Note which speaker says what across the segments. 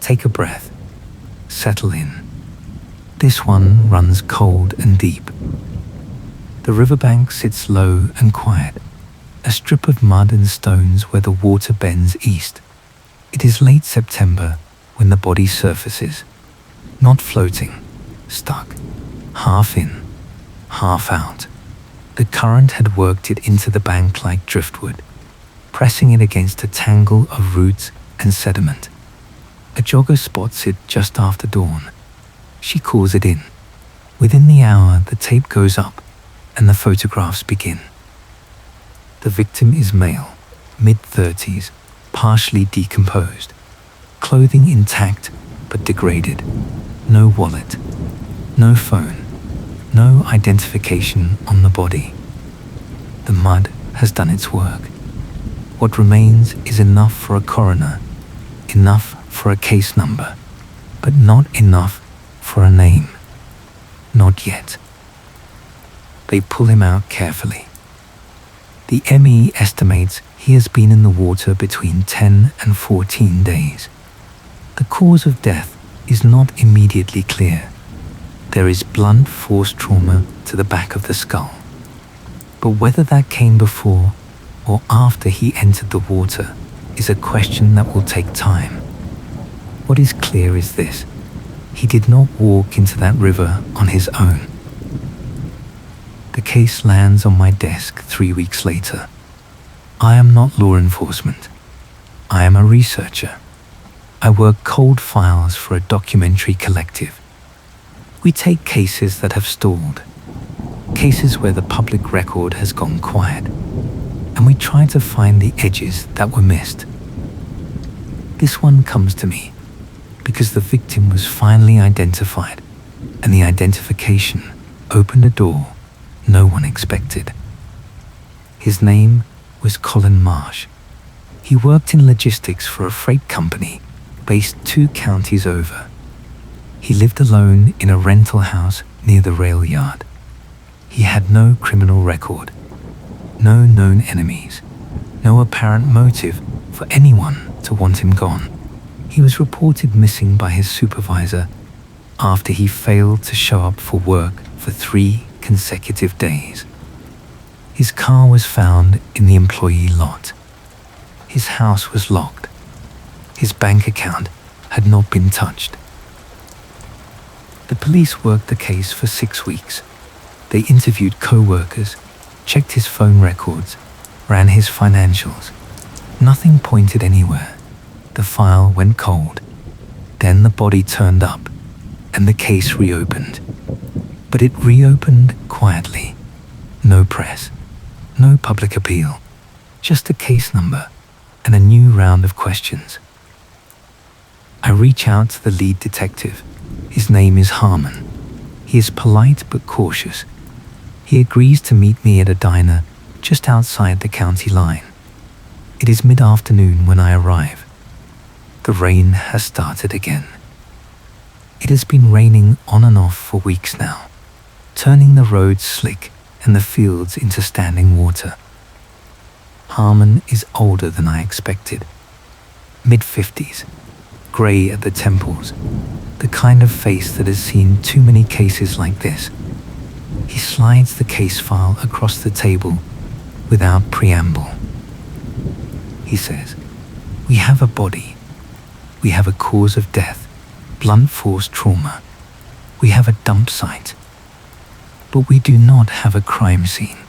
Speaker 1: Take a breath. Settle in. This one runs cold and deep. The riverbank sits low and quiet, a strip of mud and stones where the water bends east. It is late September when the body surfaces, not floating, stuck, half in, half out. The current had worked it into the bank like driftwood, pressing it against a tangle of roots and sediment. A jogger spots it just after dawn. She calls it in. Within the hour, the tape goes up and the photographs begin. The victim is male, mid-30s, partially decomposed, clothing intact but degraded, no wallet, no phone, no identification on the body. The mud has done its work. What remains is enough for a coroner, enough for a case number, but not enough for a name. Not yet. They pull him out carefully. The ME estimates he has been in the water between 10 and 14 days. The cause of death is not immediately clear. There is blunt force trauma to the back of the skull. But whether that came before or after he entered the water is a question that will take time. What is clear is this: he did not walk into that river on his own. The case lands on my desk 3 weeks later. I am not law enforcement. I am a researcher. I work cold files for a documentary collective. We take cases that have stalled, cases where the public record has gone quiet, and we try to find the edges that were missed. This one comes to me because the victim was finally identified, and the identification opened a door no one expected. His name was Colin Marsh. He worked in logistics for a freight company based 2 counties over. He lived alone in a rental house near the rail yard. He had no criminal record, no known enemies, no apparent motive for anyone to want him gone. He was reported missing by his supervisor after he failed to show up for work for 3 consecutive days. His car was found in the employee lot. His house was locked. His bank account had not been touched. The police worked the case for 6 weeks. They interviewed co-workers, checked his phone records, ran his financials. Nothing pointed anywhere. The file went cold. Then the body turned up, and the case reopened. But it reopened quietly. No press, no public appeal, just a case number and a new round of questions. I reach out to the lead detective. His name is Harmon. He is polite but cautious. He agrees to meet me at a diner just outside the county line. It is mid-afternoon when I arrive. The rain has started again. It has been raining on and off for weeks now, turning the roads slick and the fields into standing water. Harmon is older than I expected. Mid-50s, grey at the temples, the kind of face that has seen too many cases like this. He slides the case file across the table without preamble. He says, "We have a body. We have a cause of death, blunt force trauma. We have a dump site. But we do not have a crime scene.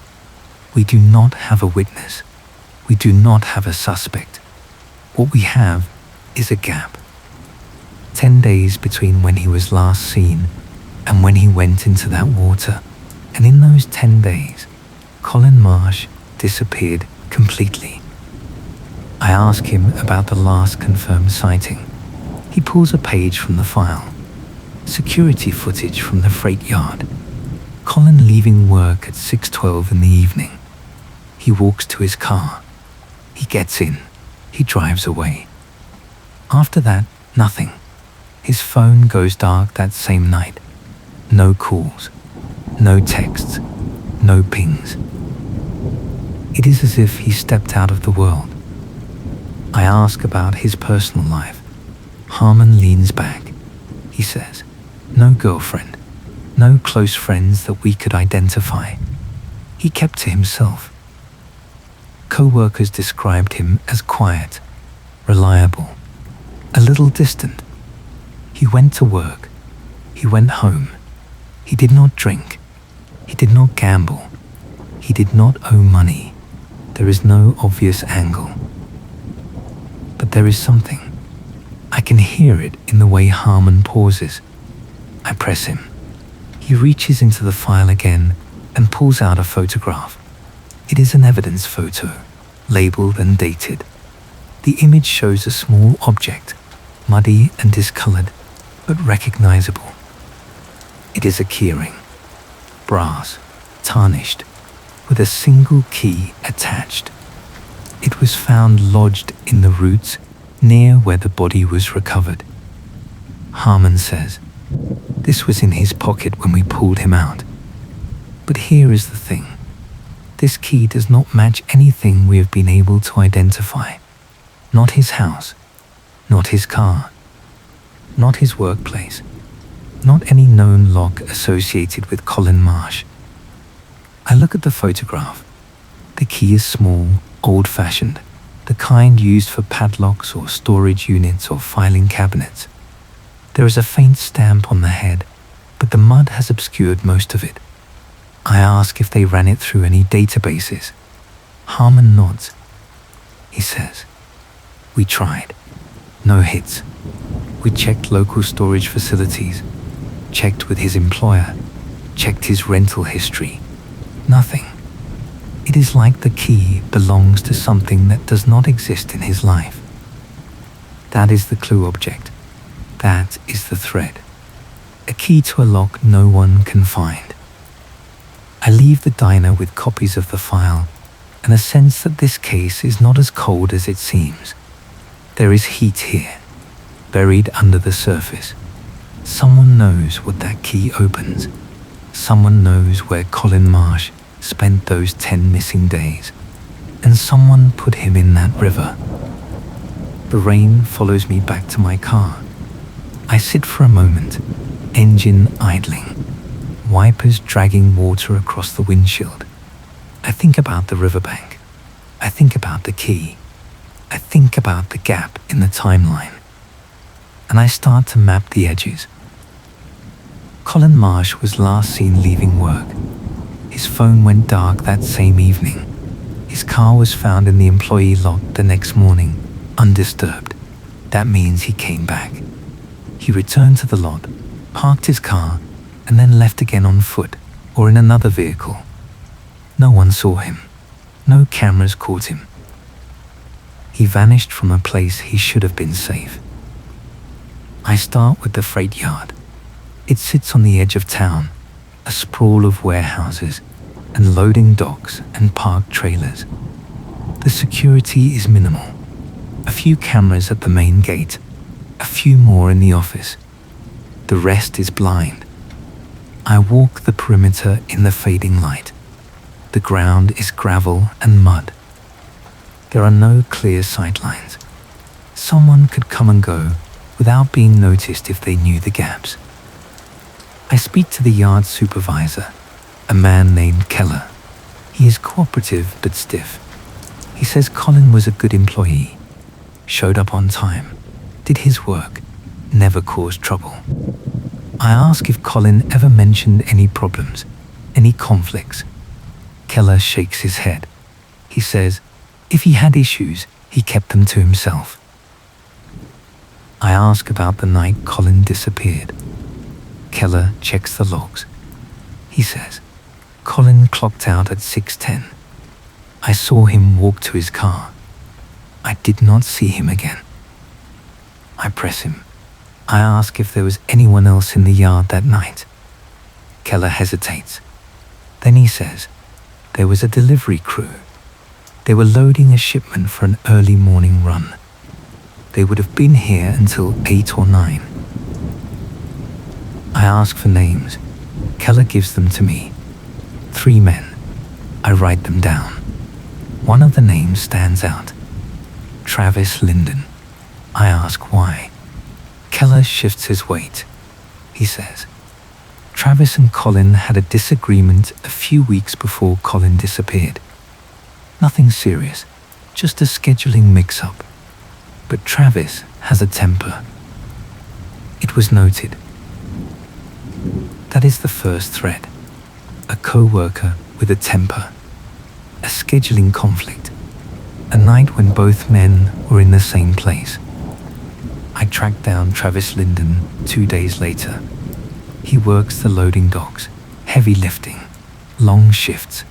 Speaker 1: We do not have a witness. We do not have a suspect. What we have is a gap. 10 days between when he was last seen and when he went into that water. And in those 10 days, Colin Marsh disappeared completely." I ask him about the last confirmed sighting. He pulls a page from the file. Security footage from the freight yard. Colin leaving work at 6:12 in the evening. He walks to his car. He gets in. He drives away. After that, nothing. His phone goes dark that same night. No calls, no texts, no pings. It is as if he stepped out of the world. I ask about his personal life. Harmon leans back. He says, "No girlfriend, no close friends that we could identify. He kept to himself." Co-workers described him as quiet, reliable, a little distant. He went to work. He went home. He did not drink. He did not gamble. He did not owe money. There is no obvious angle. But there is something. I can hear it in the way Harmon pauses. I press him. He reaches into the file again and pulls out a photograph. It is an evidence photo, labeled and dated. The image shows a small object, muddy and discolored, but recognizable. It is a keyring, brass, tarnished, with a single key attached. It was found lodged in the roots near where the body was recovered. Harmon says, "This was in his pocket when we pulled him out." But here is the thing. This key does not match anything we have been able to identify. Not his house, not his car, not his workplace, not any known lock associated with Colin Marsh. I look at the photograph. The key is small, old-fashioned, the kind used for padlocks or storage units or filing cabinets. There is a faint stamp on the head, but the mud has obscured most of it. I ask if they ran it through any databases. Harmon nods. He says, "We tried. No hits. We checked local storage facilities, checked with his employer, checked his rental history. Nothing. It is like the key belongs to something that does not exist in his life." That is the clue object. That is the thread. A key to a lock no one can find. I leave the diner with copies of the file and a sense that this case is not as cold as it seems. There is heat here, buried under the surface. Someone knows what that key opens. Someone knows where Colin Marsh spent those 10 missing days, and someone put him in that river. The rain follows me back to my car. I sit for a moment, engine idling, wipers dragging water across the windshield. I think about the riverbank. I think about the key. I think about the gap in the timeline. And I start to map the edges. Colin Marsh was last seen leaving work. His phone went dark that same evening. His car was found in the employee lot the next morning, undisturbed. That means he came back. He returned to the lot, parked his car, and then left again on foot or in another vehicle. No one saw him. No cameras caught him. He vanished from a place he should have been safe. I start with the freight yard. It sits on the edge of town, a sprawl of warehouses and loading docks and parked trailers. The security is minimal. A few cameras at the main gate, a few more in the office. The rest is blind. I walk the perimeter in the fading light. The ground is gravel and mud. There are no clear sightlines. Someone could come and go without being noticed if they knew the gaps. I speak to the yard supervisor, a man named Keller. He is cooperative but stiff. He says Colin was a good employee, showed up on time, did his work, never caused trouble. I ask if Colin ever mentioned any problems, any conflicts. Keller shakes his head. He says if he had issues, he kept them to himself. I ask about the night Colin disappeared. Keller checks the logs. He says, Colin clocked out at 6:10. I saw him walk to his car. I did not see him again. I press him. I ask if there was anyone else in the yard that night. Keller hesitates. Then he says, there was a delivery crew. They were loading a shipment for an early morning run. They would have been here until 8 or 9. I ask for names. Keller gives them to me. 3 men. I write them down. One of the names stands out. Travis Linden. I ask why. Keller shifts his weight. He says, Travis and Colin had a disagreement a few weeks before Colin disappeared. Nothing serious, just a scheduling mix-up. But Travis has a temper. It was noted. That is the first thread. A co-worker with a temper. A scheduling conflict. A night when both men were in the same place. I tracked down Travis Linden 2 days later. He works the loading docks, heavy lifting, long shifts.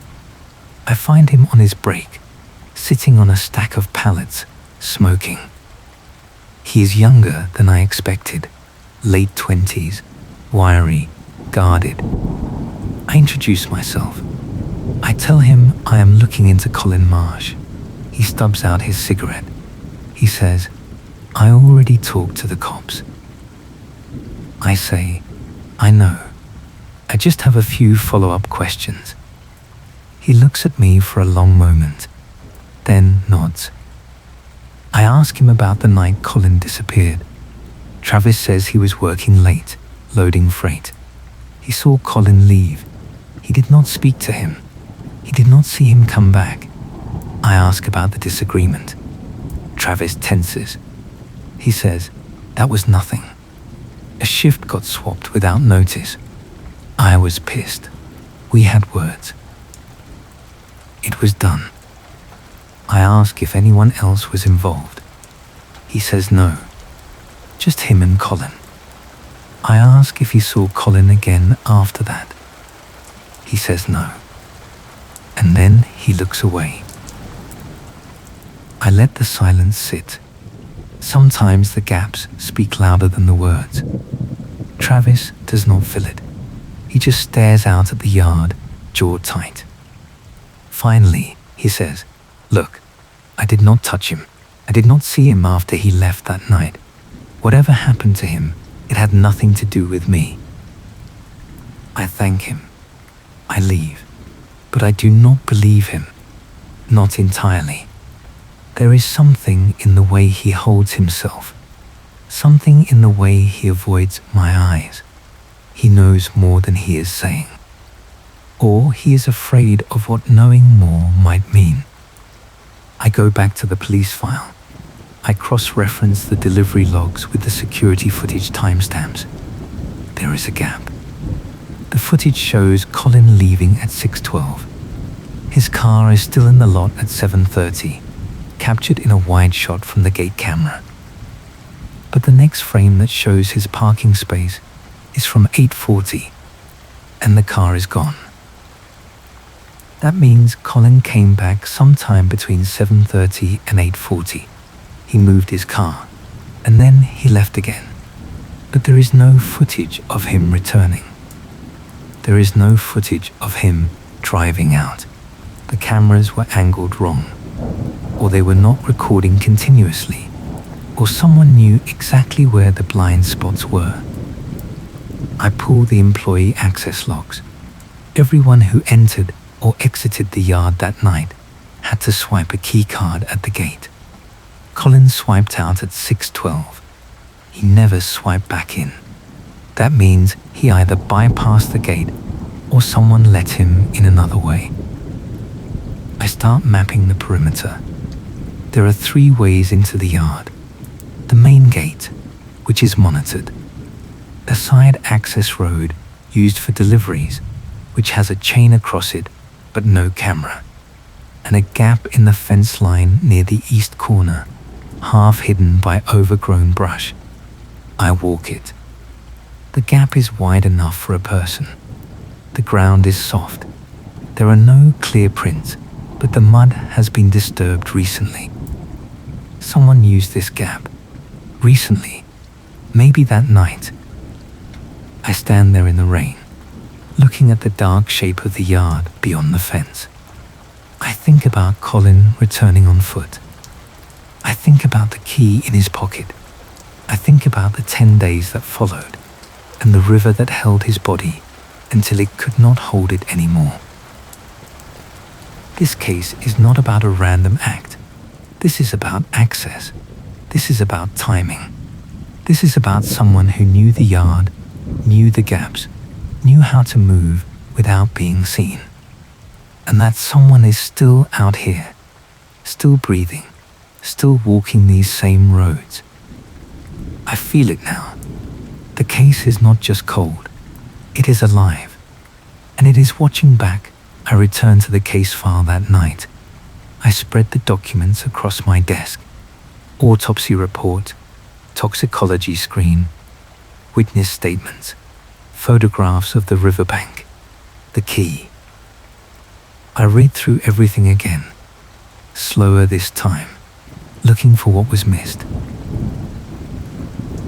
Speaker 1: I find him on his break, sitting on a stack of pallets, smoking. He is younger than I expected, late 20s, wiry, guarded. I introduce myself. I tell him I am looking into Colin Marsh. He stubs out his cigarette. He says, I already talked to the cops. I say, I know. I just have a few follow-up questions. He looks at me for a long moment, then nods. I ask him about the night Colin disappeared. Travis says he was working late, loading freight. He saw Colin leave. He did not speak to him. He did not see him come back. I ask about the disagreement. Travis tenses. He says, that was nothing. A shift got swapped without notice. I was pissed. We had words. It was done. I ask if anyone else was involved. He says no. Just him and Colin. I ask if he saw Colin again after that. He says no. And then he looks away. I let the silence sit. Sometimes the gaps speak louder than the words. Travis does not fill it. He just stares out at the yard, jaw tight. Finally, he says, look, I did not touch him. I did not see him after he left that night. Whatever happened to him, it had nothing to do with me. I thank him. I leave. But I do not believe him. Not entirely. There is something in the way he holds himself. Something in the way he avoids my eyes. He knows more than he is saying. Or he is afraid of what knowing more might mean. I go back to the police file. I cross-reference the delivery logs with the security footage timestamps. There is a gap. The footage shows Colin leaving at 6:12. His car is still in the lot at 7:30, captured in a wide shot from the gate camera. But the next frame that shows his parking space is from 8:40, and the car is gone. That means Colin came back sometime between 7:30 and 8:40. He moved his car, and then he left again. But there is no footage of him returning. There is no footage of him driving out. The cameras were angled wrong, or they were not recording continuously, or someone knew exactly where the blind spots were. I pull the employee access logs. Everyone who entered or exited the yard that night had to swipe a key card at the gate. Colin swiped out at 6:12. He never swiped back in. That means he either bypassed the gate or someone let him in another way. I start mapping the perimeter. There are 3 ways into the yard. The main gate, which is monitored. A side access road used for deliveries, which has a chain across it but no camera. And a gap in the fence line near the east corner, half hidden by overgrown brush. I walk it. The gap is wide enough for a person. The ground is soft. There are no clear prints, but the mud has been disturbed recently. Someone used this gap. Recently. Maybe that night. I stand there in the rain, looking at the dark shape of the yard beyond the fence. I think about Colin returning on foot. I think about the key in his pocket. I think about the 10 days that followed, and the river that held his body until it could not hold it anymore. This case is not about a random act. This is about access. This is about timing. This is about someone who knew the yard, knew the gaps, knew how to move without being seen. And that someone is still out here, still breathing, still walking these same roads. I feel it now. The case is not just cold, it is alive. And it is watching back. I returned to the case file that night. I spread the documents across my desk. Autopsy report, toxicology screen, witness statements, photographs of the riverbank, the key. I read through everything again, slower this time, looking for what was missed.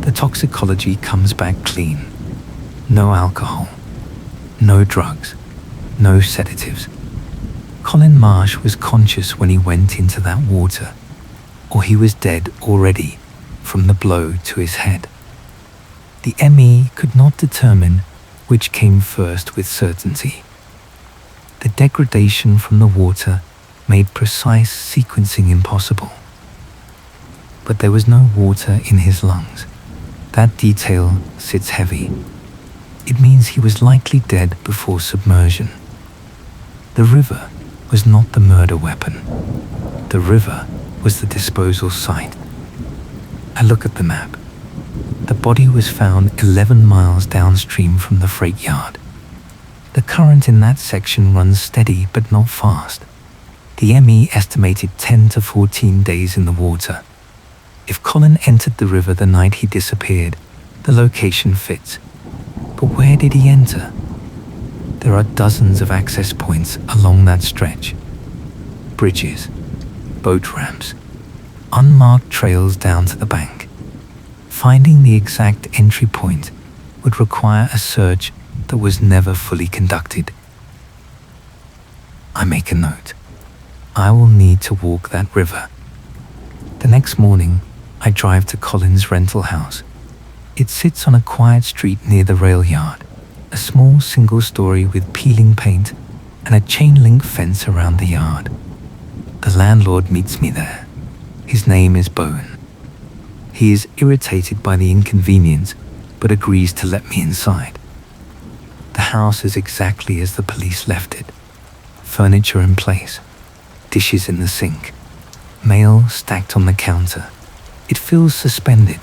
Speaker 1: The toxicology comes back clean. No alcohol, no drugs, no sedatives. Colin Marsh was conscious when he went into that water, or he was dead already from the blow to his head. The ME could not determine which came first with certainty. The degradation from the water made precise sequencing impossible. But there was no water in his lungs. That detail sits heavy. It means he was likely dead before submersion. The river was not the murder weapon. The river was the disposal site. I look at the map. The body was found 11 miles downstream from the freight yard. The current in that section runs steady but not fast. The ME estimated 10 to 14 days in the water. If Colin entered the river the night he disappeared, the location fits. But where did he enter? There are dozens of access points along that stretch. Bridges, boat ramps, unmarked trails down to the bank. Finding the exact entry point would require a search that was never fully conducted. I make a note. I will need to walk that river. The next morning, I drive to Colin's rental house. It sits on a quiet street near the rail yard, a small single story with peeling paint and a chain link fence around the yard. The landlord meets me there. His name is Bowen. He is irritated by the inconvenience, but agrees to let me inside. The house is exactly as the police left it. Furniture in place, dishes in the sink, mail stacked on the counter. It feels suspended,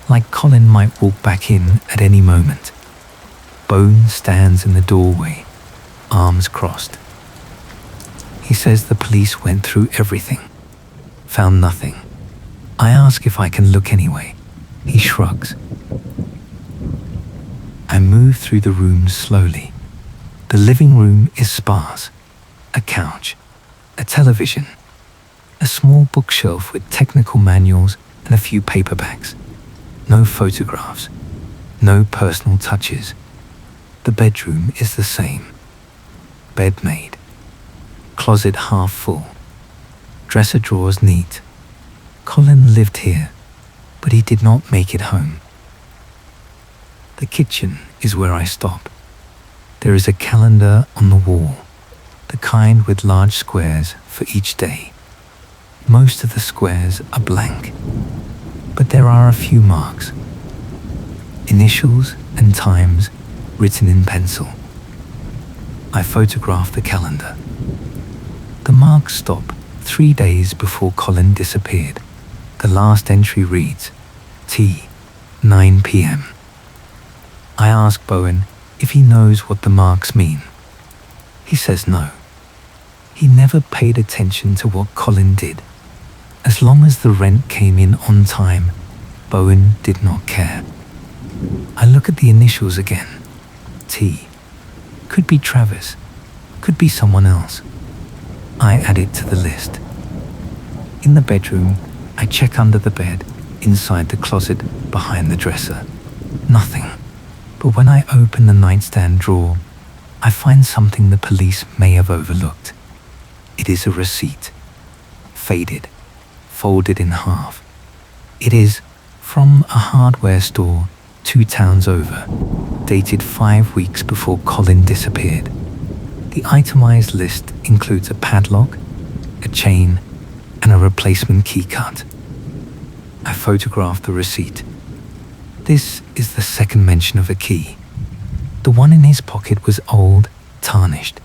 Speaker 1: like Colin might walk back in at any moment. Bowen stands in the doorway, arms crossed. He says the police went through everything, found nothing. I ask if I can look anyway. He shrugs. I move through the rooms slowly. The living room is sparse. A couch, a television, a small bookshelf with technical manuals and a few paperbacks. No photographs, no personal touches. The bedroom is the same. Bed made. Closet half full. Dresser drawers neat. Colin lived here, but he did not make it home. The kitchen is where I stop. There is a calendar on the wall, the kind with large squares for each day. Most of the squares are blank, but there are a few marks. Initials and times written in pencil. I photograph the calendar. The marks stop 3 days before Colin disappeared. The last entry reads, T, 9 p.m. I ask Bowen if he knows what the marks mean. He says no. He never paid attention to what Colin did. As long as the rent came in on time, Bowen did not care. I look at the initials again. T. Could be Travis. Could be someone else. I add it to the list. In the bedroom, I check under the bed, inside the closet, behind the dresser. Nothing. But when I open the nightstand drawer, I find something the police may have overlooked. It is a receipt. Faded. Folded in half. It is from a hardware store 2 towns over, dated 5 weeks before Colin disappeared. The itemized list includes a padlock, a chain, and a replacement key cut. I photograph the receipt. This is the second mention of a key. The one in his pocket was old, tarnished.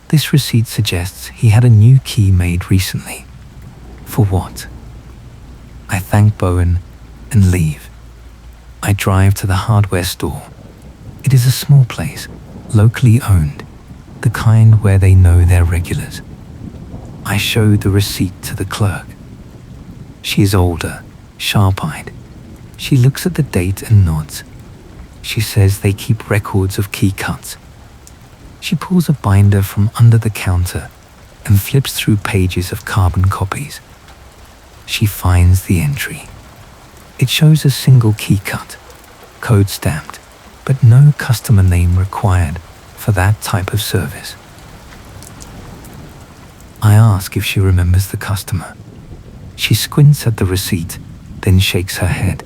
Speaker 1: This receipt suggests he had a new key made recently. For what? I thank Bowen and leave. I drive to the hardware store. It is a small place, locally owned, the kind where they know their regulars. I show the receipt to the clerk. She is older, sharp-eyed. She looks at the date and nods. She says they keep records of key cuts. She pulls a binder from under the counter and flips through pages of carbon copies. She finds the entry. It shows a single key cut, code stamped, but no customer name required for that type of service. I ask if she remembers the customer. She squints at the receipt, then shakes her head.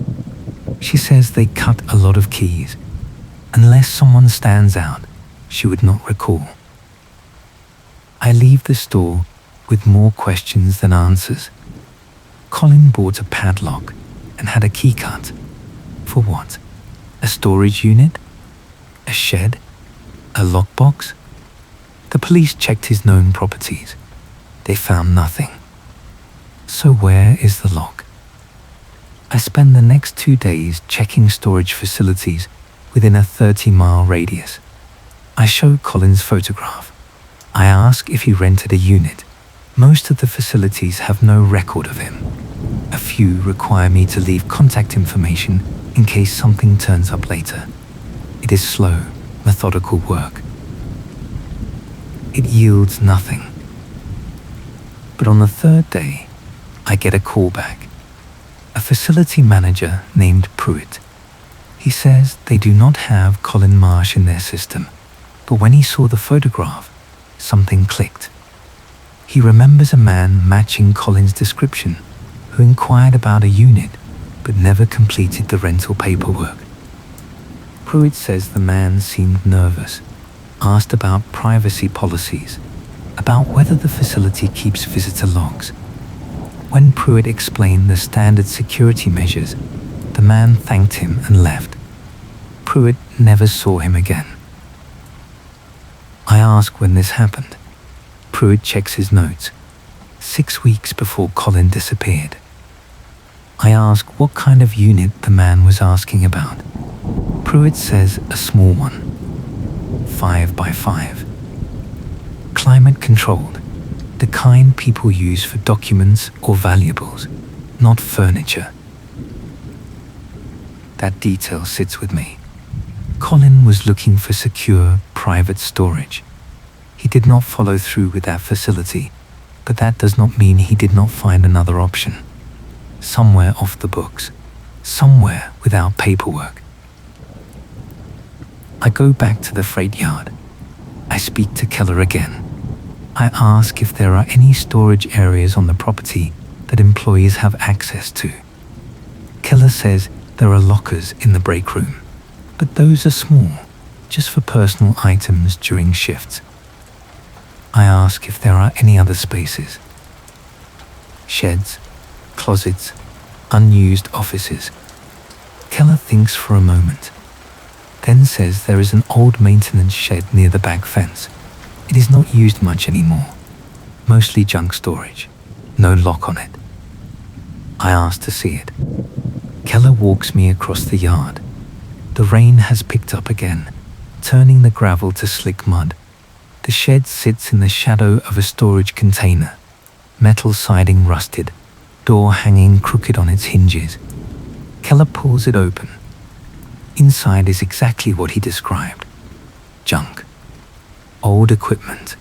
Speaker 1: She says they cut a lot of keys. Unless someone stands out, she would not recall. I leave the store with more questions than answers. Colin bought a padlock and had a key cut. For what? A storage unit? A shed? A lockbox? The police checked his known properties. They found nothing. So where is the lock? I spend the next 2 days checking storage facilities within a 30-mile radius. I show Colin's photograph. I ask if he rented a unit. Most of the facilities have no record of him. A few require me to leave contact information in case something turns up later. It is slow, methodical work. It yields nothing. But on the third day, I get a call back. A facility manager named Pruitt. He says they do not have Colin Marsh in their system, but when he saw the photograph, something clicked. He remembers a man matching Colin's description who inquired about a unit but never completed the rental paperwork. Pruitt says the man seemed nervous, asked about privacy policies, about whether the facility keeps visitor logs. When Pruitt explained the standard security measures, the man thanked him and left. Pruitt never saw him again. I ask when this happened. Pruitt checks his notes. 6 weeks before Colin disappeared. I ask what kind of unit the man was asking about. Pruitt says a small one, 5 by 5. Climate controlled, the kind people use for documents or valuables, not furniture. That detail sits with me. Colin was looking for secure, private storage. He did not follow through with that facility, but that does not mean he did not find another option. Somewhere off the books, somewhere without paperwork. I go back to the freight yard. I speak to Keller again. I ask if there are any storage areas on the property that employees have access to. Keller says there are lockers in the break room, but those are small, just for personal items during shifts. I ask if there are any other spaces. Sheds, closets, unused offices. Keller thinks for a moment, then says there is an old maintenance shed near the back fence. It is not used much anymore. Mostly junk storage. No lock on it. I ask to see it. Keller walks me across the yard. The rain has picked up again, turning the gravel to slick mud. The shed sits in the shadow of a storage container. Metal siding rusted, door hanging crooked on its hinges. Keller pulls it open. Inside is exactly what he described. Junk. Old equipment,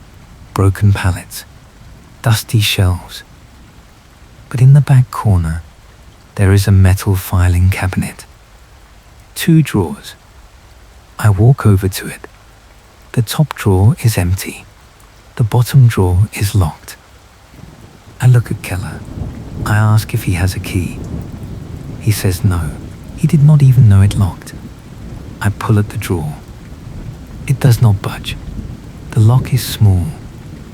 Speaker 1: broken pallets, dusty shelves. But in the back corner, there is a metal filing cabinet. 2 drawers. I walk over to it. The top drawer is empty. The bottom drawer is locked. I look at Keller. I ask if he has a key. He says no. He did not even know it locked. I pull at the drawer. It does not budge. The lock is small,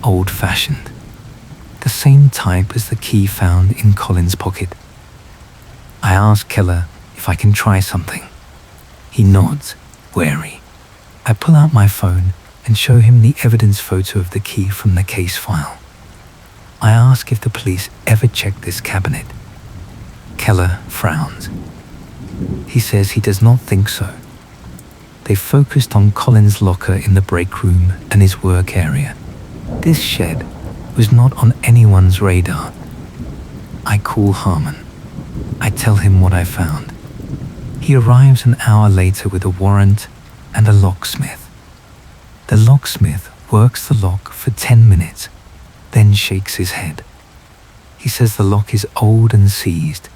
Speaker 1: old-fashioned. The same type as the key found in Colin's pocket. I ask Keller if if I can try something. He nods, wary. I pull out my phone and show him the evidence photo of the key from the case file. I ask if the police ever checked this cabinet. Keller frowns. He says he does not think so. They focused on Colin's locker in the break room and his work area. This shed was not on anyone's radar. I call Harmon. I tell him what I found. He arrives an hour later with a warrant and a locksmith. The locksmith works the lock for 10 minutes, then shakes his head. He says the lock is old and seized.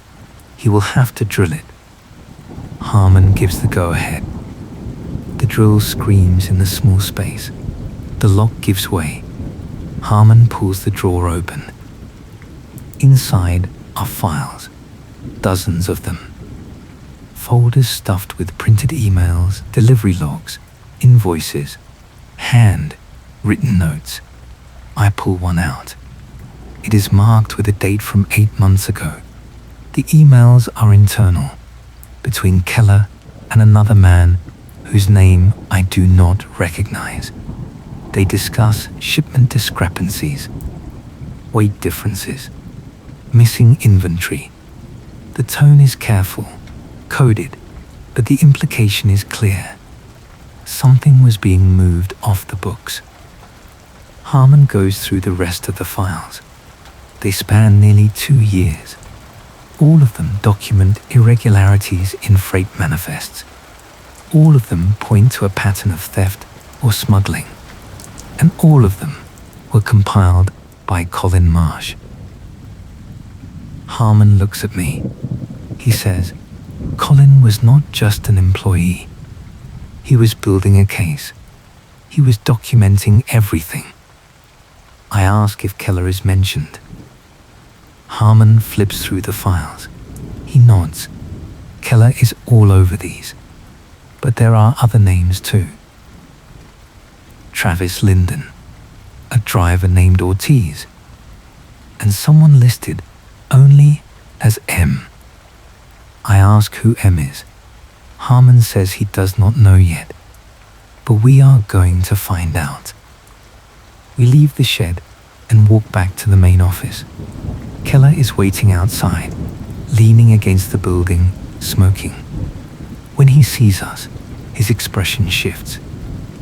Speaker 1: He will have to drill it. Harmon gives the go-ahead. The drill screams in the small space. The lock gives way. Harmon pulls the drawer open. Inside are files, dozens of them. Folders stuffed with printed emails, delivery logs, invoices, hand-written notes. I pull one out. It is marked with a date from 8 months ago. The emails are internal, between Keller and another man whose name I do not recognize. They discuss shipment discrepancies, weight differences, missing inventory. The tone is careful, coded, but the implication is clear. Something was being moved off the books. Harmon goes through the rest of the files. They span nearly 2 years. All of them document irregularities in freight manifests. All of them point to a pattern of theft or smuggling. And all of them were compiled by Colin Marsh. Harmon looks at me. He says, Colin was not just an employee. He was building a case. He was documenting everything. I ask if Keller is mentioned. Harmon flips through the files. He nods. Keller is all over these. But there are other names too. Travis Linden, a driver named Ortiz, and someone listed only as M. I ask who M is. Harmon says he does not know yet, but we are going to find out. We leave the shed and walk back to the main office. Keller is waiting outside, leaning against the building, smoking. When he sees us, his expression shifts.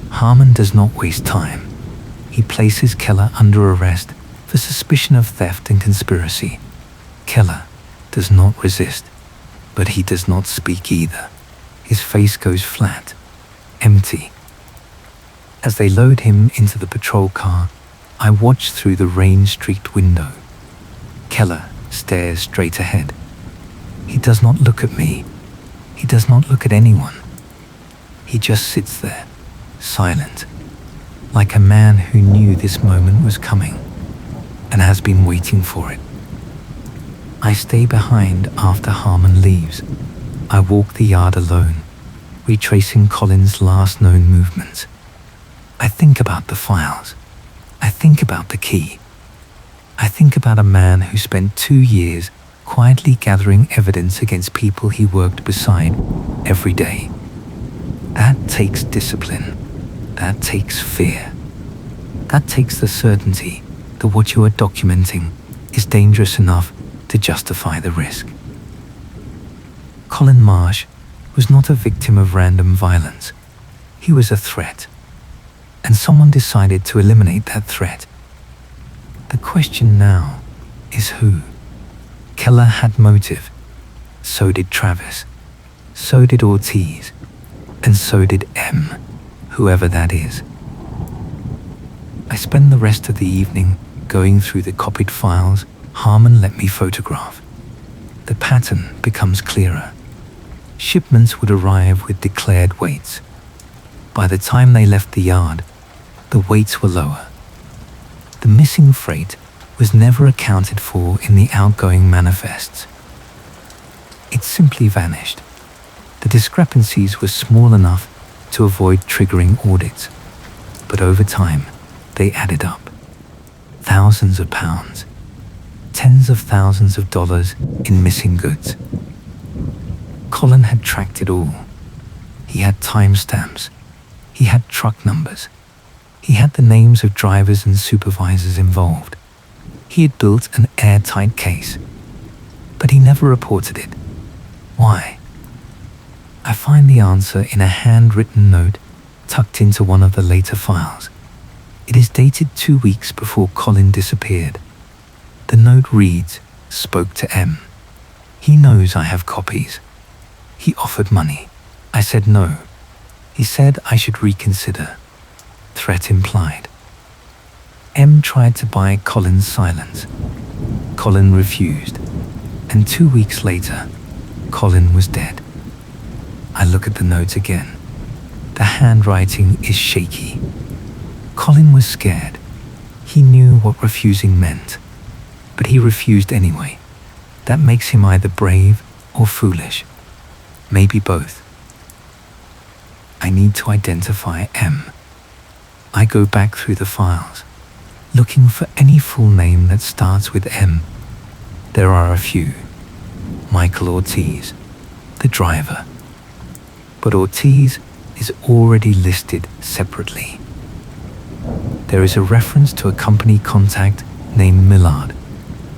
Speaker 1: Harmon does not waste time. He places Keller under arrest for suspicion of theft and conspiracy. Keller does not resist, but he does not speak either. His face goes flat, empty. As they load him into the patrol car, I watch through the rain-streaked window. Keller stares straight ahead. He does not look at me. He does not look at anyone. He just sits there, silent, like a man who knew this moment was coming and has been waiting for it. I stay behind after Harmon leaves. I walk the yard alone, retracing Colin's last known movements. I think about the files. I think about the key. I think about a man who spent 2 years quietly gathering evidence against people he worked beside every day. That takes discipline. That takes fear. That takes the certainty that what you are documenting is dangerous enough to justify the risk. Colin Marsh was not a victim of random violence. He was a threat, and someone decided to eliminate that threat. The question now is who? Keller had motive. So did Travis. So did Ortiz. And so did M, whoever that is. I spend the rest of the evening going through the copied files Harmon let me photograph. The pattern becomes clearer. Shipments would arrive with declared weights. By the time they left the yard, the weights were lower. The missing freight was never accounted for in the outgoing manifests. It simply vanished. The discrepancies were small enough to avoid triggering audits, but over time, they added up. Thousands of pounds, tens of thousands of dollars in missing goods. Colin had tracked it all. He had timestamps. He had truck numbers. He had the names of drivers and supervisors involved. He had built an airtight case. But he never reported it. Why? I find the answer in a handwritten note tucked into one of the later files. It is dated 2 weeks before Colin disappeared. The note reads, "Spoke to M. He knows I have copies. He offered money. I said no. He said I should reconsider. Threat implied. M tried to buy Colin's silence. Colin refused. And 2 weeks later, Colin was dead." I look at the note again. The handwriting is shaky. Colin was scared. He knew what refusing meant. But he refused anyway. That makes him either brave or foolish. Maybe both. I need to identify M. I go back through the files, looking for any full name that starts with M. There are a few. Michael Ortiz, the driver. But Ortiz is already listed separately. There is a reference to a company contact named Millard,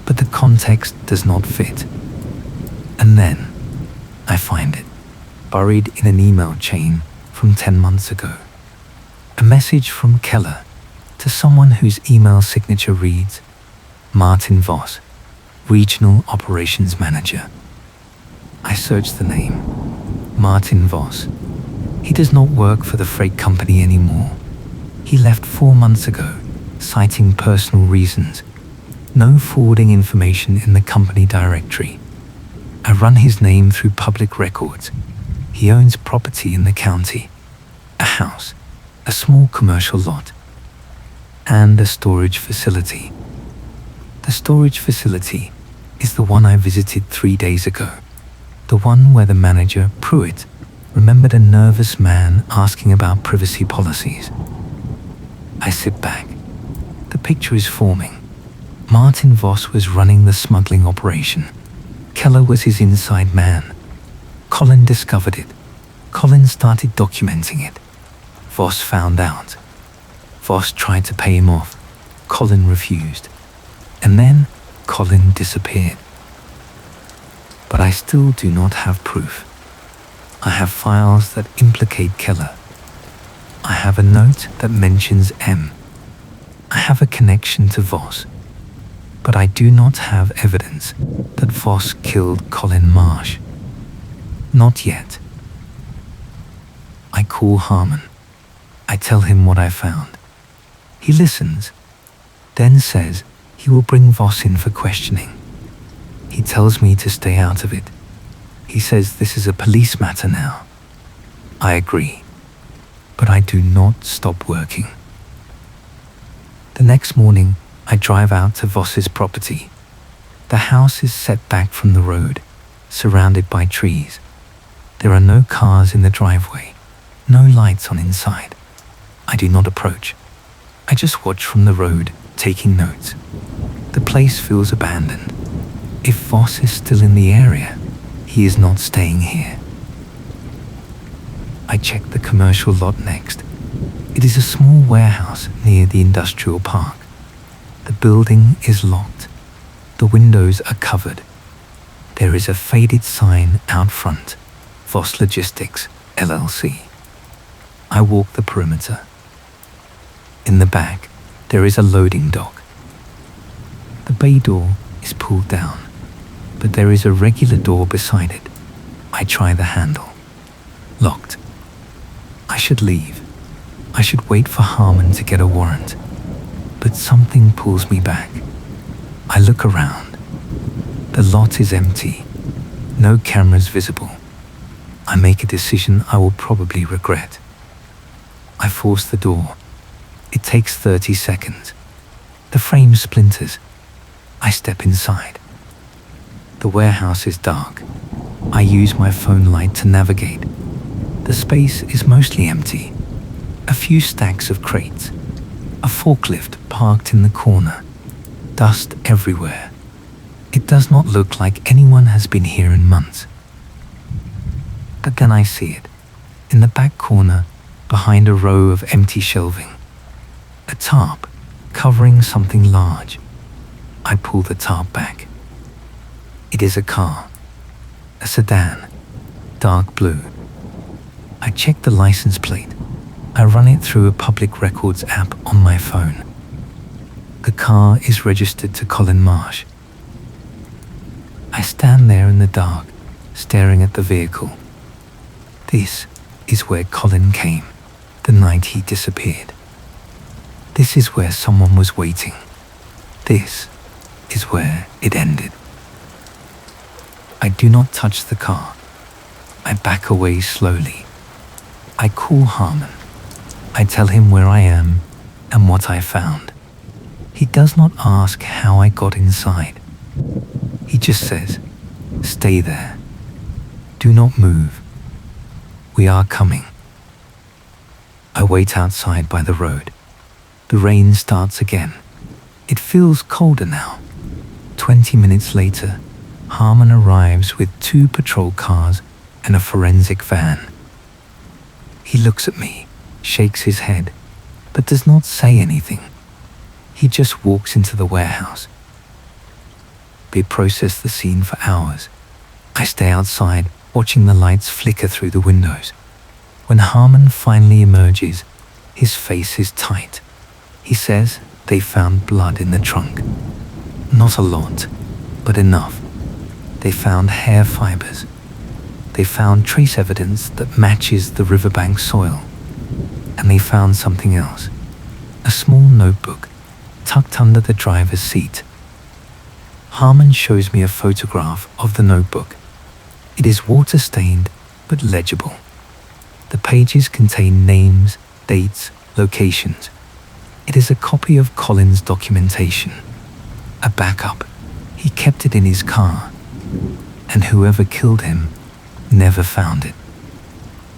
Speaker 1: but the context does not fit. And then I find it, buried in an email chain from 10 months ago. A message from Keller to someone whose email signature reads, Martin Voss, Regional Operations Manager. I search the name, Martin Voss. He does not work for the freight company anymore. He left 4 months ago, citing personal reasons. No forwarding information in the company directory. I run his name through public records. He owns property in the county, a house, a small commercial lot, and a storage facility. The storage facility is the one I visited 3 days ago, the one where the manager, Pruitt, remembered a nervous man asking about privacy policies. I sit back. The picture is forming. Martin Voss was running the smuggling operation. Keller was his inside man. Colin discovered it. Colin started documenting it. Voss found out. Voss tried to pay him off. Colin refused. And then Colin disappeared. But I still do not have proof. I have files that implicate Keller. I have a note that mentions M. I have a connection to Voss. But I do not have evidence that Voss killed Colin Marsh. Not yet. I call Harmon. I tell him what I found. He listens, then says he will bring Voss in for questioning. He tells me to stay out of it. He says this is a police matter now. I agree, but I do not stop working. The next morning, I drive out to Voss's property. The house is set back from the road, surrounded by trees. There are no cars in the driveway, no lights on inside. I do not approach. I just watch from the road, taking notes. The place feels abandoned. If Voss is still in the area, he is not staying here. I check the commercial lot next. It is a small warehouse near the industrial park. The building is locked. The windows are covered. There is a faded sign out front, Voss Logistics, LLC. I walk the perimeter. In the back, there is a loading dock. The bay door is pulled down, but there is a regular door beside it. I try the handle. Locked. I should leave. I should wait for Harmon to get a warrant. But something pulls me back. I look around. The lot is empty. No cameras visible. I make a decision I will probably regret. I force the door. It takes 30 seconds. The frame splinters. I step inside. The warehouse is dark. I use my phone light to navigate. The space is mostly empty. A few stacks of crates. A forklift parked in the corner. Dust everywhere. It does not look like anyone has been here in months. But then I see it, in the back corner, behind a row of empty shelving. A tarp, covering something large. I pull the tarp back. It is a car. A sedan, dark blue. I check the license plate. I run it through a public records app on my phone. The car is registered to Colin Marsh. I stand there in the dark, staring at the vehicle. This is where Colin came, the night he disappeared. This is where someone was waiting. This is where it ended. I do not touch the car. I back away slowly. I call Harmon. I tell him where I am and what I found. He does not ask how I got inside. He just says, "Stay there. Do not move. We are coming." I wait outside by the road. The rain starts again. It feels colder now. 20 minutes later, Harmon arrives with 2 patrol cars and a forensic van. He looks at me, shakes his head, but does not say anything. He just walks into the warehouse. They process the scene for hours. I stay outside, watching the lights flicker through the windows. When Harmon finally emerges, his face is tight. He says they found blood in the trunk. Not a lot, but enough. They found hair fibers. They found trace evidence that matches the riverbank soil. And they found something else. A small notebook tucked under the driver's seat. Harmon shows me a photograph of the notebook. It is water-stained but legible. The pages contain names, dates, locations. It is a copy of Colin's documentation. A backup. He kept it in his car. And whoever killed him never found it.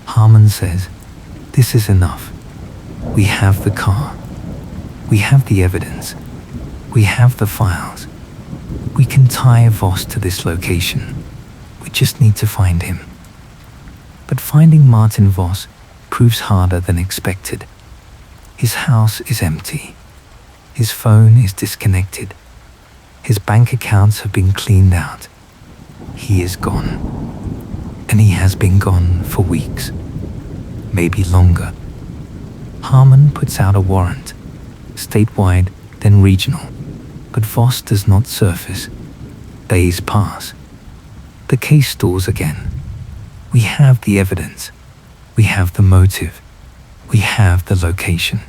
Speaker 1: Harmon says, "This is enough. We have the car. We have the evidence. We have the files. We can tie Voss to this location. We just need to find him." But finding Martin Voss proves harder than expected. His house is empty. His phone is disconnected. His bank accounts have been cleaned out. He is gone. And he has been gone for weeks. Maybe longer. Harmon puts out a warrant, statewide, then regional. But Voss does not surface. Days pass. The case stalls again. We have the evidence. We have the motive. We have the location.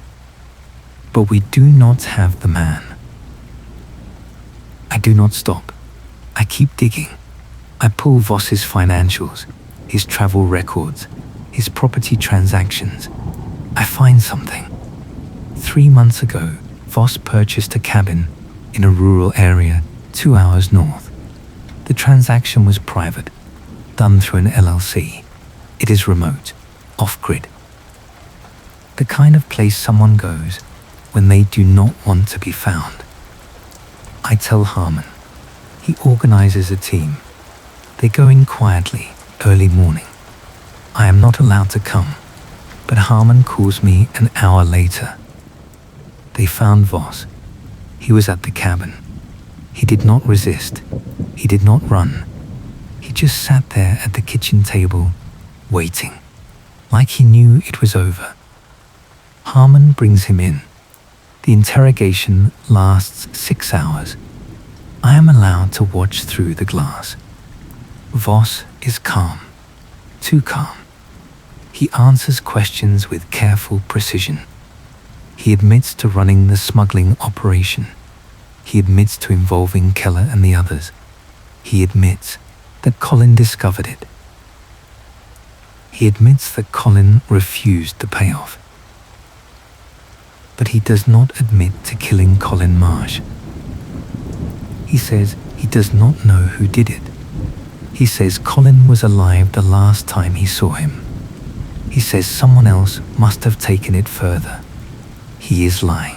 Speaker 1: But we do not have the man. I do not stop. I keep digging. I pull Voss's financials, his travel records, his property transactions. I find something. 3 months ago, Voss purchased a cabin in a rural area 2 hours north. The transaction was private, done through an LLC. It is remote, off-grid. The kind of place someone goes when they do not want to be found. I tell Harmon. He organizes a team. They go in quietly, early morning. I am not allowed to come, but Harmon calls me an hour later. They found Voss. He was at the cabin. He did not resist. He did not run. He just sat there at the kitchen table, waiting, like he knew it was over. Harmon brings him in. The interrogation lasts 6 hours. I am allowed to watch through the glass. Voss is calm, too calm. He answers questions with careful precision. He admits to running the smuggling operation. He admits to involving Keller and the others. He admits that Colin discovered it. He admits that Colin refused the payoff. But he does not admit to killing Colin Marsh. He says he does not know who did it. He says Colin was alive the last time he saw him. He says someone else must have taken it further. He is lying.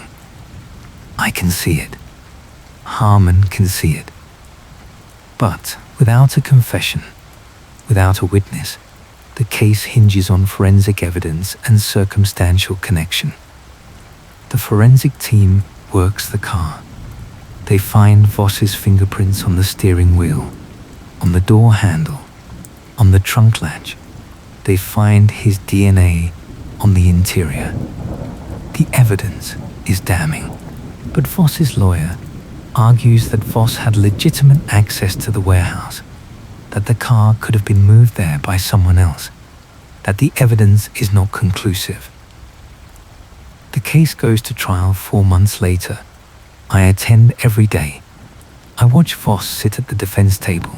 Speaker 1: I can see it. Harmon can see it. But without a confession, without a witness, The case hinges on forensic evidence and circumstantial connection. The forensic team works the car. They find Voss's fingerprints on the steering wheel, on the door handle, on the trunk latch. They find his DNA on the interior. The evidence is damning, but Voss's lawyer argues that Voss had legitimate access to the warehouse, that the car could have been moved there by someone else, that the evidence is not conclusive. The case goes to trial 4 months later. I attend every day. I watch Voss sit at the defense table,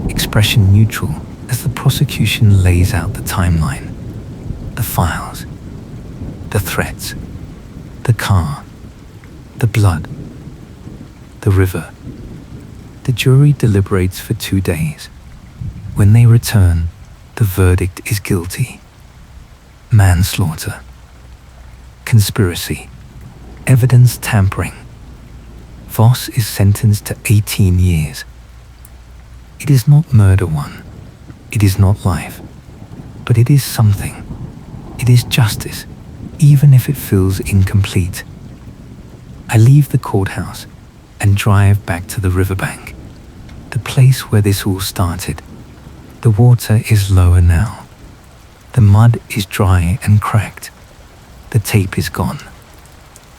Speaker 1: expression neutral, as the prosecution lays out the timeline, the files, the threats, the car, the blood, the river. The jury deliberates for 2 days. When they return, the verdict is guilty. Manslaughter, conspiracy, evidence tampering. Voss is sentenced to 18 years. It is not murder one. It is not life. But it is something. It is justice, even if it feels incomplete. I leave the courthouse and drive back to the riverbank, the place where this all started. The water is lower now. The mud is dry and cracked. The tape is gone.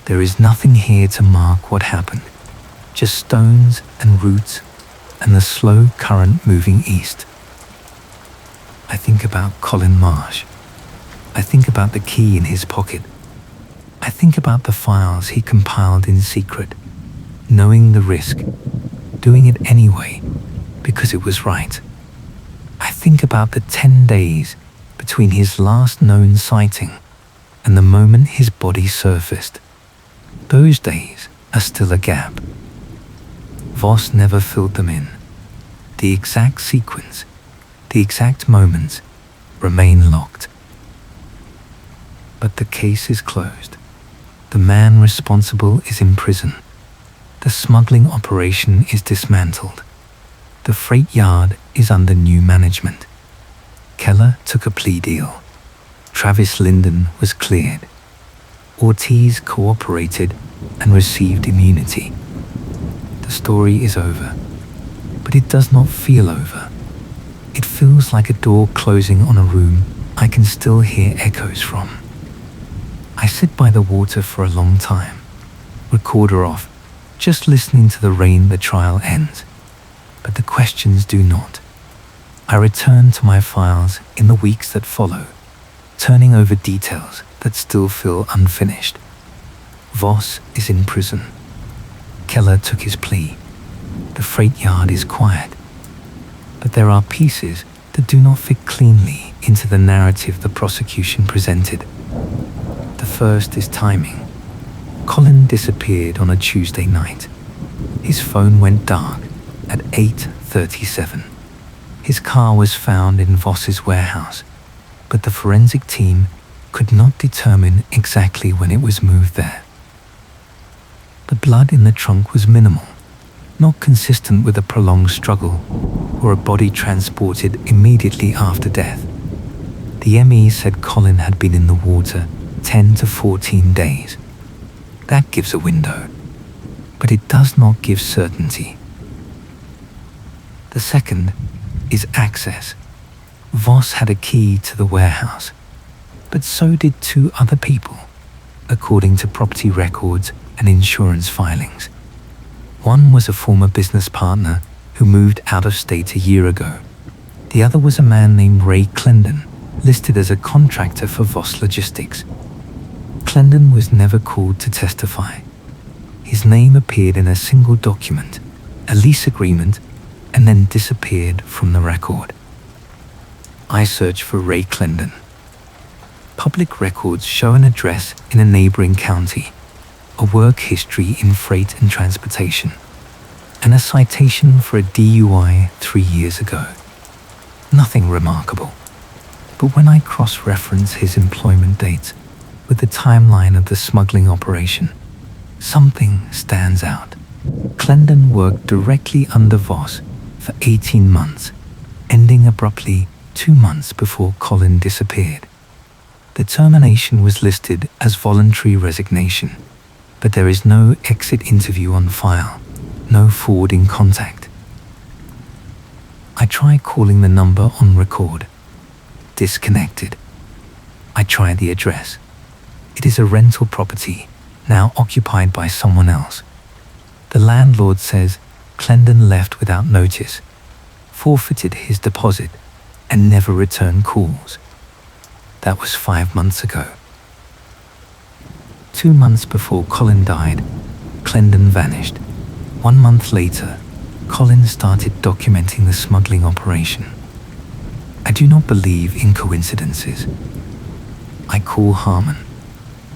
Speaker 1: There is nothing here to mark what happened, just stones and roots and the slow current moving east. I think about Colin Marsh. I think about the key in his pocket. I think about the files he compiled in secret, knowing the risk, doing it anyway because it was right. I think about the 10 days between his last known sighting and the moment his body surfaced. Those days are still a gap. Voss never filled them in. The exact sequence, the exact moments remain locked. But the case is closed. The man responsible is in prison. The smuggling operation is dismantled. The freight yard is under new management. Keller took a plea deal. Travis Linden was cleared. Ortiz cooperated and received immunity. The story is over, but it does not feel over. It feels like a door closing on a room I can still hear echoes from. I sit by the water for a long time, recorder off, just listening to the rain. The trial ends, but the questions do not. I return to my files in the weeks that follow, turning over details that still feel unfinished. Voss is in prison. Keller took his plea. The freight yard is quiet. But there are pieces that do not fit cleanly into the narrative the prosecution presented. The first is timing. Colin disappeared on a Tuesday night. His phone went dark at 8:37. His car was found in Voss's warehouse, but the forensic team could not determine exactly when it was moved there. The blood in the trunk was minimal, not consistent with a prolonged struggle or a body transported immediately after death. The ME said Colin had been in the water 10 to 14 days. That gives a window, but it does not give certainty. The second is access. Voss had a key to the warehouse, but so did 2 other people, according to property records and insurance filings. One was a former business partner who moved out of state a year ago. The other was a man named Ray Clendon, listed as a contractor for Voss Logistics. Clendon was never called to testify. His name appeared in a single document, a lease agreement, and then disappeared from the record. I searched for Ray Clendon. Public records show an address in a neighboring county, a work history in freight and transportation, and a citation for a DUI 3 years ago. Nothing remarkable. But when I cross-reference his employment dates with the timeline of the smuggling operation, something stands out. Clendon worked directly under Voss for 18 months, ending abruptly 2 months before Colin disappeared. The termination was listed as voluntary resignation, but there is no exit interview on file, no forwarding contact. I try calling the number on record. Disconnected. I try the address. It is a rental property, now occupied by someone else. The landlord says Clendon left without notice, forfeited his deposit, and never returned calls. That was 5 months ago. 2 months before Colin died, Clendon vanished. 1 month later, Colin started documenting the smuggling operation. I do not believe in coincidences. I call Harmon.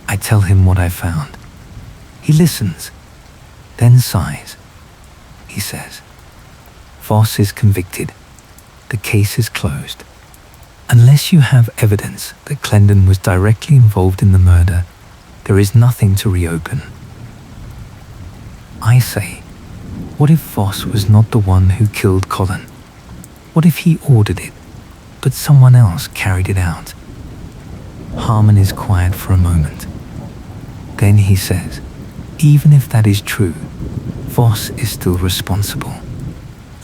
Speaker 1: I tell him what I found. He listens, then sighs. He says, "Voss is convicted. The case is closed. Unless you have evidence that Clendon was directly involved in the murder, there is nothing to reopen." I say, what if Voss was not the one who killed Colin? What if he ordered it, but someone else carried it out? Harmon is quiet for a moment. Then he says, even if that is true, Voss is still responsible.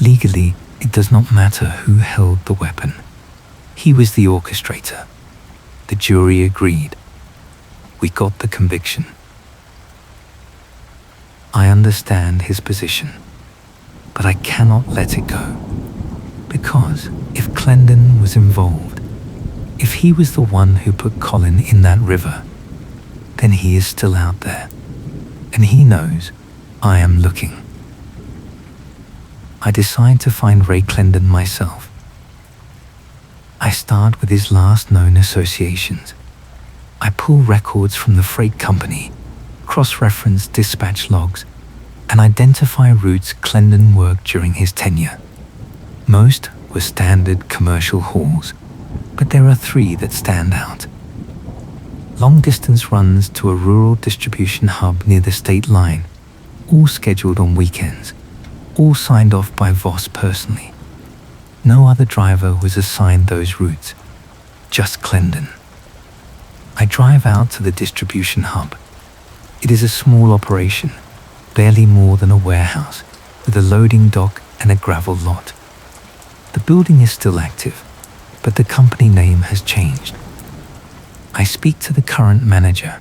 Speaker 1: Legally, it does not matter who held the weapon. He was the orchestrator. The jury agreed. We got the conviction. I understand his position, but I cannot let it go. Because if Clendon was involved, if he was the one who put Colin in that river, then he is still out there, and he knows I am looking. I decide to find Ray Clendon myself. I start with his last known associations. I pull records from the freight company, cross-reference dispatch logs, and identify routes Clendon worked during his tenure. Most were standard commercial hauls, but there are 3 that stand out. Long-distance runs to a rural distribution hub near the state line, all scheduled on weekends, all signed off by Voss personally. No other driver was assigned those routes, just Clendon. I drive out to the distribution hub. It is a small operation, barely more than a warehouse, with a loading dock and a gravel lot. The building is still active, but the company name has changed. I speak to the current manager,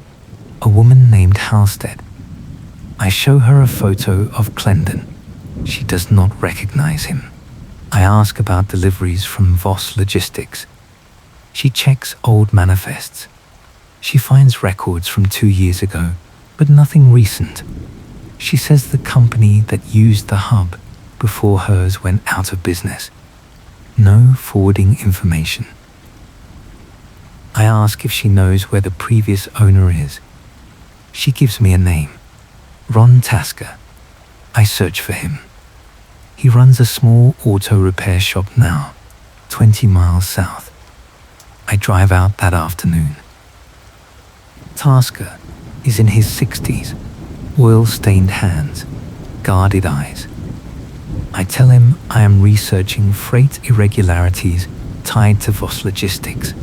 Speaker 1: a woman named Halstead. I show her a photo of Clendon. She does not recognize him. I ask about deliveries from Voss Logistics. She checks old manifests. She finds records from 2 years ago, but nothing recent. She says the company that used the hub before hers went out of business. No forwarding information. I ask if she knows where the previous owner is. She gives me a name, Ron Tasker. I search for him. He runs a small auto repair shop now, 20 miles south. I drive out that afternoon. Tasker is in his 60s, oil-stained hands, guarded eyes. I tell him I am researching freight irregularities tied to Voss Logistics.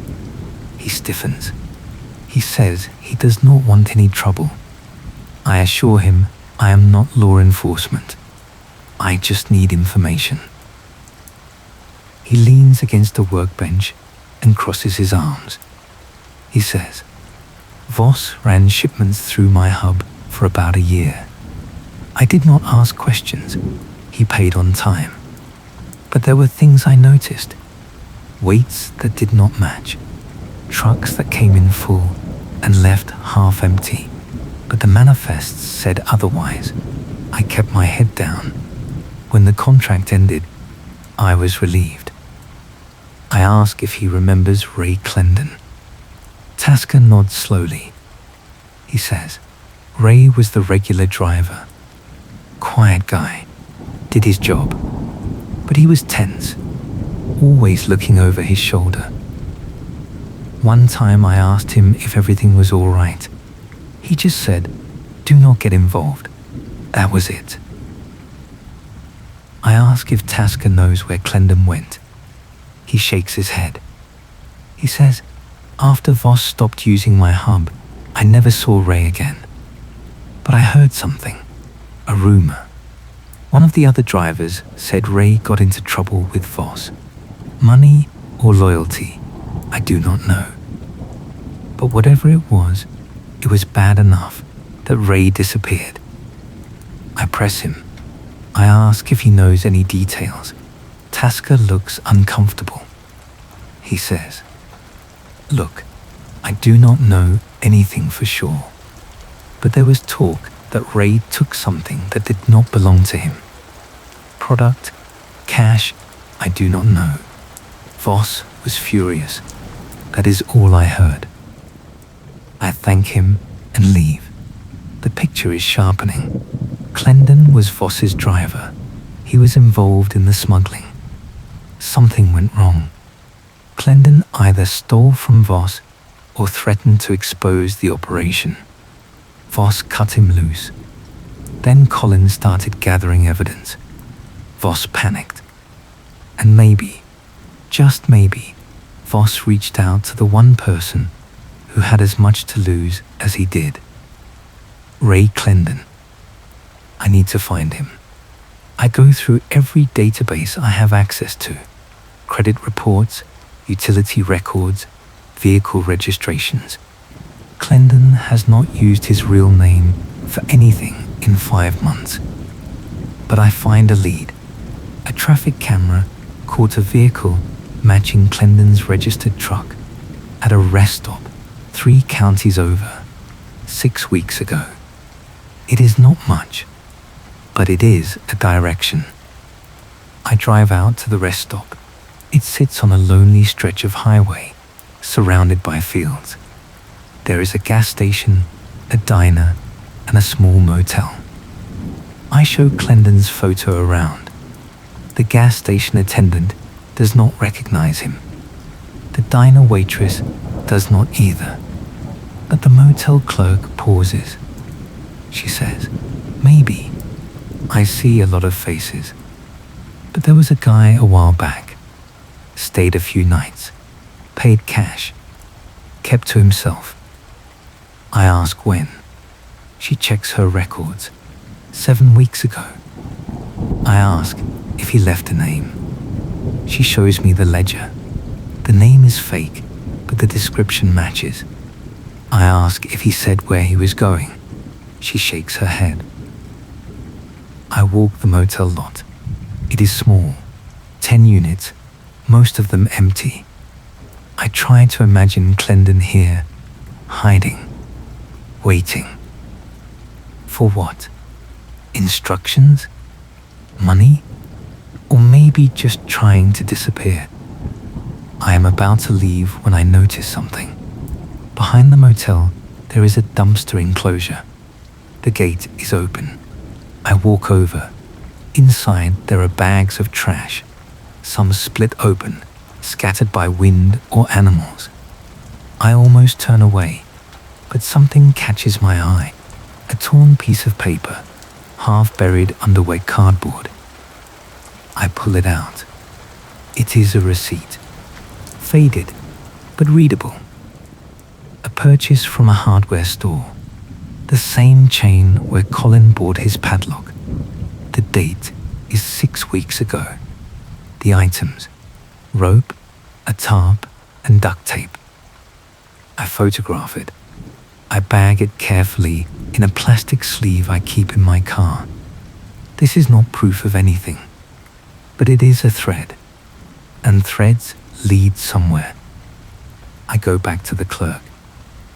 Speaker 1: He stiffens. He says he does not want any trouble. I assure him I am not law enforcement. I just need information. He leans against a workbench and crosses his arms. He says, Voss ran shipments through my hub for about a year. I did not ask questions. He paid on time. But there were things I noticed. Weights that did not match. Trucks that came in full and left half empty. But the manifests said otherwise. I kept my head down. When the contract ended, I was relieved. I ask if he remembers Ray Clendon. Tasker nods slowly. He says, Ray was the regular driver. Quiet guy. Did his job. But he was tense, always looking over his shoulder. One time I asked him if everything was all right. He just said, do not get involved. That was it. I ask if Tasker knows where Clendon went. He shakes his head. He says, after Voss stopped using my hub, I never saw Ray again. But I heard something, a rumor. One of the other drivers said Ray got into trouble with Voss. Money or loyalty, I do not know. But whatever it was bad enough that Ray disappeared. I press him. I ask if he knows any details. Tasker looks uncomfortable. He says, look, I do not know anything for sure, but there was talk that Ray took something that did not belong to him. Product, cash, I do not know. Voss was furious. That is all I heard. I thank him and leave. The picture is sharpening. Clendon was Voss's driver. He was involved in the smuggling. Something went wrong. Clendon either stole from Voss or threatened to expose the operation. Voss cut him loose. Then Colin started gathering evidence. Voss panicked. And maybe, just maybe, Voss reached out to the one person who had as much to lose as he did. Ray Clendon. I need to find him. I go through every database I have access to. Credit reports, utility records, vehicle registrations. Clendon has not used his real name for anything in 5 months. But I find a lead. A traffic camera caught a vehicle matching Clendon's registered truck at a rest stop 3 counties over, 6 weeks ago. It is not much, but it is a direction. I drive out to the rest stop. It sits on a lonely stretch of highway, surrounded by fields. There is a gas station, a diner, and a small motel. I show Clendon's photo around. The gas station attendant does not recognize him. The diner waitress does not either. But the motel clerk pauses. She says, maybe. I see a lot of faces. But there was a guy a while back. Stayed a few nights. Paid cash. Kept to himself. I ask when. She checks her records. 7 weeks ago. I ask if he left a name. She shows me the ledger. The name is fake, but the description matches. I ask if he said where he was going. She shakes her head. I walk the motel lot. It is small, 10 units, most of them empty. I try to imagine Clendon here, hiding, waiting. For what? Instructions? Money? Or maybe just trying to disappear? I am about to leave when I notice something. Behind the motel, there is a dumpster enclosure. The gate is open. I walk over. Inside, there are bags of trash, some split open, scattered by wind or animals. I almost turn away, but something catches my eye. A torn piece of paper, half buried under wet cardboard. I pull it out. It is a receipt. Faded, but readable. A purchase from a hardware store. The same chain where Colin bought his padlock. The date is 6 weeks ago. The items: rope, a tarp, and duct tape. I photograph it. I bag it carefully in a plastic sleeve I keep in my car. This is not proof of anything, but it is a thread, and threads lead somewhere. I go back to the clerk.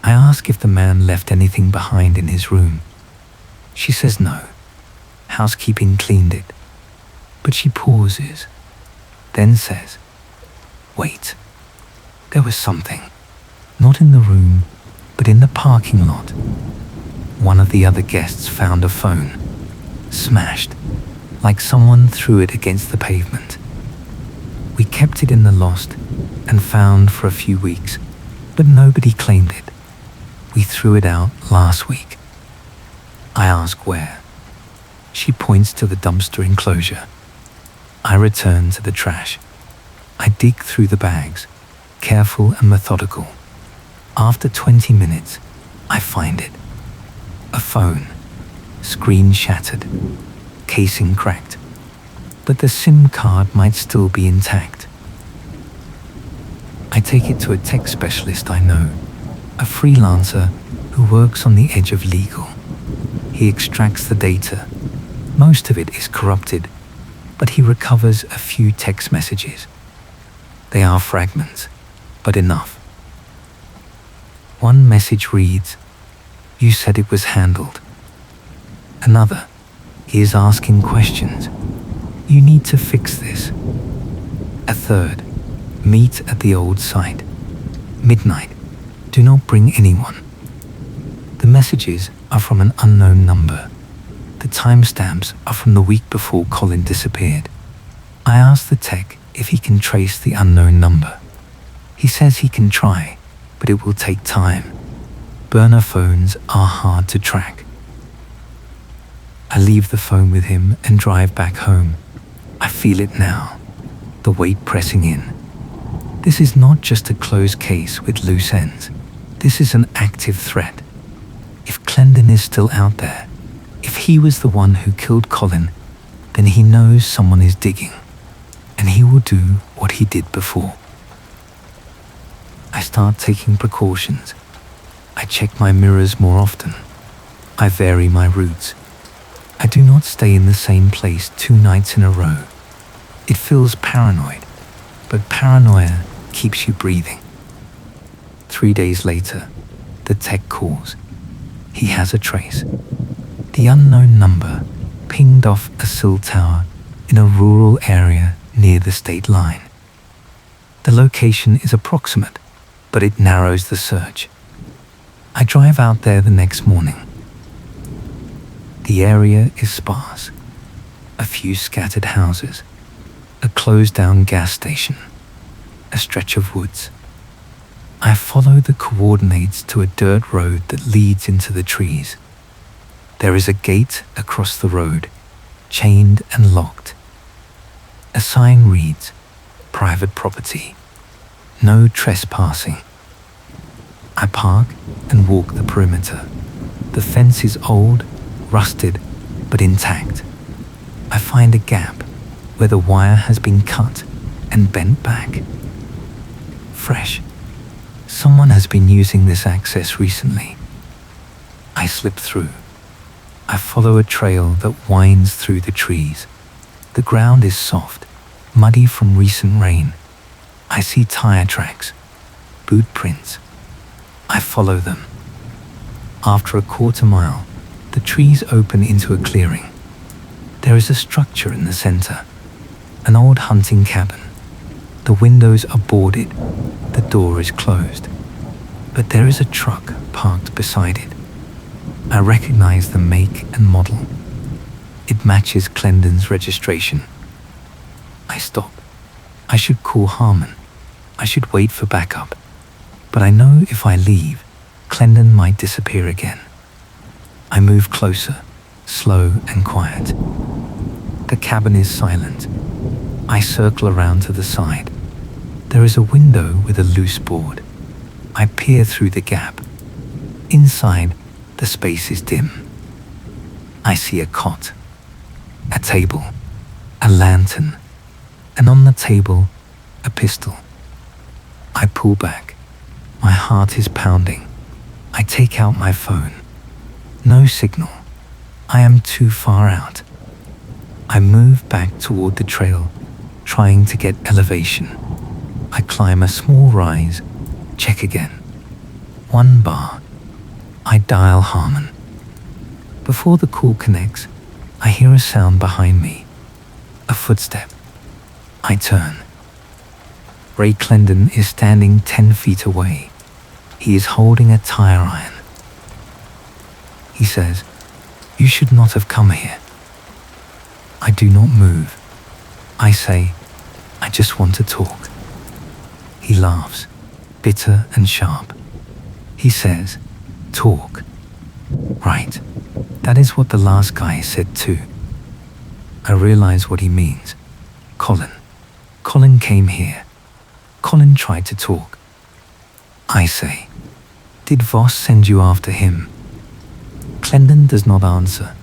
Speaker 1: I ask if the man left anything behind in his room. She says no. Housekeeping cleaned it. But she pauses, then says, wait, there was something. Not in the room, but in the parking lot. One of the other guests found a phone, smashed, like someone threw it against the pavement. We kept it in the lost and found for a few weeks, but nobody claimed it. We threw it out last week. I ask where. She points to the dumpster enclosure. I return to the trash. I dig through the bags, careful and methodical. After 20 minutes, I find it. A phone, screen shattered, casing cracked, but the SIM card might still be intact. I take it to a tech specialist I know, a freelancer who works on the edge of legal. He extracts the data. Most of it is corrupted, but he recovers a few text messages. They are fragments, but enough. One message reads, "You said it was handled." Another, "He is asking questions. You need to fix this." A third, "Meet at the old site. Midnight. Do not bring anyone." The messages are from an unknown number. The timestamps are from the week before Colin disappeared. I ask the tech if he can trace the unknown number. He says he can try, but it will take time. Burner phones are hard to track. I leave the phone with him and drive back home. I feel it now, the weight pressing in. This is not just a closed case with loose ends. This is an active threat. If Clendon is still out there, if he was the one who killed Colin, then he knows someone is digging, and he will do what he did before. I start taking precautions. I check my mirrors more often. I vary my routes. I do not stay in the same place 2 nights in a row. It feels paranoid, but paranoia keeps you breathing. 3 days later, the tech calls. He has a trace. The unknown number pinged off a cell tower in a rural area near the state line. The location is approximate, but it narrows the search. I drive out there the next morning. The area is sparse. A few scattered houses, a closed-down gas station, a stretch of woods. I follow the coordinates to a dirt road that leads into the trees. There is a gate across the road, chained and locked. A sign reads, "Private property. No trespassing." I park and walk the perimeter. The fence is old, rusted, but intact. I find a gap where the wire has been cut and bent back. Fresh. Someone has been using this access recently. I slip through. I follow a trail that winds through the trees. The ground is soft, muddy from recent rain. I see tire tracks, boot prints. I follow them. After a quarter mile, the trees open into a clearing. There is a structure in the center, an old hunting cabin. The windows are boarded, the door is closed, but there is a truck parked beside it. I recognize the make and model. It matches Clendon's registration. I stop. I should call Harmon. I should wait for backup. But I know if I leave, Clendon might disappear again. I move closer, slow and quiet. The cabin is silent. I circle around to the side. There is a window with a loose board. I peer through the gap. Inside, the space is dim. I see a cot, a table, a lantern, and on the table, a pistol. I pull back. My heart is pounding. I take out my phone. No signal. I am too far out. I move back toward the trail, trying to get elevation. I climb a small rise, check again. 1 bar. I dial Harmon. Before the call connects, I hear a sound behind me. A footstep. I turn. Ray Clendon is standing 10 feet away. He is holding a tire iron. He says, "You should not have come here." I do not move. I say, "I just want to talk." He laughs, bitter and sharp. He says, "Talk. Right. That is what the last guy said too." I realize what he means. Colin. Colin came here. Colin tried to talk. I say, did Voss send you after him? Clendon does not answer.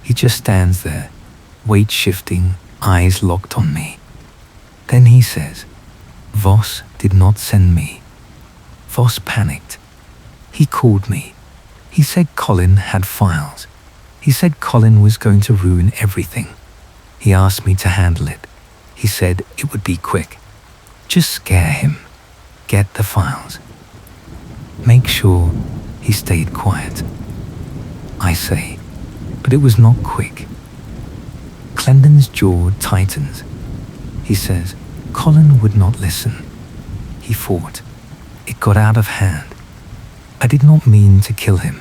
Speaker 1: He just stands there, weight shifting, eyes locked on me. Then he says, Voss did not send me. Voss panicked. He called me. He said Colin had files. He said Colin was going to ruin everything. He asked me to handle it. He said it would be quick. Just scare him. Get the files. Make sure he stayed quiet. I say, but it was not quick. Clendon's jaw tightens. He says, Colin would not listen. He fought. It got out of hand. I did not mean to kill him,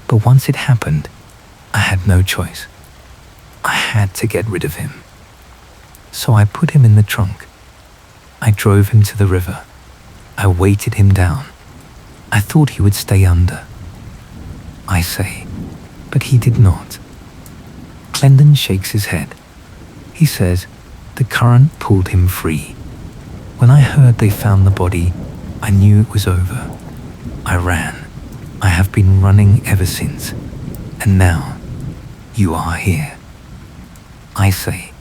Speaker 1: but once it happened, I had no choice. I had to get rid of him. So I put him in the trunk. I drove him to the river. I weighted him down. I thought he would stay under. I say, but he did not. Clendon shakes his head. He says, the current pulled him free. When I heard they found the body, I knew it was over. I ran. I have been running ever since. And now, you are here. I say,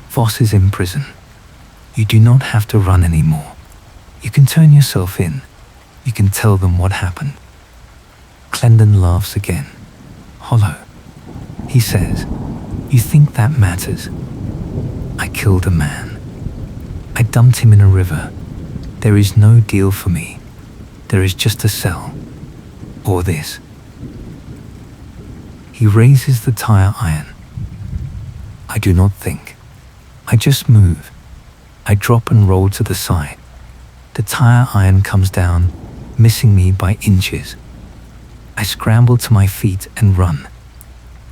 Speaker 1: Voss is in prison. You do not have to run anymore. You can turn yourself in. You can tell them what happened. Clendon laughs again, hollow. He says, you think that matters? I killed a man. I dumped him in a river. There is no deal for me. There is just a cell. Or this. He raises the tire iron. I do not think. I just move. I drop and roll to the side. The tire iron comes down, missing me by inches. I scramble to my feet and run.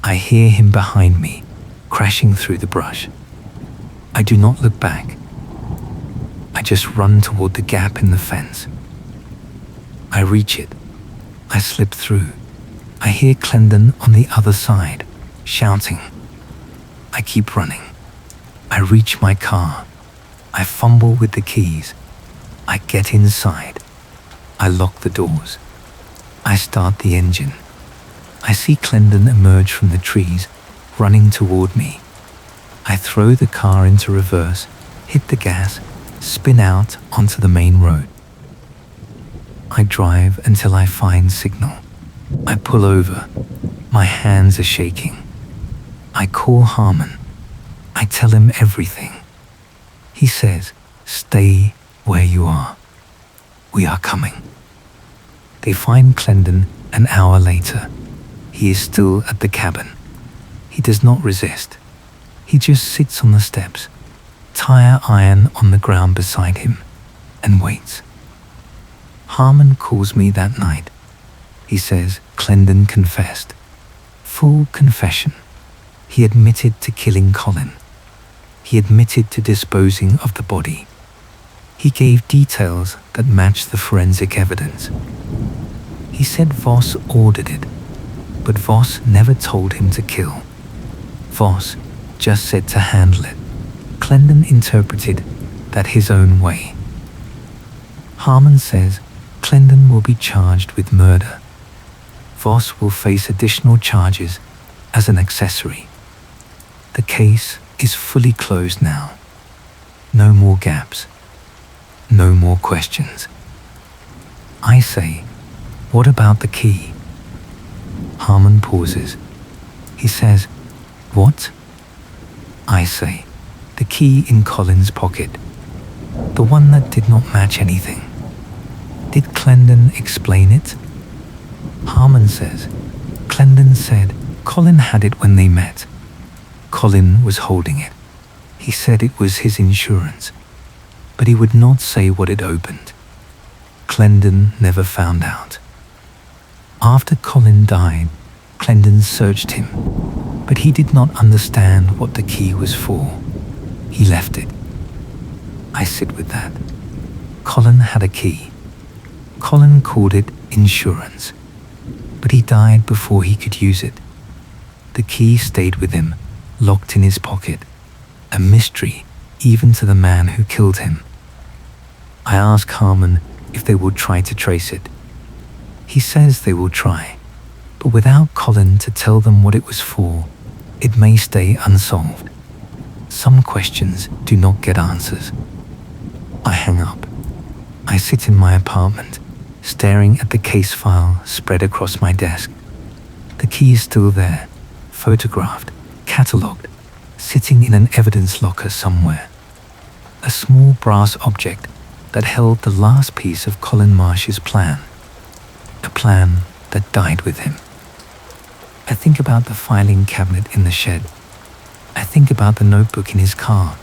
Speaker 1: I hear him behind me, crashing through the brush. I do not look back. I just run toward the gap in the fence. I reach it. I slip through. I hear Clendon on the other side, shouting. I keep running. I reach my car. I fumble with the keys. I get inside. I lock the doors. I start the engine. I see Clendon emerge from the trees, running toward me. I throw the car into reverse, hit the gas, spin out onto the main road. I drive until I find signal. I pull over. My hands are shaking. I call Harmon. I tell him everything. He says, stay where you are. We are coming. They find Clendon an hour later. He is still at the cabin. He does not resist. He just sits on the steps, tire iron on the ground beside him, and waits. Harmon calls me that night. He says Clendon confessed. Full confession. He admitted to killing Colin. He admitted to disposing of the body. He gave details that matched the forensic evidence. He said Voss ordered it, but Voss never told him to kill. Voss just said to handle it. Clendon interpreted that his own way. Harmon says Clendon will be charged with murder. Voss will face additional charges as an accessory. The case is fully closed now. No more gaps. No more questions. I say, what about the key? Harmon pauses. He says, what? I say, the key in Colin's pocket. The one that did not match anything. Did Clendon explain it? Harmon says, Clendon said Colin had it when they met. Colin was holding it. He said it was his insurance, but he would not say what it opened. Clendon never found out. After Colin died, Clendon searched him, but he did not understand what the key was for. He left it. I sit with that. Colin had a key. Colin called it insurance, but he died before he could use it. The key stayed with him, locked in his pocket, a mystery even to the man who killed him. I ask Harmon if they will try to trace it. He says they will try, but without Colin to tell them what it was for, it may stay unsolved. Some questions do not get answers. I hang up. I sit in my apartment, staring at the case file spread across my desk. The key is still there, photographed, catalogued, sitting in an evidence locker somewhere. A small brass object that held the last piece of Colin Marsh's plan. A plan that died with him. I think about the filing cabinet in the shed. I think about the notebook in his car.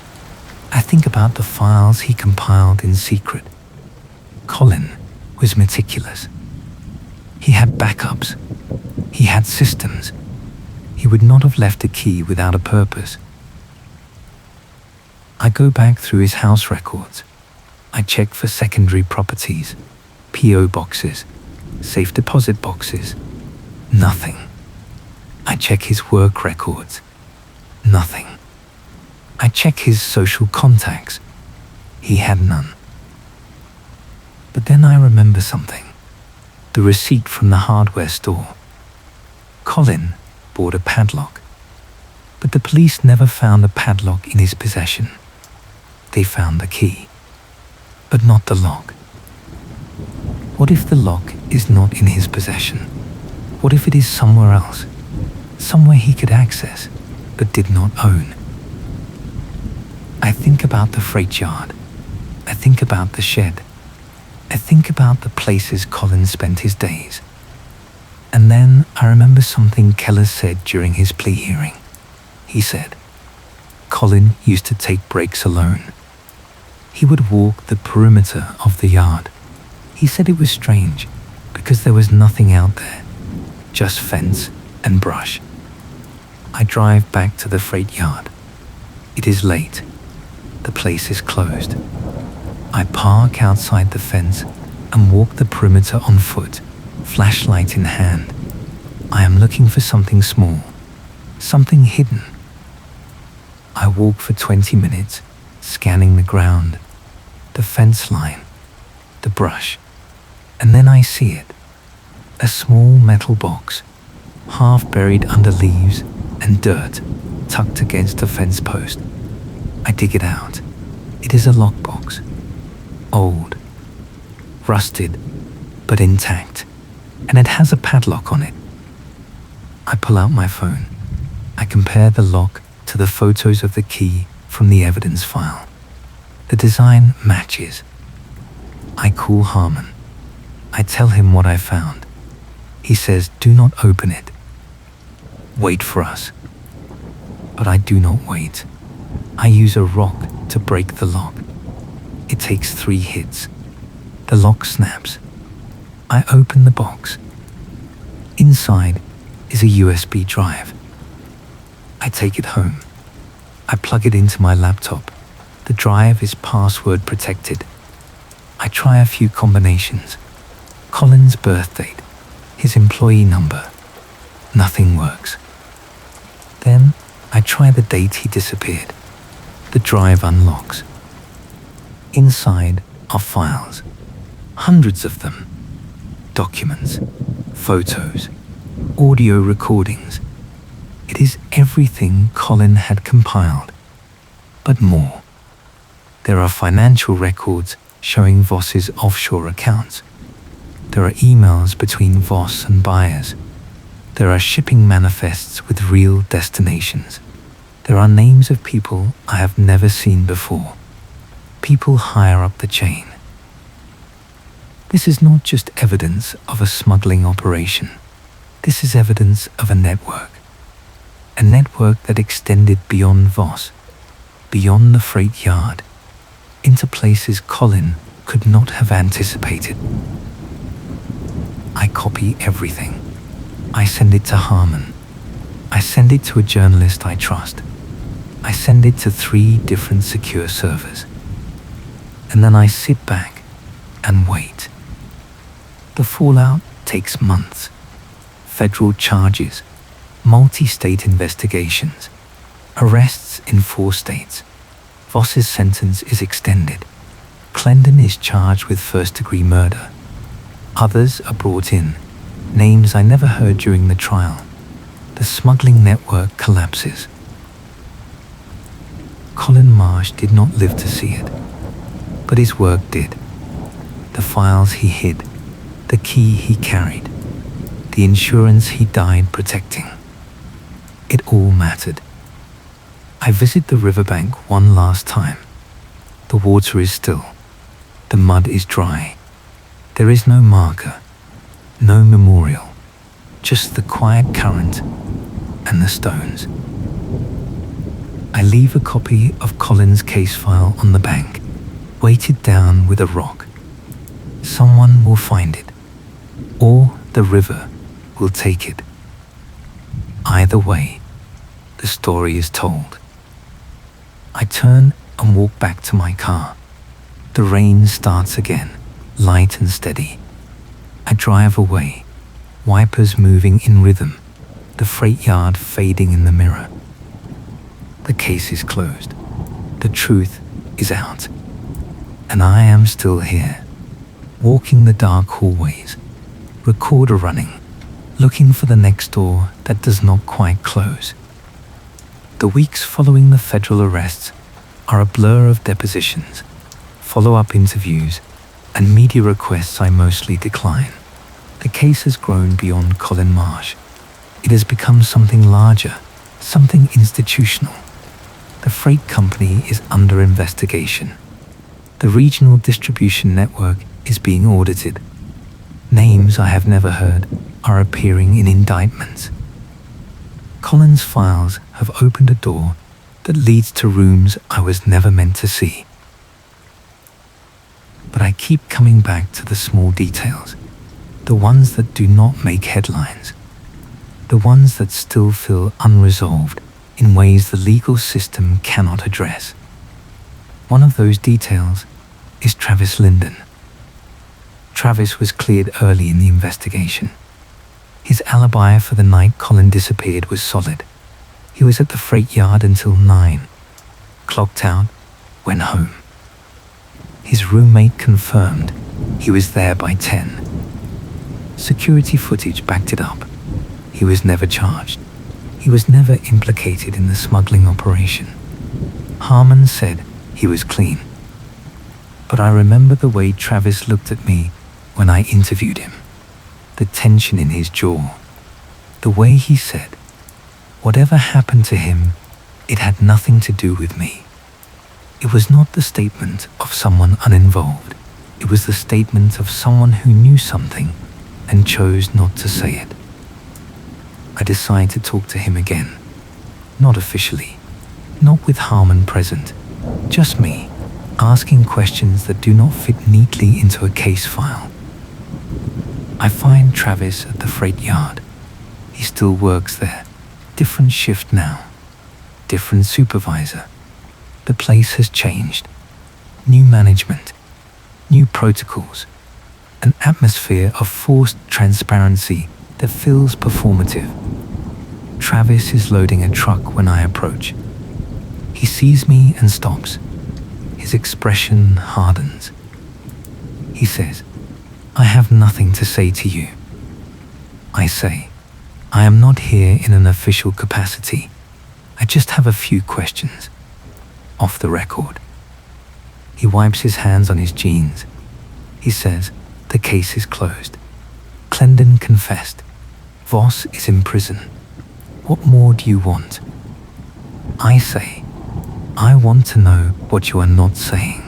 Speaker 1: I think about the files he compiled in secret. Colin was meticulous. He had backups. He had systems. He would not have left a key without a purpose. I go back through his house records. I check for secondary properties, P.O. boxes, safe deposit boxes. Nothing. I check his work records. Nothing. I check his social contacts. He had none. But then I remember something. The receipt from the hardware store. Colin bought a padlock. But the police never found a padlock in his possession. They found the key, but not the lock. What if the lock is not in his possession? What if it is somewhere else? Somewhere he could access, but did not own? I think about the freight yard. I think about the shed. I think about the places Colin spent his days. And then I remember something Keller said during his plea hearing. He said, Colin used to take breaks alone. He would walk the perimeter of the yard. He said it was strange because there was nothing out there, just fence and brush. I drive back to the freight yard. It is late. The place is closed. I park outside the fence and walk the perimeter on foot, flashlight in hand. I am looking for something small, something hidden. I walk for 20 minutes, scanning the ground, the fence line, the brush, and then I see it. A small metal box, half buried under leaves and dirt, tucked against a fence post. I dig it out. It is a lockbox. Old, rusted, but intact, and it has a padlock on it. I pull out my phone. I compare the lock to the photos of the key from the evidence file. The design matches. I call Harmon. I tell him what I found. He says, do not open it. Wait for us. But I do not wait. I use a rock to break the lock. It takes 3 hits. The lock snaps. I open the box. Inside is a USB drive. I take it home. I plug it into my laptop. The drive is password protected. I try a few combinations. Colin's birth date, his employee number. Nothing works. Then I try the date he disappeared. The drive unlocks. Inside are files, hundreds of them. Documents, photos, audio recordings. It is everything Colin had compiled, but more. There are financial records showing Voss's offshore accounts. There are emails between Voss and buyers. There are shipping manifests with real destinations. There are names of people I have never seen before. People higher up the chain. This is not just evidence of a smuggling operation. This is evidence of a network. A network that extended beyond Voss, beyond the freight yard, into places Colin could not have anticipated. I copy everything. I send it to Harmon. I send it to a journalist I trust. I send it to 3 different secure servers. And then I sit back and wait. The fallout takes months. Federal charges, multi-state investigations, arrests in 4 states. Voss's sentence is extended. Clendon is charged with first-degree murder. Others are brought in, names I never heard during the trial. The smuggling network collapses. Colin Marsh did not live to see it, but his work did. The files he hid, the key he carried, the insurance he died protecting. It all mattered. I visit the riverbank one last time. The water is still. The mud is dry. There is no marker, no memorial, just the quiet current and the stones. I leave a copy of Colin's case file on the bank, weighted down with a rock. Someone will find it, or the river will take it. Either way, the story is told. I turn and walk back to my car. The rain starts again, light and steady. I drive away, wipers moving in rhythm, the freight yard fading in the mirror. The case is closed. The truth is out. And I am still here, walking the dark hallways, recorder running, looking for the next door that does not quite close. The weeks following the federal arrests are a blur of depositions, follow-up interviews, and media requests I mostly decline. The case has grown beyond Colin Marsh. It has become something larger, something institutional. The freight company is under investigation. The regional distribution network is being audited. Names I have never heard are appearing in indictments. Colin's files have opened a door that leads to rooms I was never meant to see. But I keep coming back to the small details, the ones that do not make headlines, the ones that still feel unresolved in ways the legal system cannot address. One of those details is Travis Linden. Travis was cleared early in the investigation. His alibi for the night Colin disappeared was solid. He was at the freight yard until 9, clocked out, went home. His roommate confirmed he was there by 10. Security footage backed it up. He was never charged. He was never implicated in the smuggling operation. Harmon said he was clean. But I remember the way Travis looked at me when I interviewed him, the tension in his jaw, the way he said, whatever happened to him, it had nothing to do with me. It was not the statement of someone uninvolved. It was the statement of someone who knew something and chose not to say it. I decide to talk to him again. Not officially, not with Harmon present, just me, asking questions that do not fit neatly into a case file. I find Travis at the freight yard. He still works there. Different shift now. Different supervisor. The place has changed. New management. New protocols. An atmosphere of forced transparency that feels performative. Travis is loading a truck when I approach. He sees me and stops. His expression hardens. He says, "I have nothing to say to you." I say, "I am not here in an official capacity. I just have a few questions." Off the record. He wipes his hands on his jeans. He says, "The case is closed. Clendon confessed. Voss is in prison. What more do you want?" I say, "I want to know what you are not saying."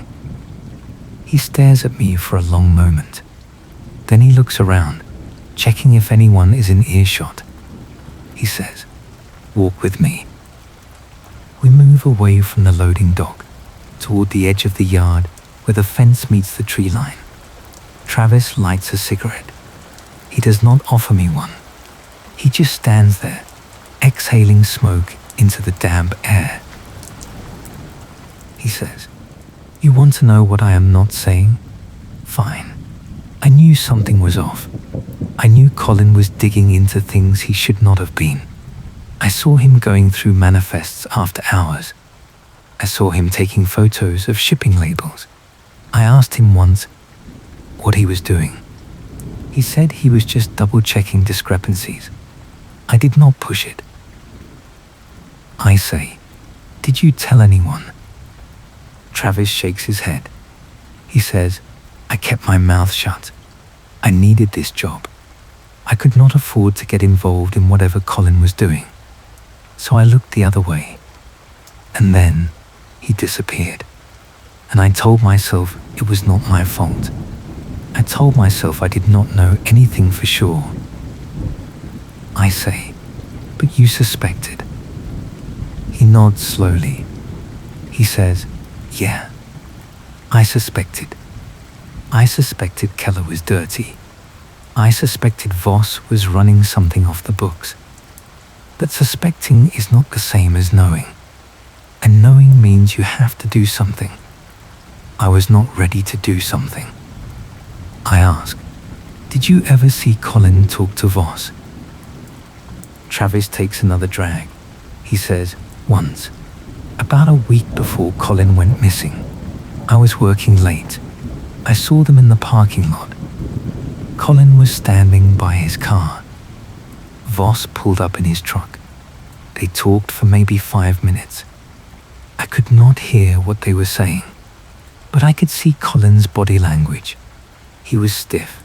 Speaker 1: He stares at me for a long moment. Then he looks around, checking if anyone is in earshot. He says, "Walk with me." We move away from the loading dock, toward the edge of the yard where the fence meets the tree line. Travis lights a cigarette. He does not offer me one. He just stands there, exhaling smoke into the damp air. He says, "You want to know what I am not saying? Fine. I knew something was off. I knew Colin was digging into things he should not have been. I saw him going through manifests after hours. I saw him taking photos of shipping labels. I asked him once what he was doing. He said he was just double-checking discrepancies. I did not push it. I say, "Did you tell anyone?" Travis shakes his head. He says, "I kept my mouth shut. I needed this job. I could not afford to get involved in whatever Colin was doing. So I looked the other way. And then he disappeared. And I told myself it was not my fault. I told myself I did not know anything for sure." I say, "But you suspected." He nods slowly. He says, "Yeah, I suspected. I suspected Keller was dirty. I suspected Voss was running something off the books. But suspecting is not the same as knowing. And knowing means you have to do something. I was not ready to do something." I ask, "Did you ever see Colin talk to Voss?" Travis takes another drag. He says, "Once, about a week before Colin went missing. I was working late. I saw them in the parking lot. Colin was standing by his car. Voss pulled up in his truck. They talked for maybe 5 minutes. I could not hear what they were saying, but I could see Colin's body language. He was stiff,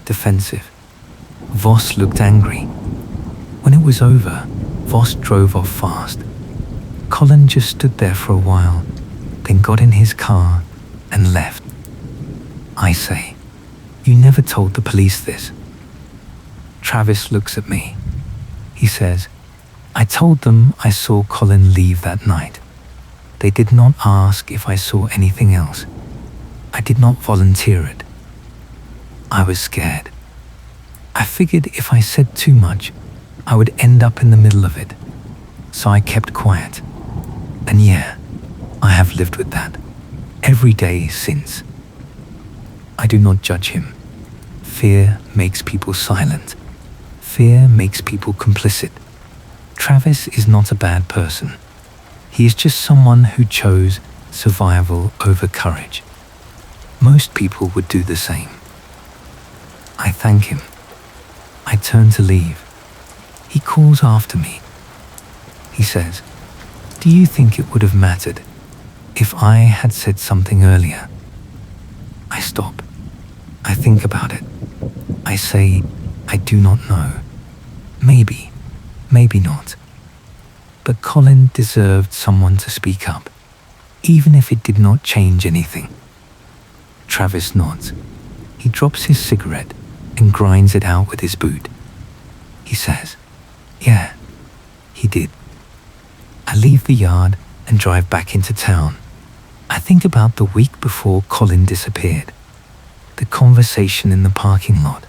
Speaker 1: defensive. Voss looked angry. When it was over, Voss drove off fast. Colin just stood there for a while, then got in his car and left." I say, "You never told the police this." Travis looks at me. He says, "I told them I saw Colin leave that night. They did not ask if I saw anything else. I did not volunteer it. I was scared. I figured if I said too much, I would end up in the middle of it. So I kept quiet. And yeah, I have lived with that every day since." I do not judge him. Fear makes people silent. Fear makes people complicit. Travis is not a bad person. He is just someone who chose survival over courage. Most people would do the same. I thank him. I turn to leave. He calls after me. He says, "Do you think it would have mattered if I had said something earlier?" I stop. I think about it. I say, "I do not know. Maybe, maybe not. But Colin deserved someone to speak up, even if it did not change anything." Travis nods. He drops his cigarette and grinds it out with his boot. He says, "Yeah, he did." I leave the yard and drive back into town. I think about the week before Colin disappeared. The conversation in the parking lot.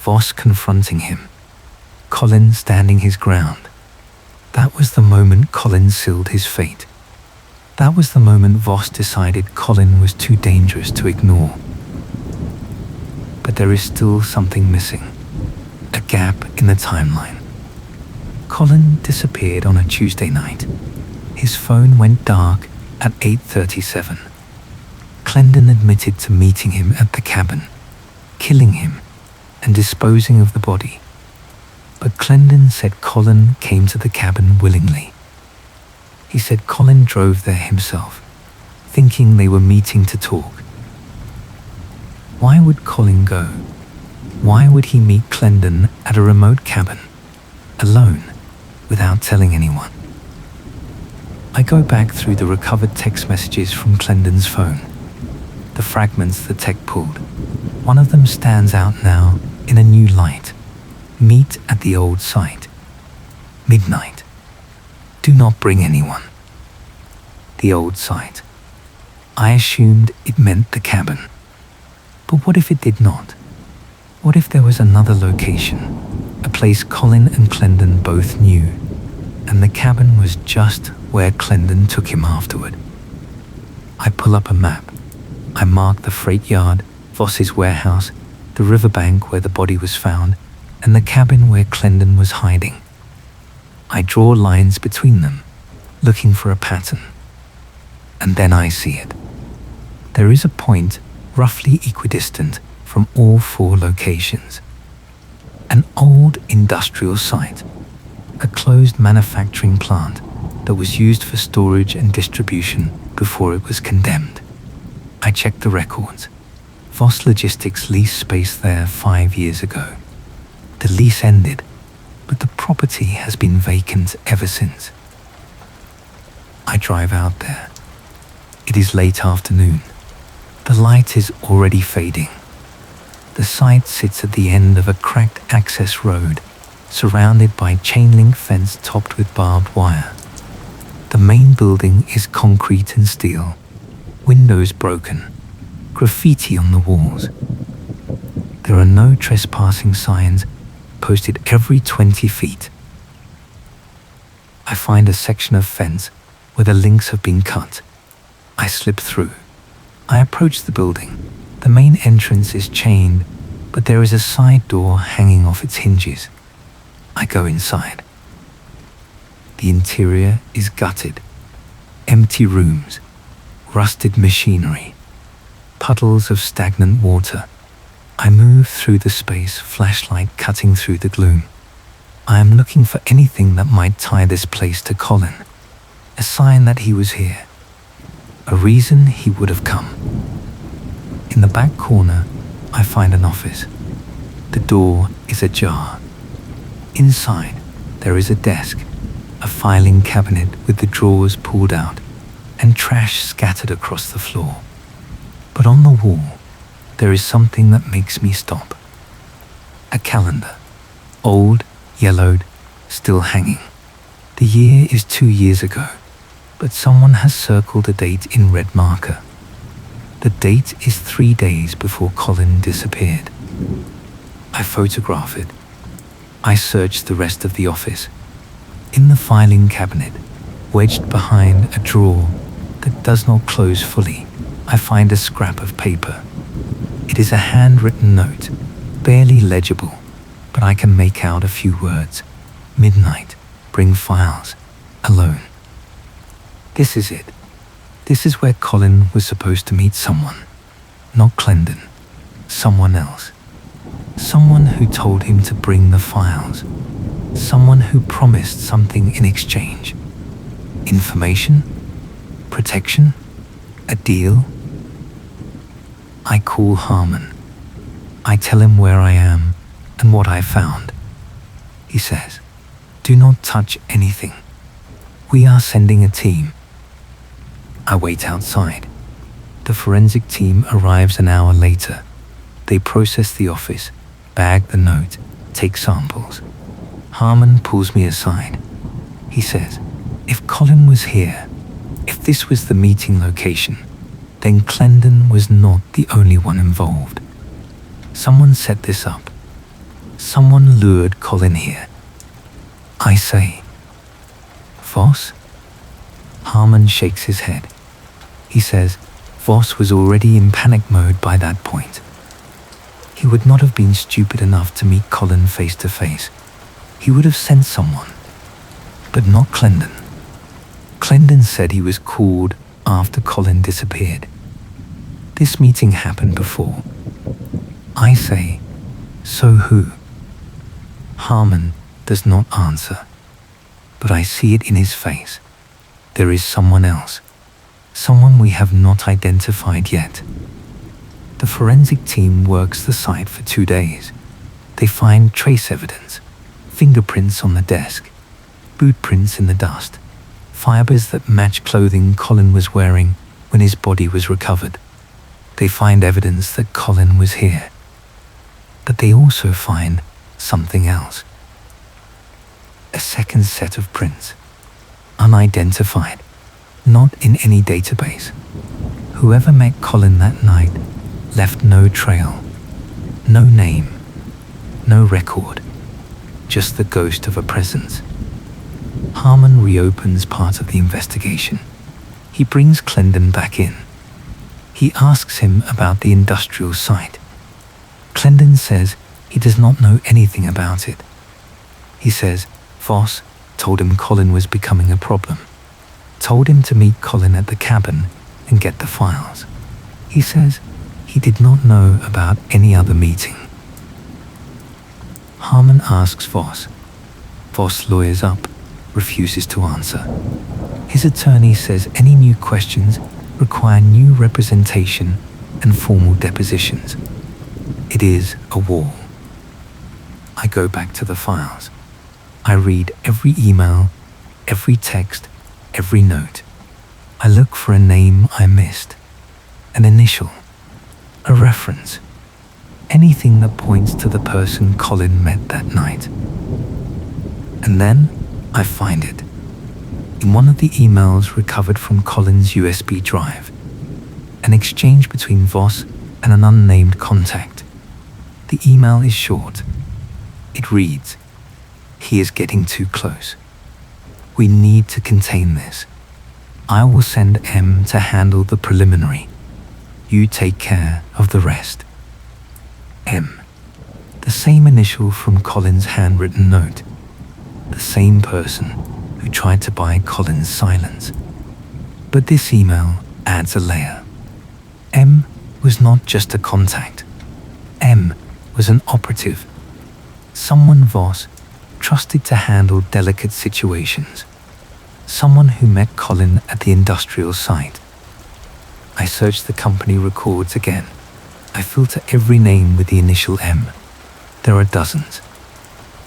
Speaker 1: Voss confronting him. Colin standing his ground. That was the moment Colin sealed his fate. That was the moment Voss decided Colin was too dangerous to ignore. But there is still something missing. A gap in the timeline. Colin disappeared on a Tuesday night. His phone went dark at 8:37. Clendon admitted to meeting him at the cabin, killing him, and disposing of the body. But Clendon said Colin came to the cabin willingly. He said Colin drove there himself, thinking they were meeting to talk. Why would Colin go? Why would he meet Clendon at a remote cabin, alone, without telling anyone? I go back through the recovered text messages from Clendon's phone. The fragments the tech pulled. One of them stands out now in a new light. Meet at the old site. Midnight. Do not bring anyone. The old site. I assumed it meant the cabin. But what if it did not? What if there was another location? A place Colin and Clendon both knew, and the cabin was just where Clendon took him afterward. I pull up a map. I mark the freight yard, Voss's warehouse, the riverbank where the body was found, and the cabin where Clendon was hiding. I draw lines between them, looking for a pattern. And then I see it. There is a point roughly equidistant from all 4 locations. An old industrial site, a closed manufacturing plant that was used for storage and distribution before it was condemned. I checked the records. Voss Logistics leased space there 5 years ago. The lease ended, but the property has been vacant ever since. I drive out there. It is late afternoon. The light is already fading. The site sits at the end of a cracked access road, surrounded by chain-link fence topped with barbed wire. The main building is concrete and steel, windows broken, graffiti on the walls. There are no trespassing signs posted every 20 feet. I find a section of fence where the links have been cut. I slip through. I approach the building. The main entrance is chained, but there is a side door hanging off its hinges. I go inside. The interior is gutted. Empty rooms, rusted machinery, puddles of stagnant water. I move through the space, flashlight cutting through the gloom. I am looking for anything that might tie this place to Colin. A sign that he was here. A reason he would have come. In the back corner, I find an office. The door is ajar. Inside, there is a desk, a filing cabinet with the drawers pulled out, and trash scattered across the floor. But on the wall, there is something that makes me stop. A calendar, old, yellowed, still hanging. The year is 2 years ago, but someone has circled a date in red marker. The date is 3 days before Colin disappeared. I photograph it. I search the rest of the office. In the filing cabinet, wedged behind a drawer that does not close fully, I find a scrap of paper. It is a handwritten note, barely legible, but I can make out a few words. Midnight, bring files, alone. This is it. This is where Colin was supposed to meet someone. Not Clendon. Someone else. Someone who told him to bring the files. Someone who promised something in exchange. Information? Protection? A deal? I call Harmon. I tell him where I am and what I found. He says, "Do not touch anything. We are sending a team." I wait outside. The forensic team arrives an hour later. They process the office, bag the note, take samples. Harmon pulls me aside. He says, if Colin was here, if this was the meeting location, then Clendon was not the only one involved. Someone set this up. Someone lured Colin here. I say, Voss? Harmon shakes his head. He says Voss was already in panic mode by that point. He would not have been stupid enough to meet Colin face to face. He would have sent someone, but not Clendon. Clendon said he was called after Colin disappeared. This meeting happened before. I say, so who? Harmon does not answer, but I see it in his face. There is someone else, someone we have not identified yet. The forensic team works the site for 2 days. They find trace evidence, fingerprints on the desk, boot prints in the dust, fibers that match clothing Colin was wearing when his body was recovered. They find evidence that Colin was here. But they also find something else. A second set of prints, unidentified, not in any database. Whoever met Colin that night left no trail, no name, no record, just the ghost of a presence. Harmon reopens part of the investigation. He brings Clendon back in. He asks him about the industrial site. Clendon says he does not know anything about it. He says Voss told him Colin was becoming a problem, told him to meet Colin at the cabin and get the files. He says he did not know about any other meeting. Harmon asks Voss. Voss lawyers up, refuses to answer. His attorney says any new questions require new representation and formal depositions. It is a wall. I go back to the files. I read every email, every text, every note. I look for a name I missed, an initial, a reference, anything that points to the person Colin met that night. And then I find it. In one of the emails recovered from Colin's USB drive, an exchange between Voss and an unnamed contact. The email is short. It reads, "He is getting too close. We need to contain this. I will send M to handle the preliminary. You take care of the rest." M. The same initial from Colin's handwritten note. The same person who tried to buy Colin's silence. But this email adds a layer. M was not just a contact. M was an operative. Someone Voss trusted to handle delicate situations. Someone who met Colin at the industrial site. I search the company records again. I filter every name with the initial M. There are dozens,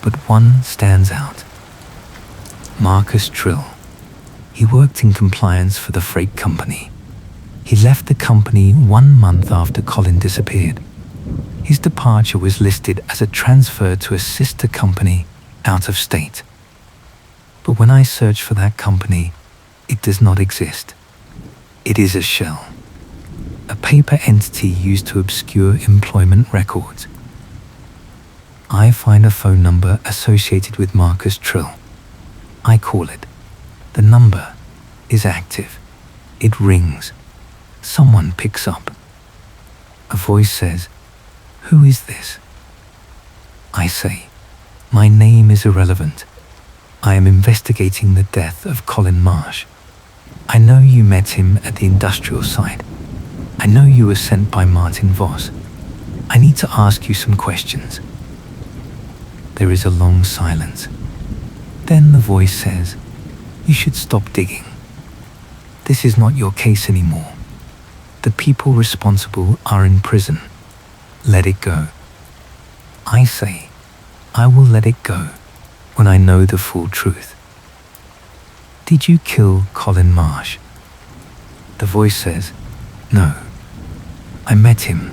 Speaker 1: but one stands out. Marcus Trill. He worked in compliance for the freight company. He left the company 1 month after Colin disappeared. His departure was listed as a transfer to a sister company out of state. But when I search for that company, it does not exist. It is a shell, a paper entity used to obscure employment records. I find a phone number associated with Marcus Trill. I call it. The number is active. It rings. Someone picks up. A voice says, "Who is this?" I say, "My name is irrelevant. I am investigating the death of Colin Marsh. I know you met him at the industrial site. I know you were sent by Martin Voss. I need to ask you some questions." There is a long silence. Then the voice says, "You should stop digging. This is not your case anymore. The people responsible are in prison. Let it go." I say, "I will let it go when I know the full truth." "Did you kill Colin Marsh?" The voice says, "No. I met him.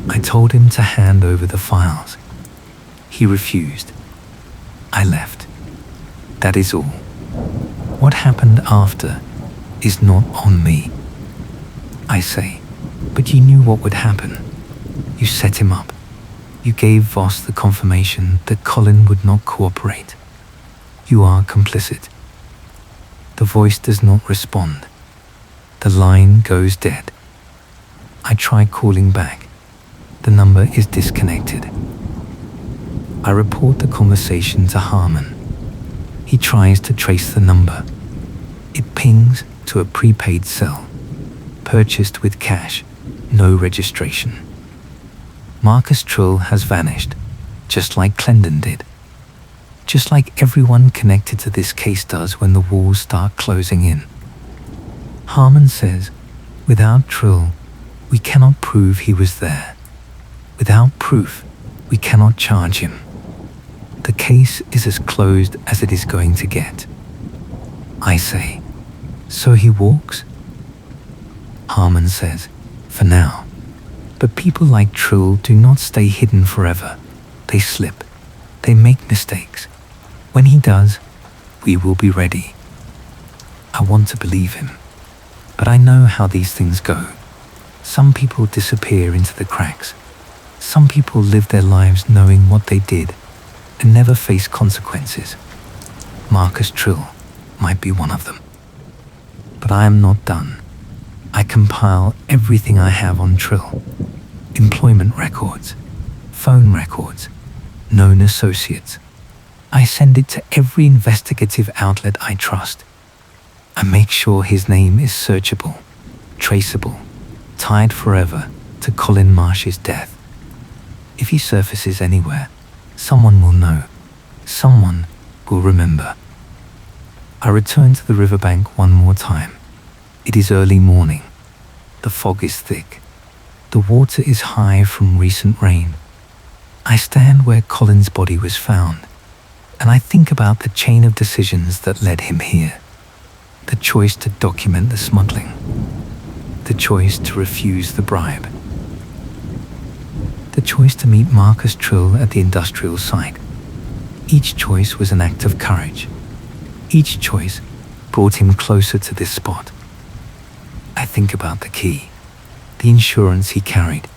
Speaker 1: I told him to hand over the files. He refused. I left. That is all. What happened after is not on me." I say, "But you knew what would happen. You set him up. You gave Voss the confirmation that Colin would not cooperate. You are complicit." The voice does not respond. The line goes dead. I try calling back. The number is disconnected. I report the conversation to Harmon. He tries to trace the number. It pings to a prepaid cell, purchased with cash, no registration. Marcus Trill has vanished, just like Clendon did. Just like everyone connected to this case does when the walls start closing in. Harmon says, without Trill, we cannot prove he was there. Without proof, we cannot charge him. The case is as closed as it is going to get. I say, "So he walks?" Harmon says, "For now. But people like Trill do not stay hidden forever. They slip. They make mistakes. When he does, we will be ready." I want to believe him. But I know how these things go. Some people disappear into the cracks. Some people live their lives knowing what they did and never face consequences. Marcus Trill might be one of them. But I am not done. I compile everything I have on Trill. Employment records, phone records, known associates. I send it to every investigative outlet I trust. I make sure his name is searchable, traceable, tied forever to Colin Marsh's death. If he surfaces anywhere, someone will know. Someone will remember. I return to the riverbank one more time. It is early morning. The fog is thick. The water is high from recent rain. I stand where Colin's body was found, and I think about the chain of decisions that led him here. The choice to document the smuggling. The choice to refuse the bribe. The choice to meet Marcus Trill at the industrial site. Each choice was an act of courage. Each choice brought him closer to this spot. I think about the key, the insurance he carried,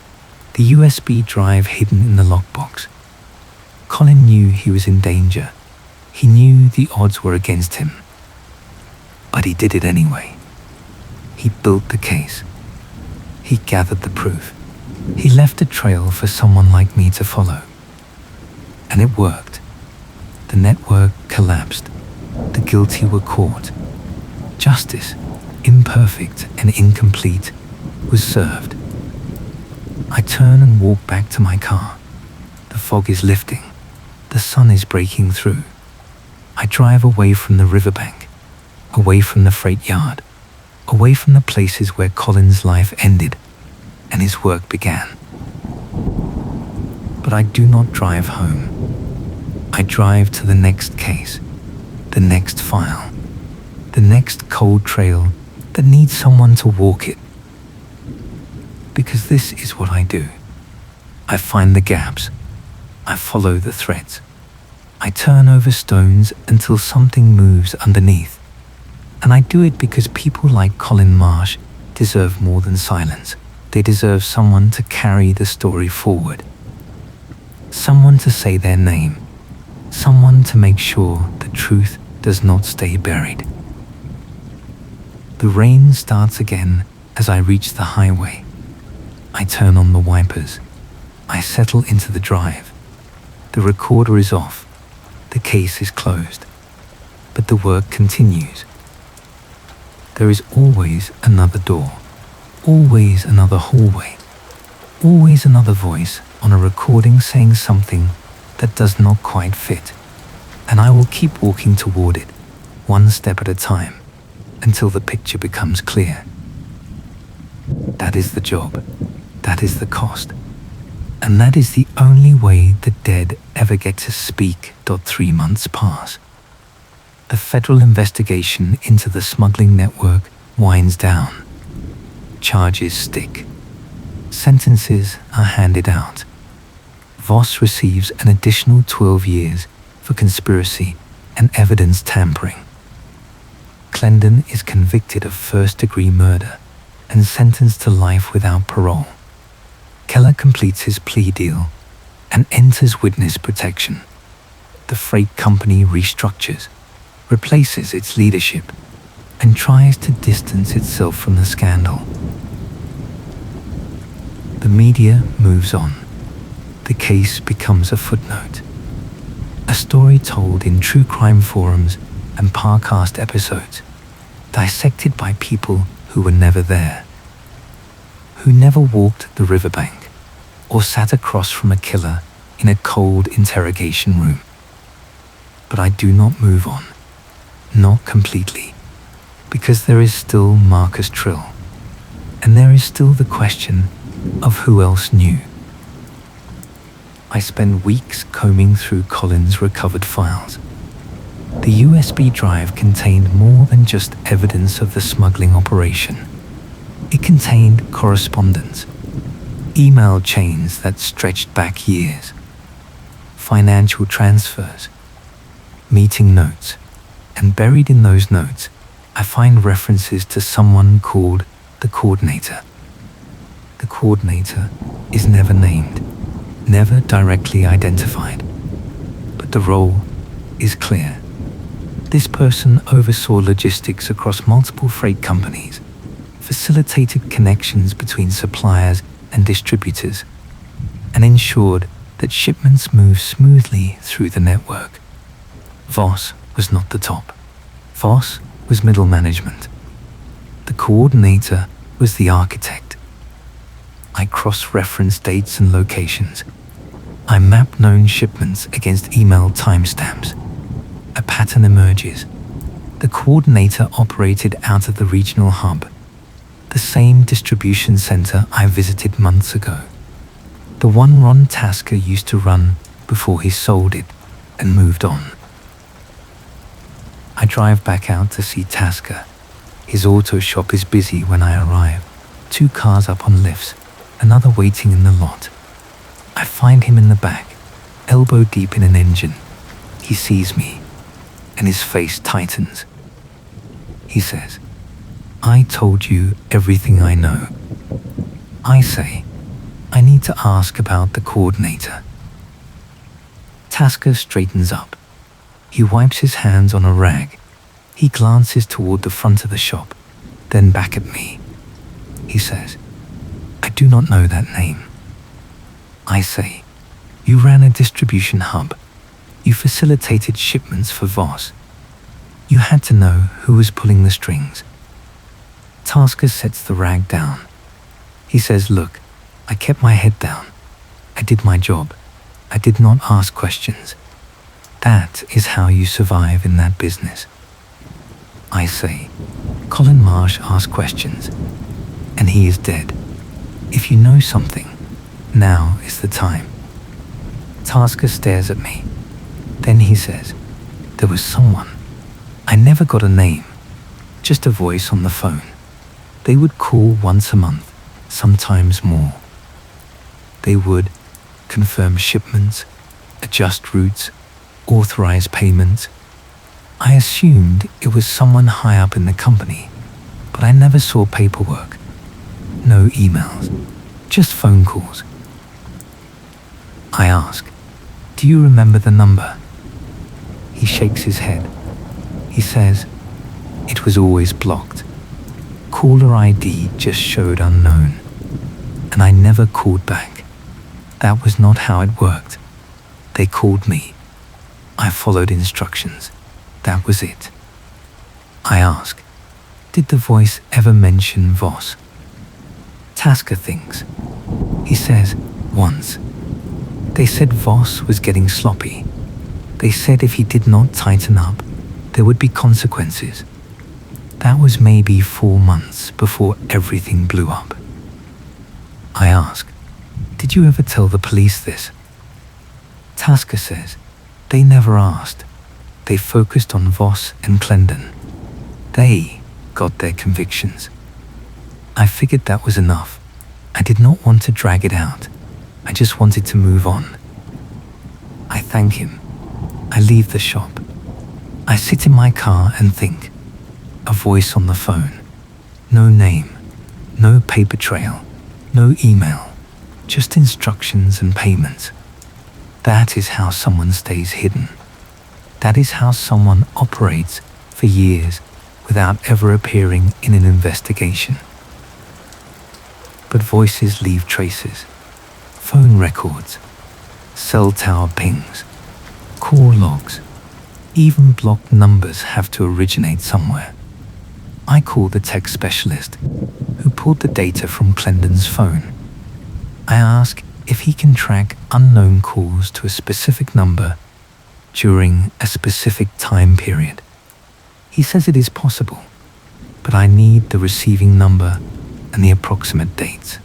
Speaker 1: the USB drive hidden in the lockbox. Colin knew he was in danger. He knew the odds were against him. But he did it anyway. He built the case. He gathered the proof. He left a trail for someone like me to follow. And it worked. The network collapsed. The guilty were caught. Justice, imperfect and incomplete, was served. I turn and walk back to my car. The fog is lifting. The sun is breaking through. I drive away from the riverbank, away from the freight yard, away from the places where Colin's life ended and his work began. But I do not drive home. I drive to the next case, the next file, the next cold trail that needs someone to walk it. Because this is what I do. I find the gaps. I follow the threads. I turn over stones until something moves underneath. And I do it because people like Colin Marsh deserve more than silence. They deserve someone to carry the story forward. Someone to say their name. Someone to make sure the truth does not stay buried. The rain starts again as I reach the highway. I turn on the wipers. I settle into the drive. The recorder is off. The case is closed. But the work continues. There is always another door. Always another hallway. Always another voice on a recording saying something that does not quite fit. And I will keep walking toward it, one step at a time, until the picture becomes clear. That is the job. That is the cost. And that is the only way the dead ever get to speak. 3 months pass. The federal investigation into the smuggling network winds down. Charges stick. Sentences are handed out. Voss receives an additional 12 years for conspiracy and evidence tampering. Clendon is convicted of first-degree murder and sentenced to life without parole. Keller completes his plea deal and enters witness protection. The freight company restructures, replaces its leadership, and tries to distance itself from the scandal. The media moves on. The case becomes a footnote. A story told in true crime forums and Parcast episodes, dissected by people who were never there, who never walked the riverbank or sat across from a killer in a cold interrogation room. But I do not move on, not completely, because there is still Marcus Trill, and there is still the question of who else knew. I spend weeks combing through Colin's recovered files. The USB drive contained more than just evidence of the smuggling operation. It contained correspondence, email chains that stretched back years, financial transfers, meeting notes, and buried in those notes, I find references to someone called the coordinator. The coordinator is never named, never directly identified, but the role is clear. This person oversaw logistics across multiple freight companies, facilitated connections between suppliers and distributors, and ensured that shipments moved smoothly through the network. Voss was not the top. Voss was middle management. The coordinator was the architect, I cross-reference dates and locations. I map known shipments against email timestamps. A pattern emerges. The coordinator operated out of the regional hub, the same distribution center I visited months ago. The one Ron Tasker used to run before he sold it and moved on. I drive back out to see Tasker. His auto shop is busy when I arrive. 2 cars up on lifts, another waiting in the lot. I find him in the back, elbow deep in an engine. He sees me, and his face tightens. He says, "I told you everything I know." I say, "I need to ask about the coordinator." Tasker straightens up. He wipes his hands on a rag. He glances toward the front of the shop, then back at me. He says, "I do not know that name." I say, "You ran a distribution hub. You facilitated shipments for Voss. You had to know who was pulling the strings." Tasker sets the rag down. He says, "Look, I kept my head down. I did my job. I did not ask questions. That is how you survive in that business." I say, "Colin Marsh asked questions, and he is dead. If you know something, now is the time." Tasker stares at me. Then he says, "There was someone. I never got a name, just a voice on the phone. They would call once a month, sometimes more. They would confirm shipments, adjust routes, authorize payments. I assumed it was someone high up in the company, but I never saw paperwork. No emails, just phone calls." I ask, "Do you remember the number?" He shakes his head. He says, "It was always blocked. Caller ID just showed unknown, and I never called back. That was not how it worked. They called me. I followed instructions. That was it." I ask, "Did the voice ever mention Voss?" Tasker thinks. He says, "Once. They said Voss was getting sloppy. They said if he did not tighten up, there would be consequences. That was maybe 4 months before everything blew up." I ask, "Did you ever tell the police this?" Tasker says, "They never asked. They focused on Voss and Clendon. They got their convictions. I figured that was enough. I did not want to drag it out. I just wanted to move on." I thank him. I leave the shop. I sit in my car and think. A voice on the phone. No name, no paper trail, no email, just instructions and payments. That is how someone stays hidden. That is how someone operates for years without ever appearing in an investigation. But voices leave traces. Phone records, cell tower pings, call logs, even blocked numbers have to originate somewhere. I call the tech specialist who pulled the data from Clendon's phone. I ask if he can track unknown calls to a specific number during a specific time period. He says it is possible, but I need the receiving number and the approximate dates.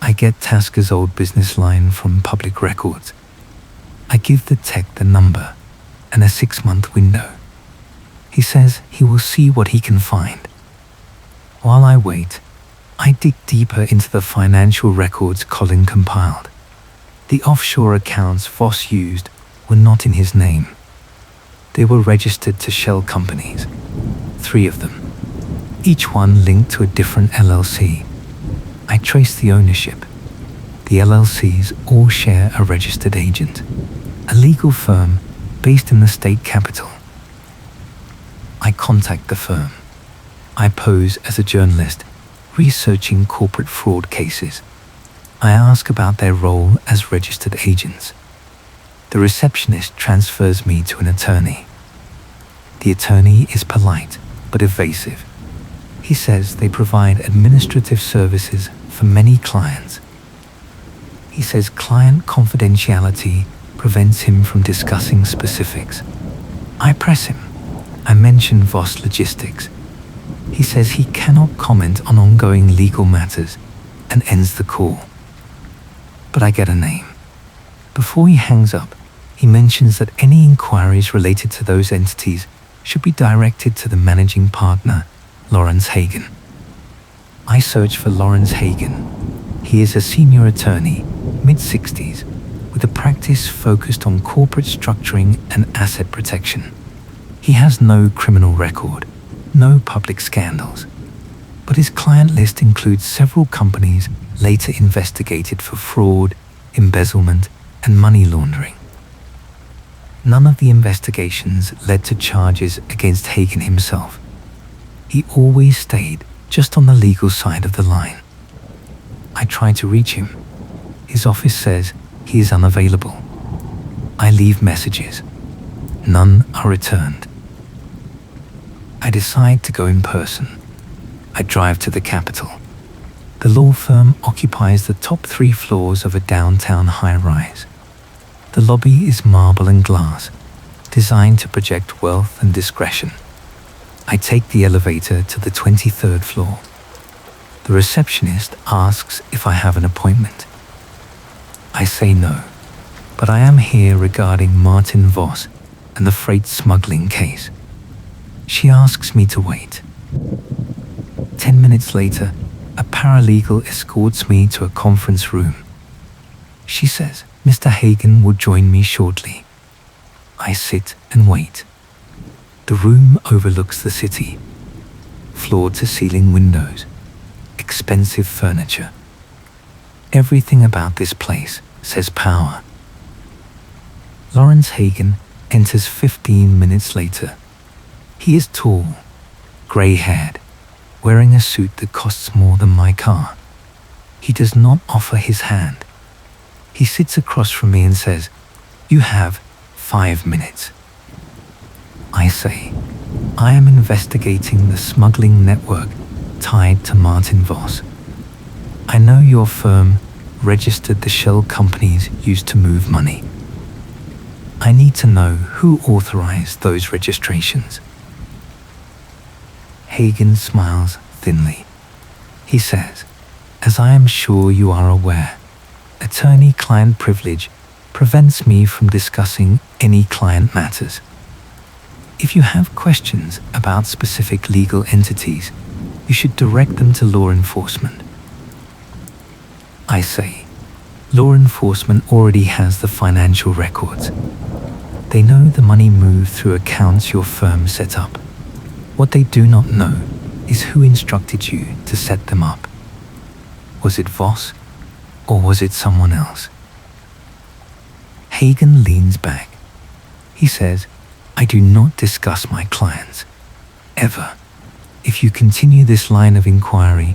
Speaker 1: I get Tasker's old business line from public records. I give the tech the number and a 6-month window. He says he will see what he can find. While I wait, I dig deeper into the financial records Colin compiled. The offshore accounts Voss used were not in his name. They were registered to shell companies, 3 of them, each one linked to a different LLC. I trace the ownership. The LLCs all share a registered agent, a legal firm based in the state capital. I contact the firm. I pose as a journalist, researching corporate fraud cases. I ask about their role as registered agents. The receptionist transfers me to an attorney. The attorney is polite but evasive. He says they provide administrative services for many clients. He says client confidentiality prevents him from discussing specifics. I press him. I mention Voss Logistics. He says he cannot comment on ongoing legal matters and ends the call. But I get a name. Before he hangs up, he mentions that any inquiries related to those entities should be directed to the managing partner, Lawrence Hagen. I search for Lawrence Hagen. He is a senior attorney, mid-60s, with a practice focused on corporate structuring and asset protection. He has no criminal record, no public scandals, but his client list includes several companies later investigated for fraud, embezzlement, and money laundering. None of the investigations led to charges against Hagen himself. He always stayed just on the legal side of the line. I try to reach him. His office says he is unavailable. I leave messages. None are returned. I decide to go in person. I drive to the capital. The law firm occupies the top 3 floors of a downtown high-rise. The lobby is marble and glass, designed to project wealth and discretion. I take the elevator to the 23rd floor. The receptionist asks if I have an appointment. I say no, but I am here regarding Martin Voss and the freight smuggling case. She asks me to wait. 10 minutes later, a paralegal escorts me to a conference room. She says Mr. Hagen will join me shortly. I sit and wait. The room overlooks the city. Floor-to-ceiling windows. Expensive furniture. Everything about this place says power. Lawrence Hagen enters 15 minutes later. He is tall, grey-haired, wearing a suit that costs more than my car. He does not offer his hand. He sits across from me and says, "You have 5 minutes." I say, "I am investigating the smuggling network tied to Martin Voss. I know your firm registered the shell companies used to move money. I need to know who authorized those registrations." Hagen smiles thinly. He says, "As I am sure you are aware, attorney-client privilege prevents me from discussing any client matters. If you have questions about specific legal entities, you should direct them to law enforcement." I say, "Law enforcement already has the financial records. They know the money moved through accounts your firm set up. What they do not know is who instructed you to set them up. Was it Voss, or was it someone else?" Hagen leans back. He says, "I do not discuss my clients, ever. If you continue this line of inquiry,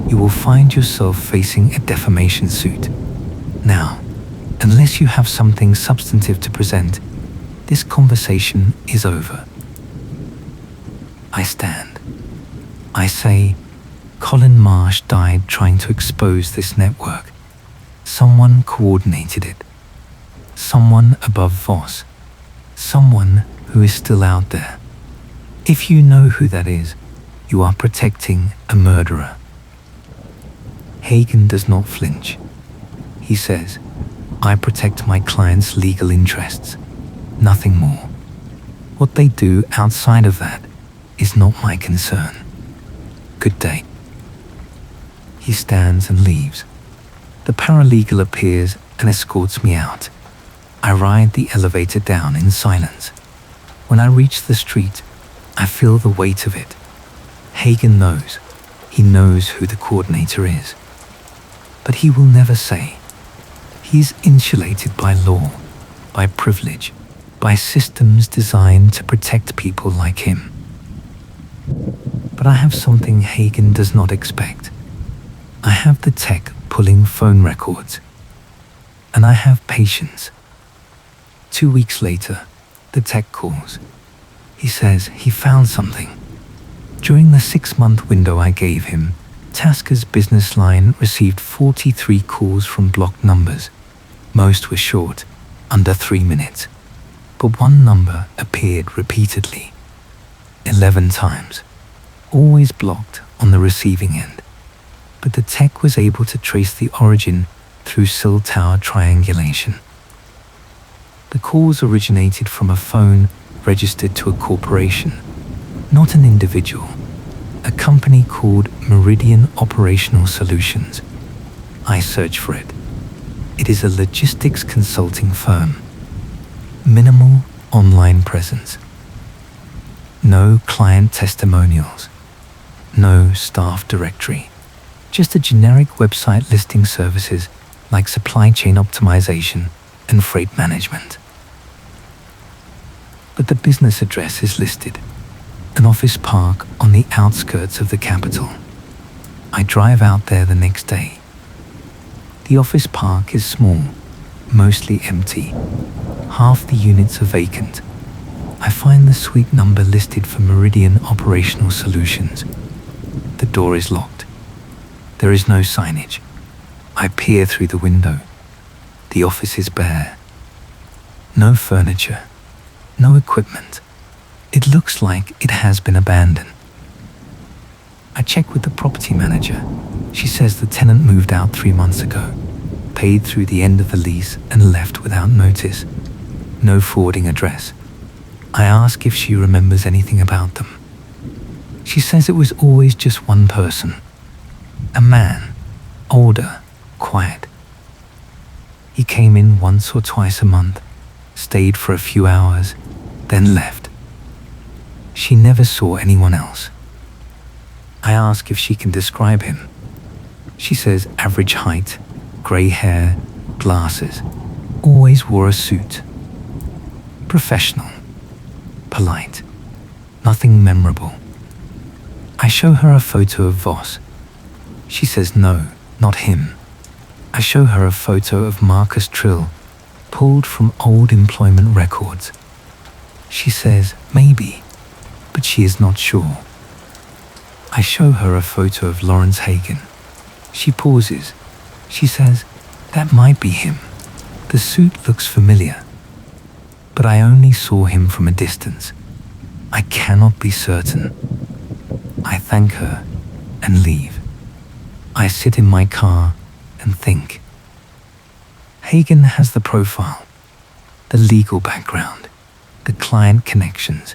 Speaker 1: you will find yourself facing a defamation suit. Now, unless you have something substantive to present, this conversation is over." I stand. I say, "Colin Marsh died trying to expose this network. Someone coordinated it. Someone above Voss. Someone who is still out there. If you know who that is, you are protecting a murderer." Hagen does not flinch. He says, "I protect my clients' legal interests, nothing more. What they do outside of that is not my concern. Good day." He stands and leaves. The paralegal appears and escorts me out. I ride the elevator down in silence. When I reach the street, I feel the weight of it. Hagen knows. He knows who the coordinator is. But he will never say. He is insulated by law, by privilege, by systems designed to protect people like him. But I have something Hagen does not expect. I have the tech pulling phone records. And I have patience. 2 weeks later, the tech calls. He says he found something. During the 6-month window I gave him Tasker's business line received 43 calls from blocked numbers. Most were short, under 3 minutes. But one number appeared repeatedly, 11 times, always blocked on the receiving end. But the tech was able to trace the origin through cell tower triangulation. The calls originated from a phone registered to a corporation, not an individual, a company called Meridian Operational Solutions. I searched for it. It is a logistics consulting firm. Minimal online presence. No client testimonials. No staff directory. Just a generic website listing services like supply chain optimization and freight management. But the business address is listed, an office park on the outskirts of the capital. I drive out there the next day. The office park is small, mostly empty. Half the units are vacant. I find the suite number listed for Meridian Operational Solutions. The door is locked. There is no signage. I peer through the window. The office is bare. No furniture. No equipment. It looks like it has been abandoned. I check with the property manager. She says the tenant moved out 3 months ago, paid through the end of the lease and left without notice. No forwarding address. I ask if she remembers anything about them. She says it was always just one person. A man, older, quiet. He came in once or twice a month, stayed for a few hours, then left. She never saw anyone else. I ask if she can describe him. She says average height, grey hair, glasses, always wore a suit. Professional, polite, nothing memorable. I show her a photo of Voss. She says no, not him. I show her a photo of Marcus Trill, pulled from old employment records. She says maybe, but she is not sure. I show her a photo of Lawrence Hagen. She pauses. She says, that might be him. The suit looks familiar. But I only saw him from a distance. I cannot be certain. I thank her and leave. I sit in my car and think. Hagen has the profile, the legal background, the client connections,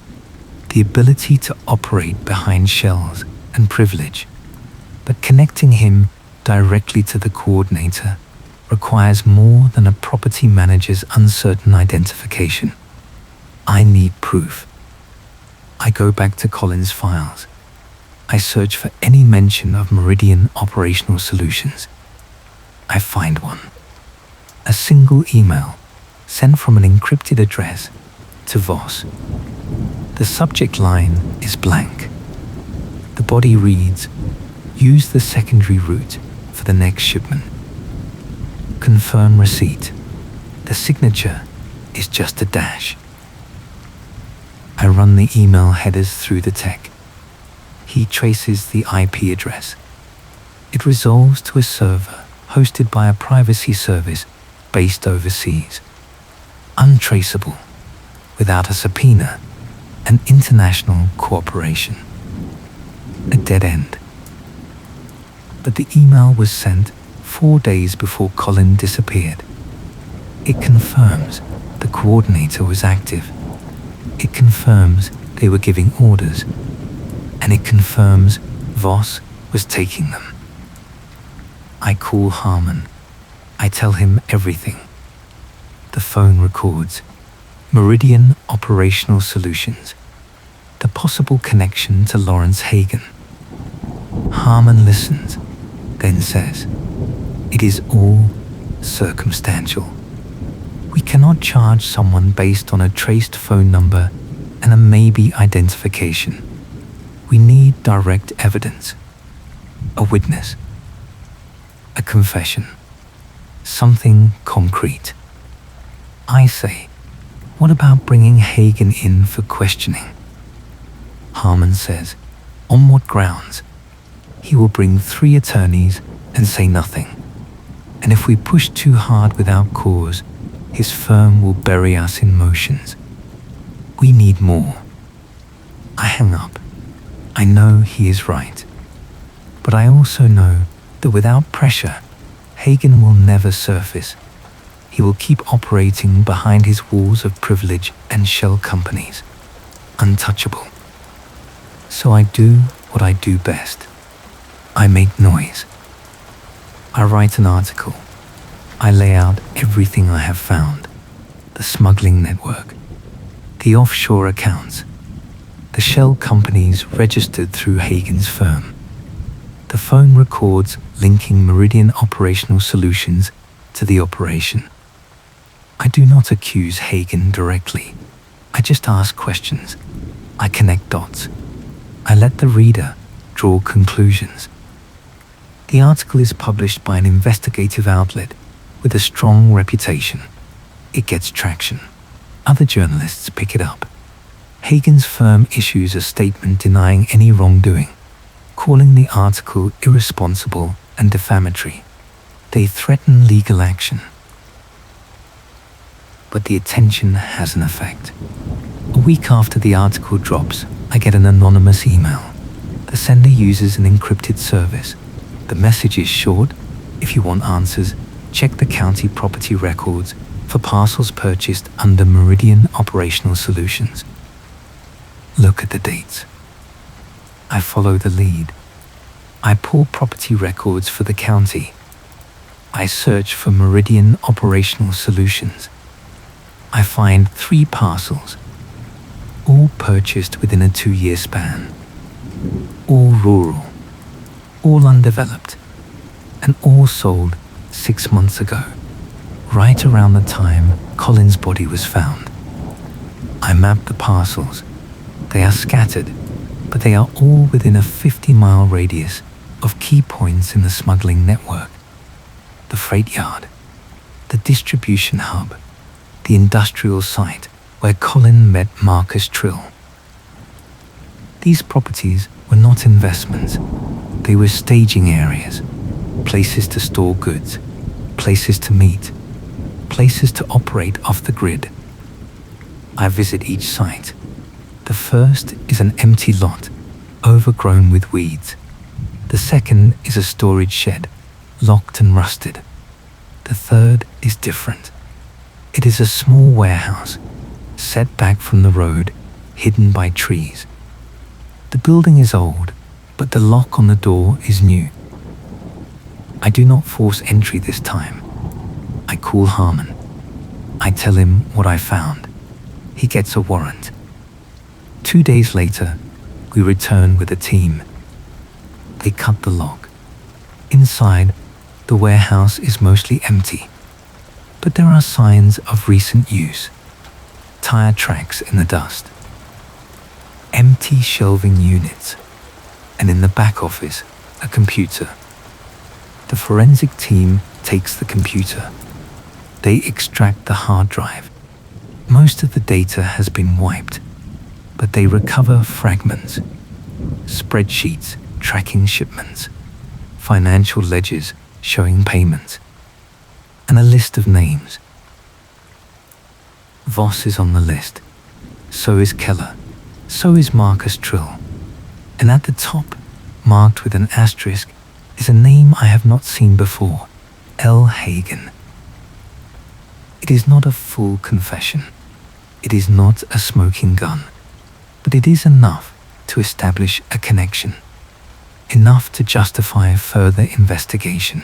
Speaker 1: the ability to operate behind shells and privilege. But connecting him directly to the coordinator requires more than a property manager's uncertain identification. I need proof. I go back to Colin's files. I search for any mention of Meridian Operational Solutions. I find one. A single email sent from an encrypted address to Voss. The subject line is blank. The body reads, use the secondary route for the next shipment. Confirm receipt. The signature is just a dash. I run the email headers through the tech. He traces the IP address. It resolves to a server hosted by a privacy service based overseas. Untraceable, without a subpoena, and international cooperation. A dead end. But the email was sent 4 days before Colin disappeared. It confirms the coordinator was active. It confirms they were giving orders. And it confirms Voss was taking them. I call Harmon. I tell him everything. The phone records Meridian Operational Solutions, the possible connection to Lawrence Hagen. Harmon listens, then says, it is all circumstantial. We cannot charge someone based on a traced phone number and a maybe identification. We need direct evidence. A witness. A confession. Something concrete. I say, what about bringing Hagen in for questioning? Harmon says, on what grounds? he will bring 3 attorneys and say nothing. And if we push too hard without cause, his firm will bury us in motions. We need more. I hang up. I know he is right. But I also know that without pressure, Hagen will never surface. He will keep operating behind his walls of privilege and shell companies, untouchable. So I do what I do best. I make noise. I write an article. I lay out everything I have found. The smuggling network, the offshore accounts, the shell companies registered through Hagen's firm, the phone records linking Meridian Operational Solutions to the operation. I do not accuse Hagen directly. I just ask questions. I connect dots. I let the reader draw conclusions. The article is published by an investigative outlet with a strong reputation. It gets traction. Other journalists pick it up. Hagen's firm issues a statement denying any wrongdoing, calling the article irresponsible and defamatory. They threaten legal action. But the attention has an effect. A week after the article drops, I get an anonymous email. The sender uses an encrypted service. The message is short. If you want answers, check the county property records for parcels purchased under Meridian Operational Solutions. Look at the dates. I follow the lead. I pull property records for the county. I search for Meridian Operational Solutions. I find 3 parcels, all purchased within a 2-year span, all rural, all undeveloped, and all sold 6 months ago, right around the time Colin's body was found. I map the parcels. They are scattered, but they are all within a 50-mile radius of key points in the smuggling network. The freight yard, the distribution hub, the industrial site where Colin met Marcus Trill. These properties were not investments. They were staging areas, places to store goods, places to meet, places to operate off the grid. I visit each site. The first is an empty lot, overgrown with weeds. The second is a storage shed, locked and rusted. The third is different. It is a small warehouse, set back from the road, hidden by trees. The building is old, but the lock on the door is new. I do not force entry this time. I call Harmon. I tell him what I found. He gets a warrant. 2 days later, we return with a team. They cut the lock. Inside, the warehouse is mostly empty, but there are signs of recent use. Tire tracks in the dust. Empty shelving units, and in the back office, a computer. The forensic team takes the computer. They extract the hard drive. Most of the data has been wiped, but they recover fragments, spreadsheets tracking shipments, financial ledgers showing payments, and a list of names. Voss is on the list. So is Keller. So is Marcus Trill. And at the top, marked with an asterisk, is a name I have not seen before, L. Hagen. It is not a full confession. It is not a smoking gun. But it is enough to establish a connection. Enough to justify further investigation.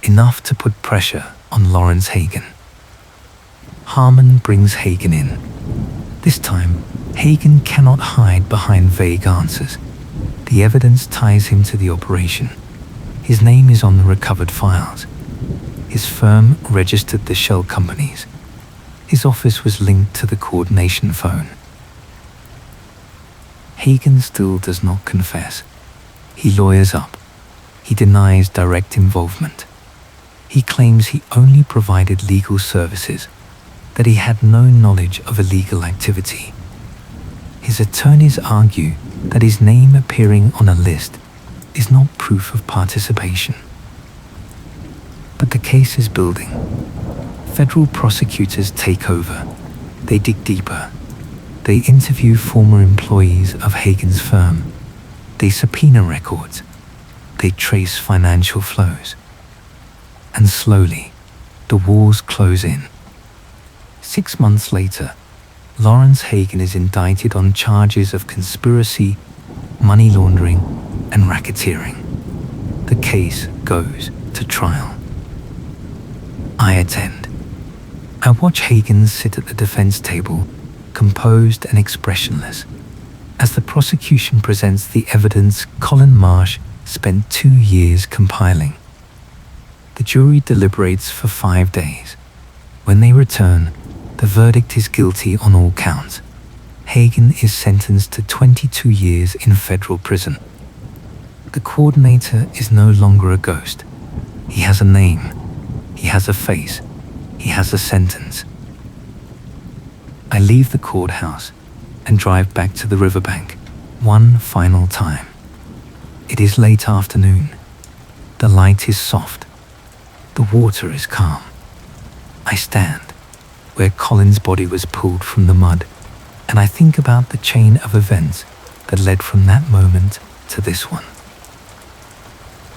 Speaker 1: Enough to put pressure on Lawrence Hagen. Harmon brings Hagen in. This time, Hagen cannot hide behind vague answers. The evidence ties him to the operation. His name is on the recovered files. His firm registered the shell companies. His office was linked to the coordination phone. Hagen still does not confess. He lawyers up. He denies direct involvement. He claims he only provided legal services, that he had no knowledge of illegal activity. His attorneys argue that his name appearing on a list is not proof of participation. But the case is building. Federal prosecutors take over. They dig deeper. They interview former employees of Hagen's firm. They subpoena records. They trace financial flows. And slowly, the walls close in. 6 months later, Lawrence Hagen is indicted on charges of conspiracy, money laundering, and racketeering. The case goes to trial. I attend. I watch Hagen sit at the defense table, composed and expressionless. As the prosecution presents the evidence Colin Marsh spent 2 years compiling. The jury deliberates for 5 days. When they return, the verdict is guilty on all counts. Hagen is sentenced to 22 years in federal prison. The coordinator is no longer a ghost. He has a name. He has a face. He has a sentence. I leave the courthouse and drive back to the riverbank one final time. It is late afternoon. The light is soft. The water is calm. I stand where Colin's body was pulled from the mud, and I think about the chain of events that led from that moment to this one.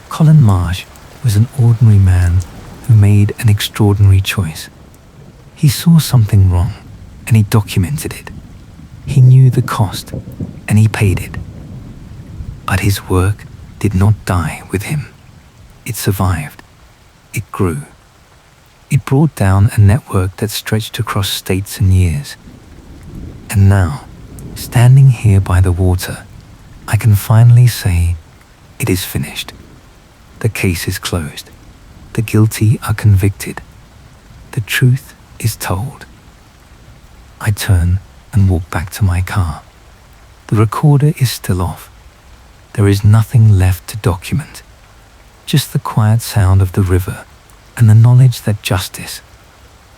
Speaker 1: Colin Marsh was an ordinary man who made an extraordinary choice. He saw something wrong, and he documented it. He knew the cost, and he paid it. But his work did not die with him. It survived. It grew. It brought down a network that stretched across states and years. And now, standing here by the water, I can finally say it is finished. The case is closed. The guilty are convicted. The truth is told. I turn and walk back to my car. The recorder is still off. There is nothing left to document. Just the quiet sound of the river and the knowledge that justice,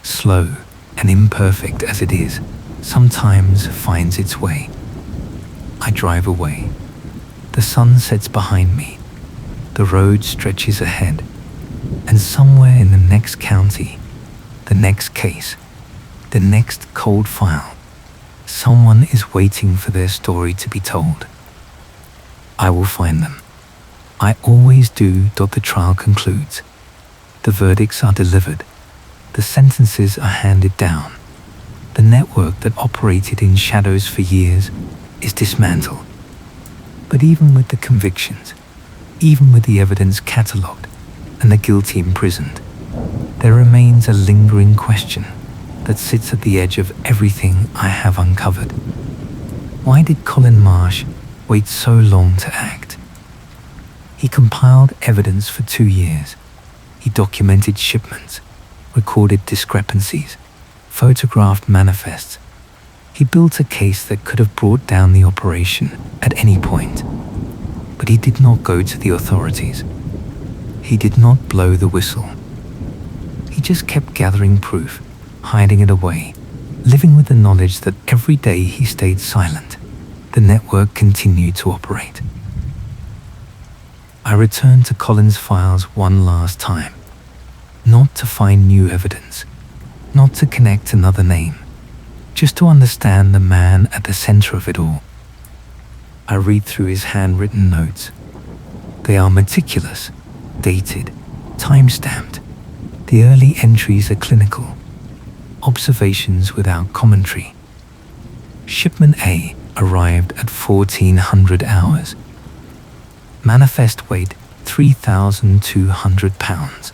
Speaker 1: slow and imperfect as it is, sometimes finds its way. I drive away. The sun sets behind me. The road stretches ahead. And somewhere in the next county, the next case, the next cold file, someone is waiting for their story to be told. I will find them. I always do. The trial concludes. The verdicts are delivered. The sentences are handed down. The network that operated in shadows for years is dismantled. But even with the convictions, even with the evidence catalogued and the guilty imprisoned, there remains a lingering question that sits at the edge of everything I have uncovered. Why did Colin Marsh wait so long to act? He compiled evidence for 2 years. He documented shipments, recorded discrepancies, photographed manifests. He built a case that could have brought down the operation at any point. But he did not go to the authorities. He did not blow the whistle. He just kept gathering proof, hiding it away, living with the knowledge that every day he stayed silent, the network continued to operate. I returned to Colin's files one last time, not to find new evidence, not to connect another name, just to understand the man at the center of it all. I read through his handwritten notes. They are meticulous, dated, time-stamped. The early entries are clinical, observations without commentary. Shipment A arrived at 1400 hours. Manifest weight 3,200 pounds.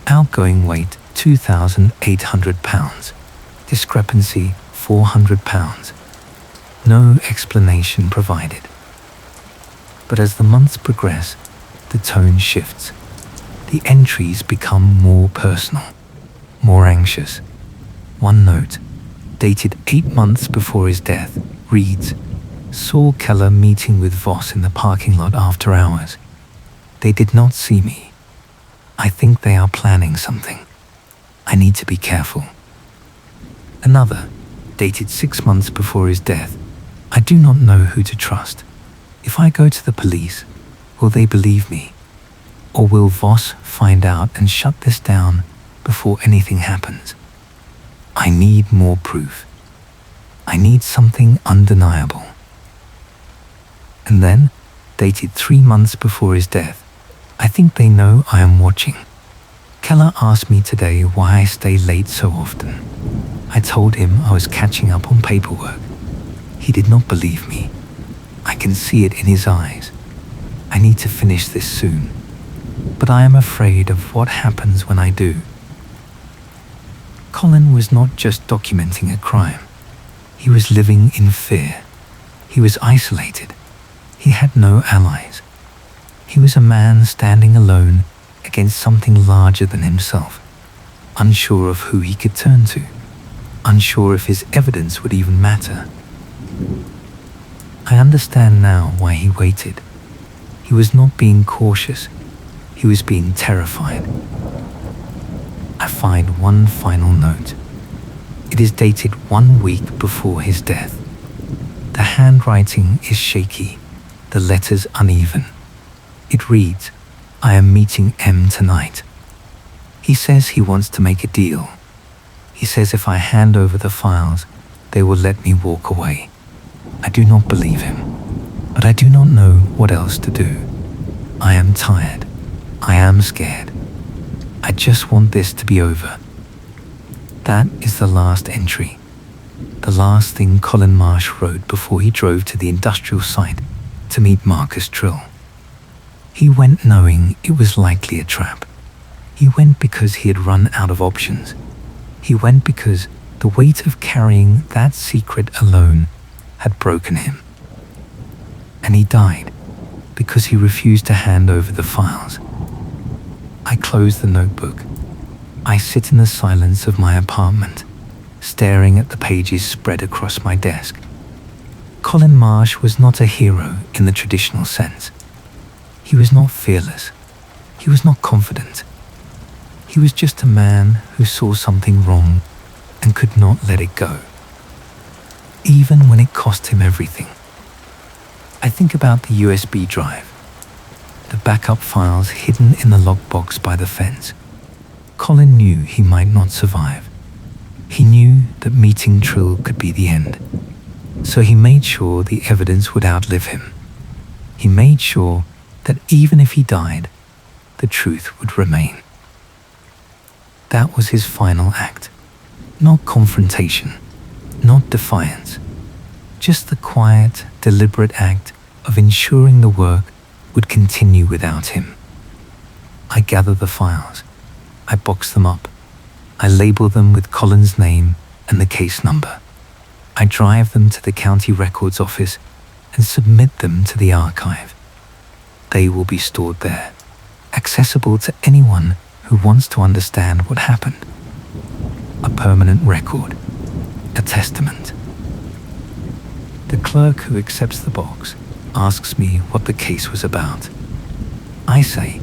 Speaker 1: Outgoing weight 2,800 pounds. Discrepancy 400 pounds. No explanation provided. But as the months progress, the tone shifts. The entries become more personal, more anxious. One note, dated 8 months before his death, reads, "Saw Keller meeting with Voss in the parking lot after hours. They did not see me. I think they are planning something. I need to be careful." Another, dated 6 months before his death, "I do not know who to trust. If I go to the police, Will they believe me? Or will Voss find out and shut this down before anything happens? I need more proof. I need something undeniable. And then, dated 3 months before his death, I think they know I am watching. Keller asked me today why I stay late so often. I told him I was catching up on paperwork. He did not believe me. I can see it in his eyes. I need to finish this soon, but I am afraid of what happens when I do. Colin was not just documenting a crime. He was living in fear. He was isolated. He had no allies. He was a man standing alone against something larger than himself, unsure of who he could turn to, unsure if his evidence would even matter. I understand now why he waited. He was not being cautious. He was being terrified. I find one final note. It is dated 1 week before his death. The handwriting is shaky, the letters uneven. It reads, "I am meeting M tonight." He says he wants to make a deal. He says if I hand over the files, they will let me walk away. I do not believe him, but I do not know what else to do. I am tired. I am scared. I just want this to be over. That is the last entry. The last thing Colin Marsh wrote before he drove to the industrial site to meet Marcus Trill. He went knowing it was likely a trap. He went because he had run out of options. He went because the weight of carrying that secret alone had broken him. And he died because he refused to hand over the files. I close the notebook. I sit in the silence of my apartment, staring at the pages spread across my desk. Colin Marsh was not a hero in the traditional sense. He was not fearless. He was not confident. He was just a man who saw something wrong and could not let it go, even when it cost him everything. I think about the USB drive, the backup files hidden in the lockbox by the fence. Colin knew he might not survive. He knew that meeting Trill could be the end, so he made sure the evidence would outlive him. He made sure that even if he died, the truth would remain. That was his final act. Not confrontation, not defiance, just the quiet, deliberate act of ensuring the work would continue without him. I gather the files. I box them up. I label them with Colin's name and the case number. I drive them to the county records office and submit them to the archive. They will be stored there, accessible to anyone who wants to understand what happened. A permanent record, a testament. The clerk who accepts the box asks me what the case was about. I say,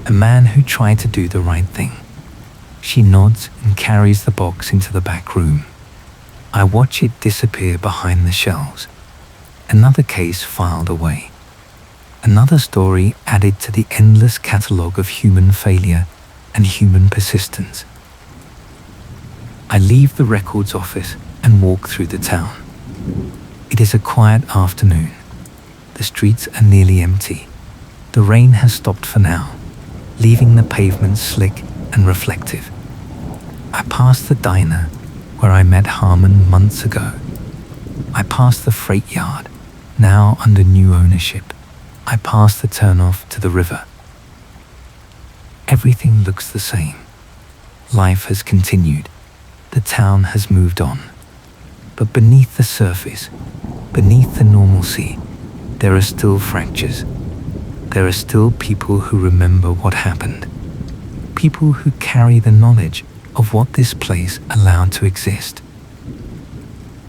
Speaker 1: a man who tried to do the right thing. She nods and carries the box into the back room. I watch it disappear behind the shelves. Another case filed away. Another story added to the endless catalogue of human failure and human persistence. I leave the records office and walk through the town. It is a quiet afternoon. The streets are nearly empty. The rain has stopped for now, leaving the pavement slick and reflective. I pass the diner where I met Harmon months ago. I pass the freight yard, now under new ownership. I pass the turnoff to the river. Everything looks the same. Life has continued. The town has moved on. But beneath the surface, beneath the normalcy, there are still fractures. There are still people who remember what happened. People who carry the knowledge of what this place allowed to exist.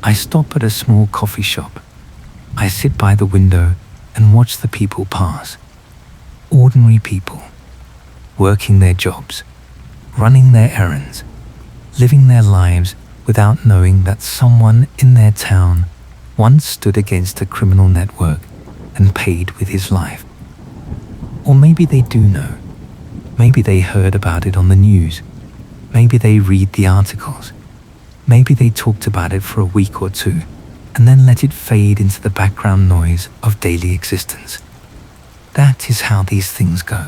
Speaker 1: I stop at a small coffee shop. I sit by the window and watch the people pass. Ordinary people, working their jobs, running their errands, living their lives without knowing that someone in their town once stood against a criminal network and paid with his life. Or maybe they do know. Maybe they heard about it on the news. Maybe they read the articles. Maybe they talked about it for a week or two and then let it fade into the background noise of daily existence. That is how these things go.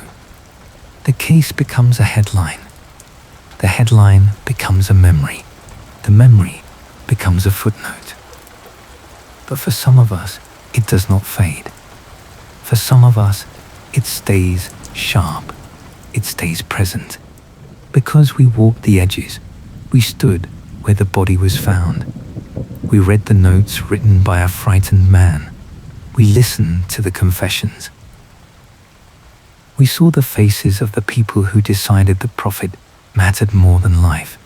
Speaker 1: The case becomes a headline. The headline becomes a memory. The memory becomes a footnote. But for some of us, it does not fade. For some of us, it stays sharp. It stays present. Because we walked the edges, we stood where the body was found. We read the notes written by a frightened man. We listened to the confessions. We saw the faces of the people who decided the profit mattered more than life.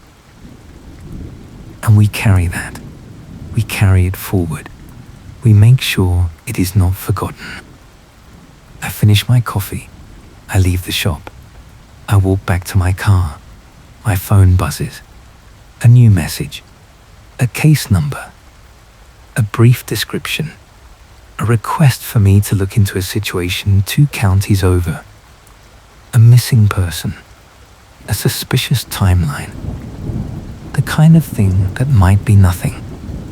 Speaker 1: And we carry that. We carry it forward. We make sure it is not forgotten. I finish my coffee. I leave the shop. I walk back to my car. My phone buzzes. A new message. A case number. A brief description. A request for me to look into a situation 2 counties over. A missing person. A suspicious timeline. The kind of thing that might be nothing.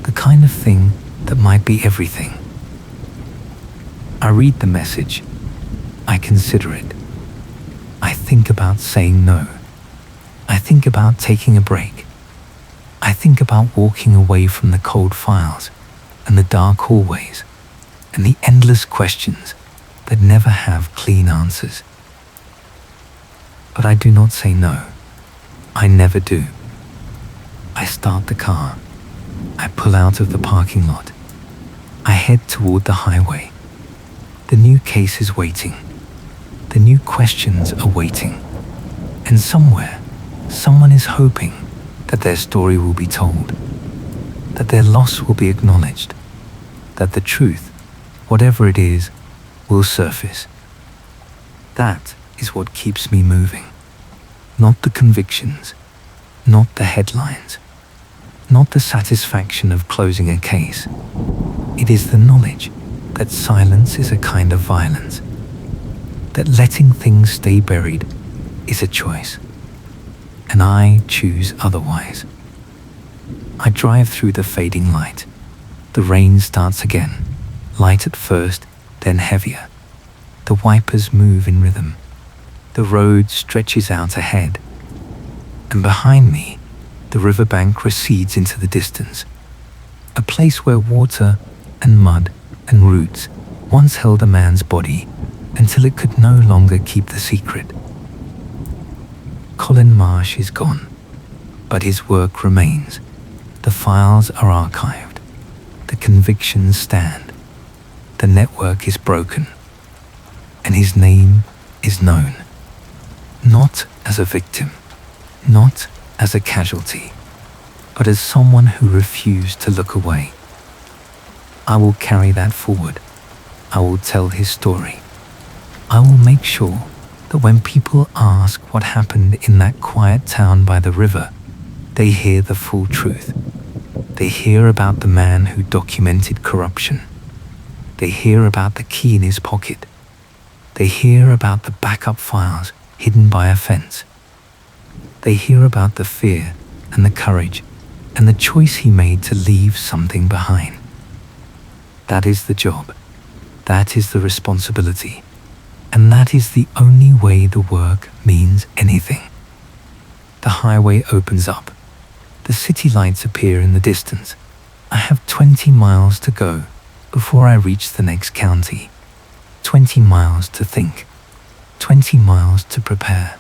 Speaker 1: The kind of thing that might be everything. I read the message. I consider it. I think about saying no. I think about taking a break. I think about walking away from the cold files and the dark hallways and the endless questions that never have clean answers. But I do not say no. I never do. I start the car. I pull out of the parking lot. I head toward the highway. The new case is waiting. The new questions are waiting. And somewhere, someone is hoping that their story will be told, that their loss will be acknowledged, that the truth, whatever it is, will surface. That is what keeps me moving. Not the convictions, not the headlines, not the satisfaction of closing a case. It is the knowledge that silence is a kind of violence, that letting things stay buried is a choice, and I choose otherwise. I drive through the fading light. The rain starts again, light at first, then heavier. The wipers move in rhythm. The road stretches out ahead, and behind me, the riverbank recedes into the distance, a place where water and mud and roots once held a man's body until it could no longer keep the secret. Colin Marsh is gone, but his work remains. The files are archived. The convictions stand. The network is broken, and his name is known. Not as a victim, not as a casualty, but as someone who refused to look away. I will carry that forward. I will tell his story. I will make sure that when people ask what happened in that quiet town by the river, they hear the full truth. They hear about the man who documented corruption. They hear about the key in his pocket. They hear about the backup files hidden by a fence. They hear about the fear and the courage and the choice he made to leave something behind. That is the job. That is the responsibility. And that is the only way the work means anything. The highway opens up. The city lights appear in the distance. I have 20 miles to go before I reach the next county. 20 miles to think. 20 miles to prepare.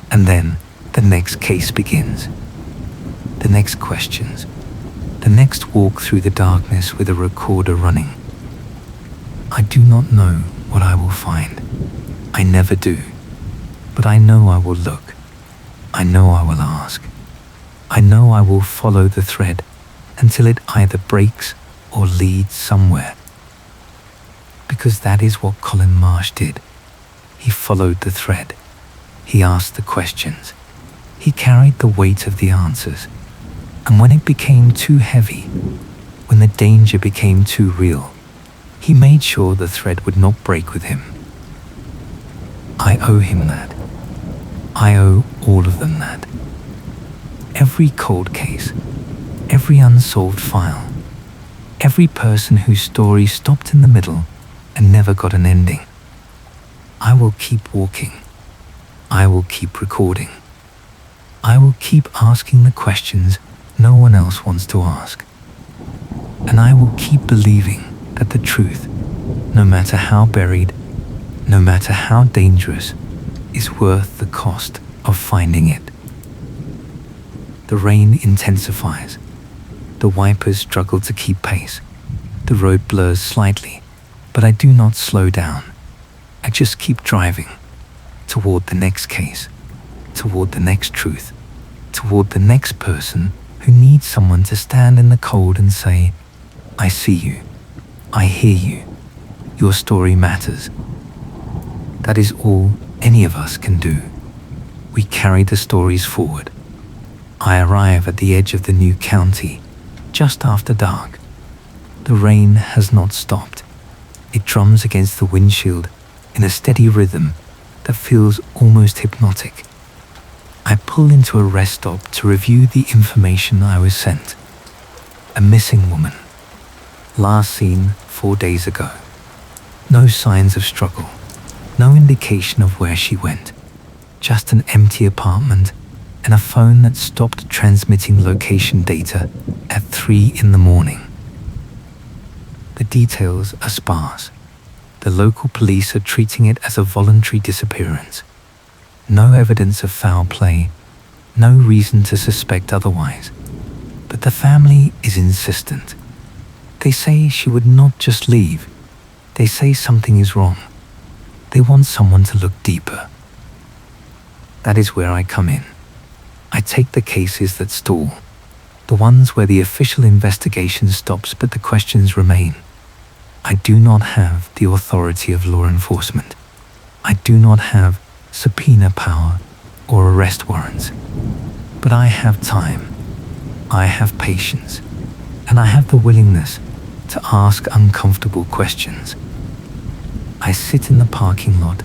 Speaker 1: And then the next case begins. The next questions. The next walk through the darkness with a recorder running. I do not know what I will find. I never do. But I know I will look. I know I will ask. I know I will follow the thread until it either breaks or leads somewhere. Because that is what Colin Marsh did. He followed the thread. He asked the questions. He carried the weight of the answers. And when it became too heavy, when the danger became too real, he made sure the thread would not break with him. I owe him that. I owe all of them that. Every cold case, every unsolved file, every person whose story stopped in the middle and never got an ending. I will keep walking. I will keep recording. I will keep asking the questions no one else wants to ask. And I will keep believing that the truth, no matter how buried, no matter how dangerous, is worth the cost of finding it. The rain intensifies. The wipers struggle to keep pace. The road blurs slightly, but I do not slow down. I just keep driving toward the next case, toward the next truth, toward the next person who needs someone to stand in the cold and say, I see you, I hear you, your story matters. That is all any of us can do. We carry the stories forward. I arrive at the edge of the new county just after dark. The rain has not stopped. It drums against the windshield in a steady rhythm that feels almost hypnotic. I pull into a rest stop to review the information I was sent. A missing woman. Last seen 4 days ago. No signs of struggle. No indication of where she went. Just an empty apartment and a phone that stopped transmitting location data at 3 in the morning. The details are sparse. The local police are treating it as a voluntary disappearance. No evidence of foul play, no reason to suspect otherwise. But the family is insistent. They say she would not just leave. They say something is wrong. They want someone to look deeper. That is where I come in. I take the cases that stall, the ones where the official investigation stops but the questions remain. I do not have the authority of law enforcement. I do not have subpoena power or arrest warrants. But I have time. I have patience. And I have the willingness to ask uncomfortable questions. I sit in the parking lot,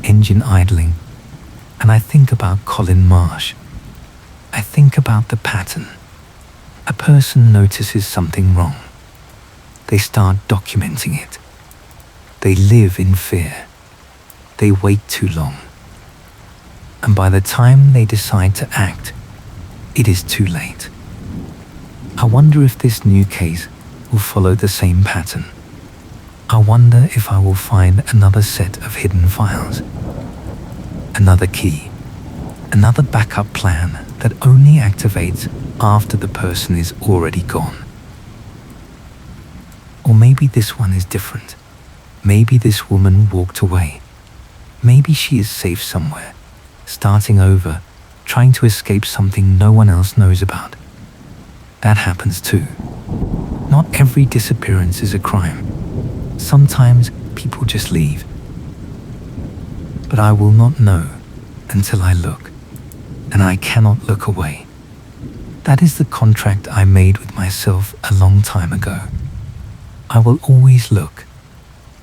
Speaker 1: engine idling, and I think about Colin Marsh. I think about the pattern. A person notices something wrong. They start documenting it. They live in fear. They wait too long. And by the time they decide to act, it is too late. I wonder if this new case will follow the same pattern. I wonder if I will find another set of hidden files. Another key. Another backup plan that only activates after the person is already gone. Or maybe this one is different. Maybe this woman walked away. Maybe she is safe somewhere, starting over, trying to escape something no one else knows about. That happens too. Not every disappearance is a crime. Sometimes people just leave. But I will not know until I look, and I cannot look away. That is the contract I made with myself a long time ago. I will always look.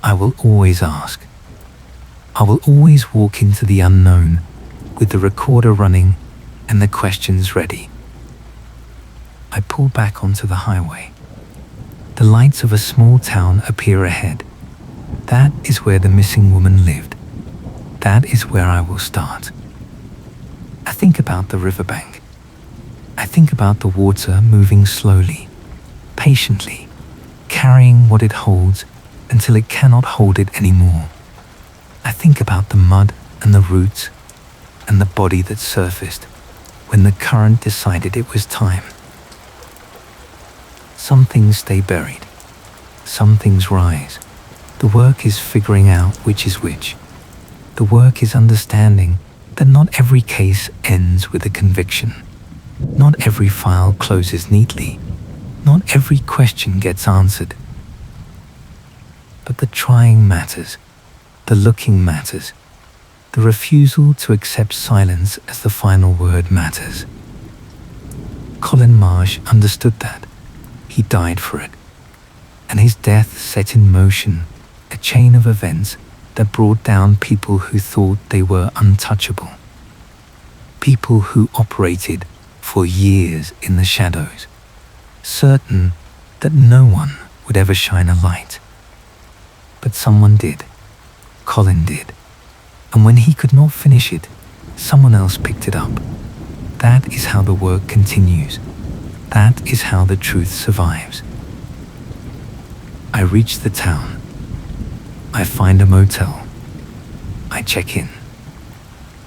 Speaker 1: I will always ask. I will always walk into the unknown with the recorder running and the questions ready. I pull back onto the highway. The lights of a small town appear ahead. That is where the missing woman lived. That is where I will start. I think about the riverbank. I think about the water moving slowly, patiently, carrying what it holds until it cannot hold it anymore. I think about the mud and the roots and the body that surfaced when the current decided it was time. Some things stay buried. Some things rise. The work is figuring out which is which. The work is understanding that not every case ends with a conviction. Not every file closes neatly. Not every question gets answered. But the trying matters. The looking matters. The refusal to accept silence as the final word matters. Colin Marsh understood that. He died for it. And his death set in motion a chain of events that brought down people who thought they were untouchable. People who operated for years in the shadows, certain that no one would ever shine a light. But someone did. Colin did. And when he could not finish it, someone else picked it up. That is how the work continues. That is how the truth survives. I reach the town. I find a motel. I check in.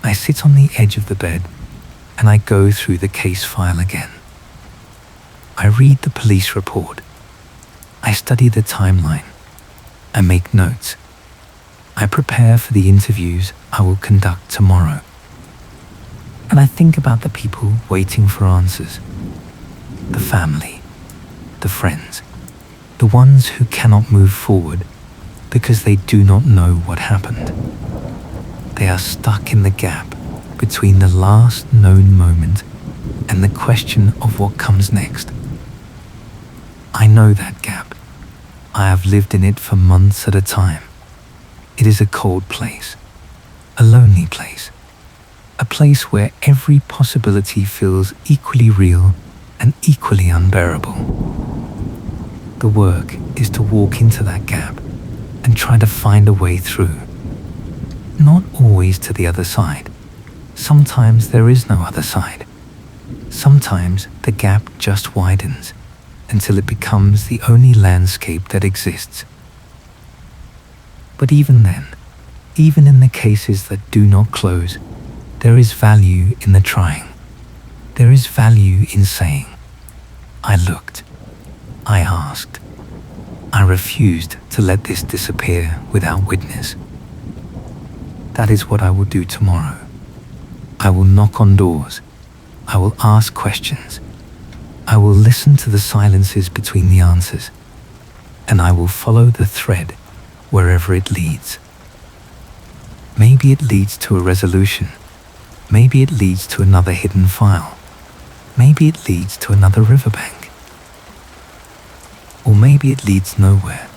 Speaker 1: I sit on the edge of the bed and I go through the case file again. I read the police report. I study the timeline. I make notes. I prepare for the interviews I will conduct tomorrow. And I think about the people waiting for answers. The family, the friends, the ones who cannot move forward because they do not know what happened. They are stuck in the gap between the last known moment and the question of what comes next. I know that gap. I have lived in it for months at a time. It is a cold place, a lonely place, a place where every possibility feels equally real and equally unbearable. The work is to walk into that gap and try to find a way through. Not always to the other side. Sometimes there is no other side. Sometimes the gap just widens until it becomes the only landscape that exists. But even then, even in the cases that do not close, there is value in the trying. There is value in saying, I looked, I asked, I refused to let this disappear without witness. That is what I will do tomorrow. I will knock on doors. I will ask questions. I will listen to the silences between the answers. And I will follow the thread wherever it leads. Maybe it leads to a resolution. Maybe it leads to another hidden file. Maybe it leads to another riverbank. Or maybe it leads nowhere.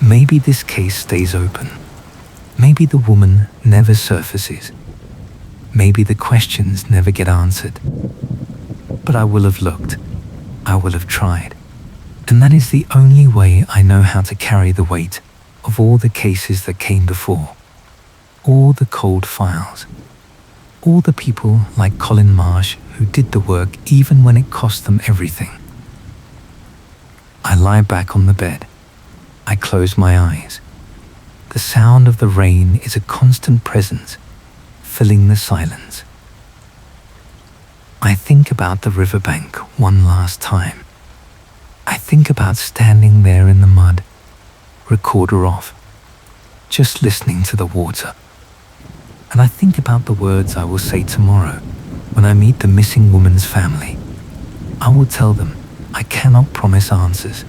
Speaker 1: Maybe this case stays open. Maybe the woman never surfaces. Maybe the questions never get answered. But I will have looked. I will have tried. And that is the only way I know how to carry the weight of all the cases that came before. All the cold files. All the people like Colin Marsh who did the work even when it cost them everything. I lie back on the bed. I close my eyes. The sound of the rain is a constant presence, filling the silence. I think about the riverbank one last time. I think about standing there in the mud, recorder off, just listening to the water. And I think about the words I will say tomorrow when I meet the missing woman's family. I will tell them I cannot promise answers.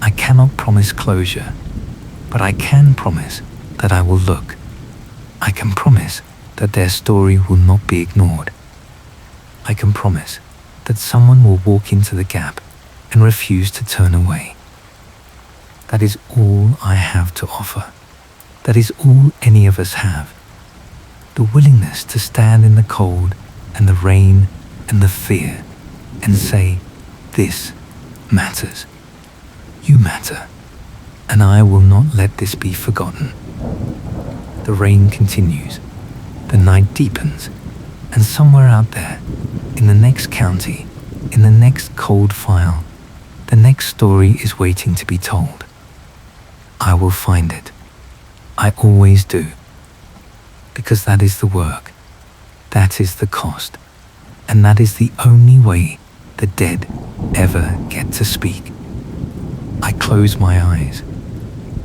Speaker 1: I cannot promise closure. But I can promise that I will look. I can promise that their story will not be ignored. I can promise that someone will walk into the gap and refuse to turn away. That is all I have to offer. That is all any of us have. The willingness to stand in the cold and the rain and the fear and say, this matters. You matter. And I will not let this be forgotten. The rain continues. The night deepens. And somewhere out there, in the next county, in the next cold file, the next story is waiting to be told. I will find it. I always do. Because that is the work. That is the cost. And that is the only way the dead ever get to speak. I close my eyes.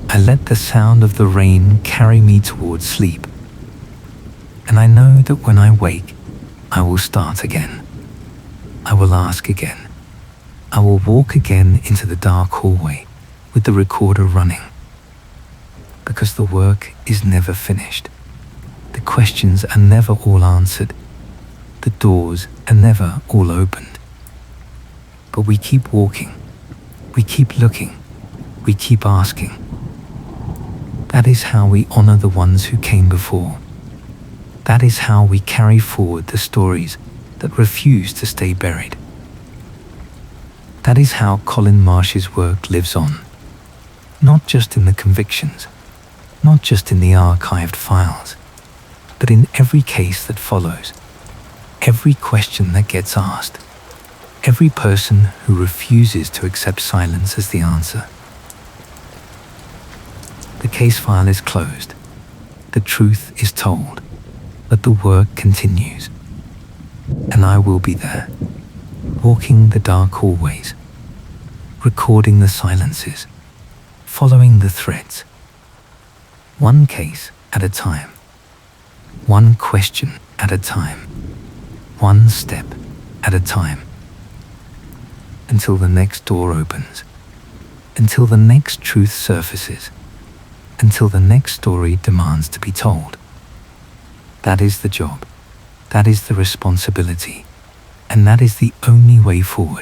Speaker 1: I let the sound of the rain carry me towards sleep. And I know that when I wake, I will start again. I will ask again. I will walk again into the dark hallway with the recorder running. Because the work is never finished. The questions are never all answered. The doors are never all opened. But we keep walking. We keep looking. We keep asking. That is how we honor the ones who came before. That is how we carry forward the stories that refuse to stay buried. That is how Colin Marsh's work lives on, not just in the convictions, not just in the archived files, but in every case that follows, every question that gets asked, every person who refuses to accept silence as the answer. The case file is closed, the truth is told, but the work continues. And I will be there, walking the dark hallways, recording the silences, following the threads, one case at a time, one question at a time, one step at a time, until the next door opens, until the next truth surfaces, until the next story demands to be told. That is the job, that is the responsibility, and that is the only way forward.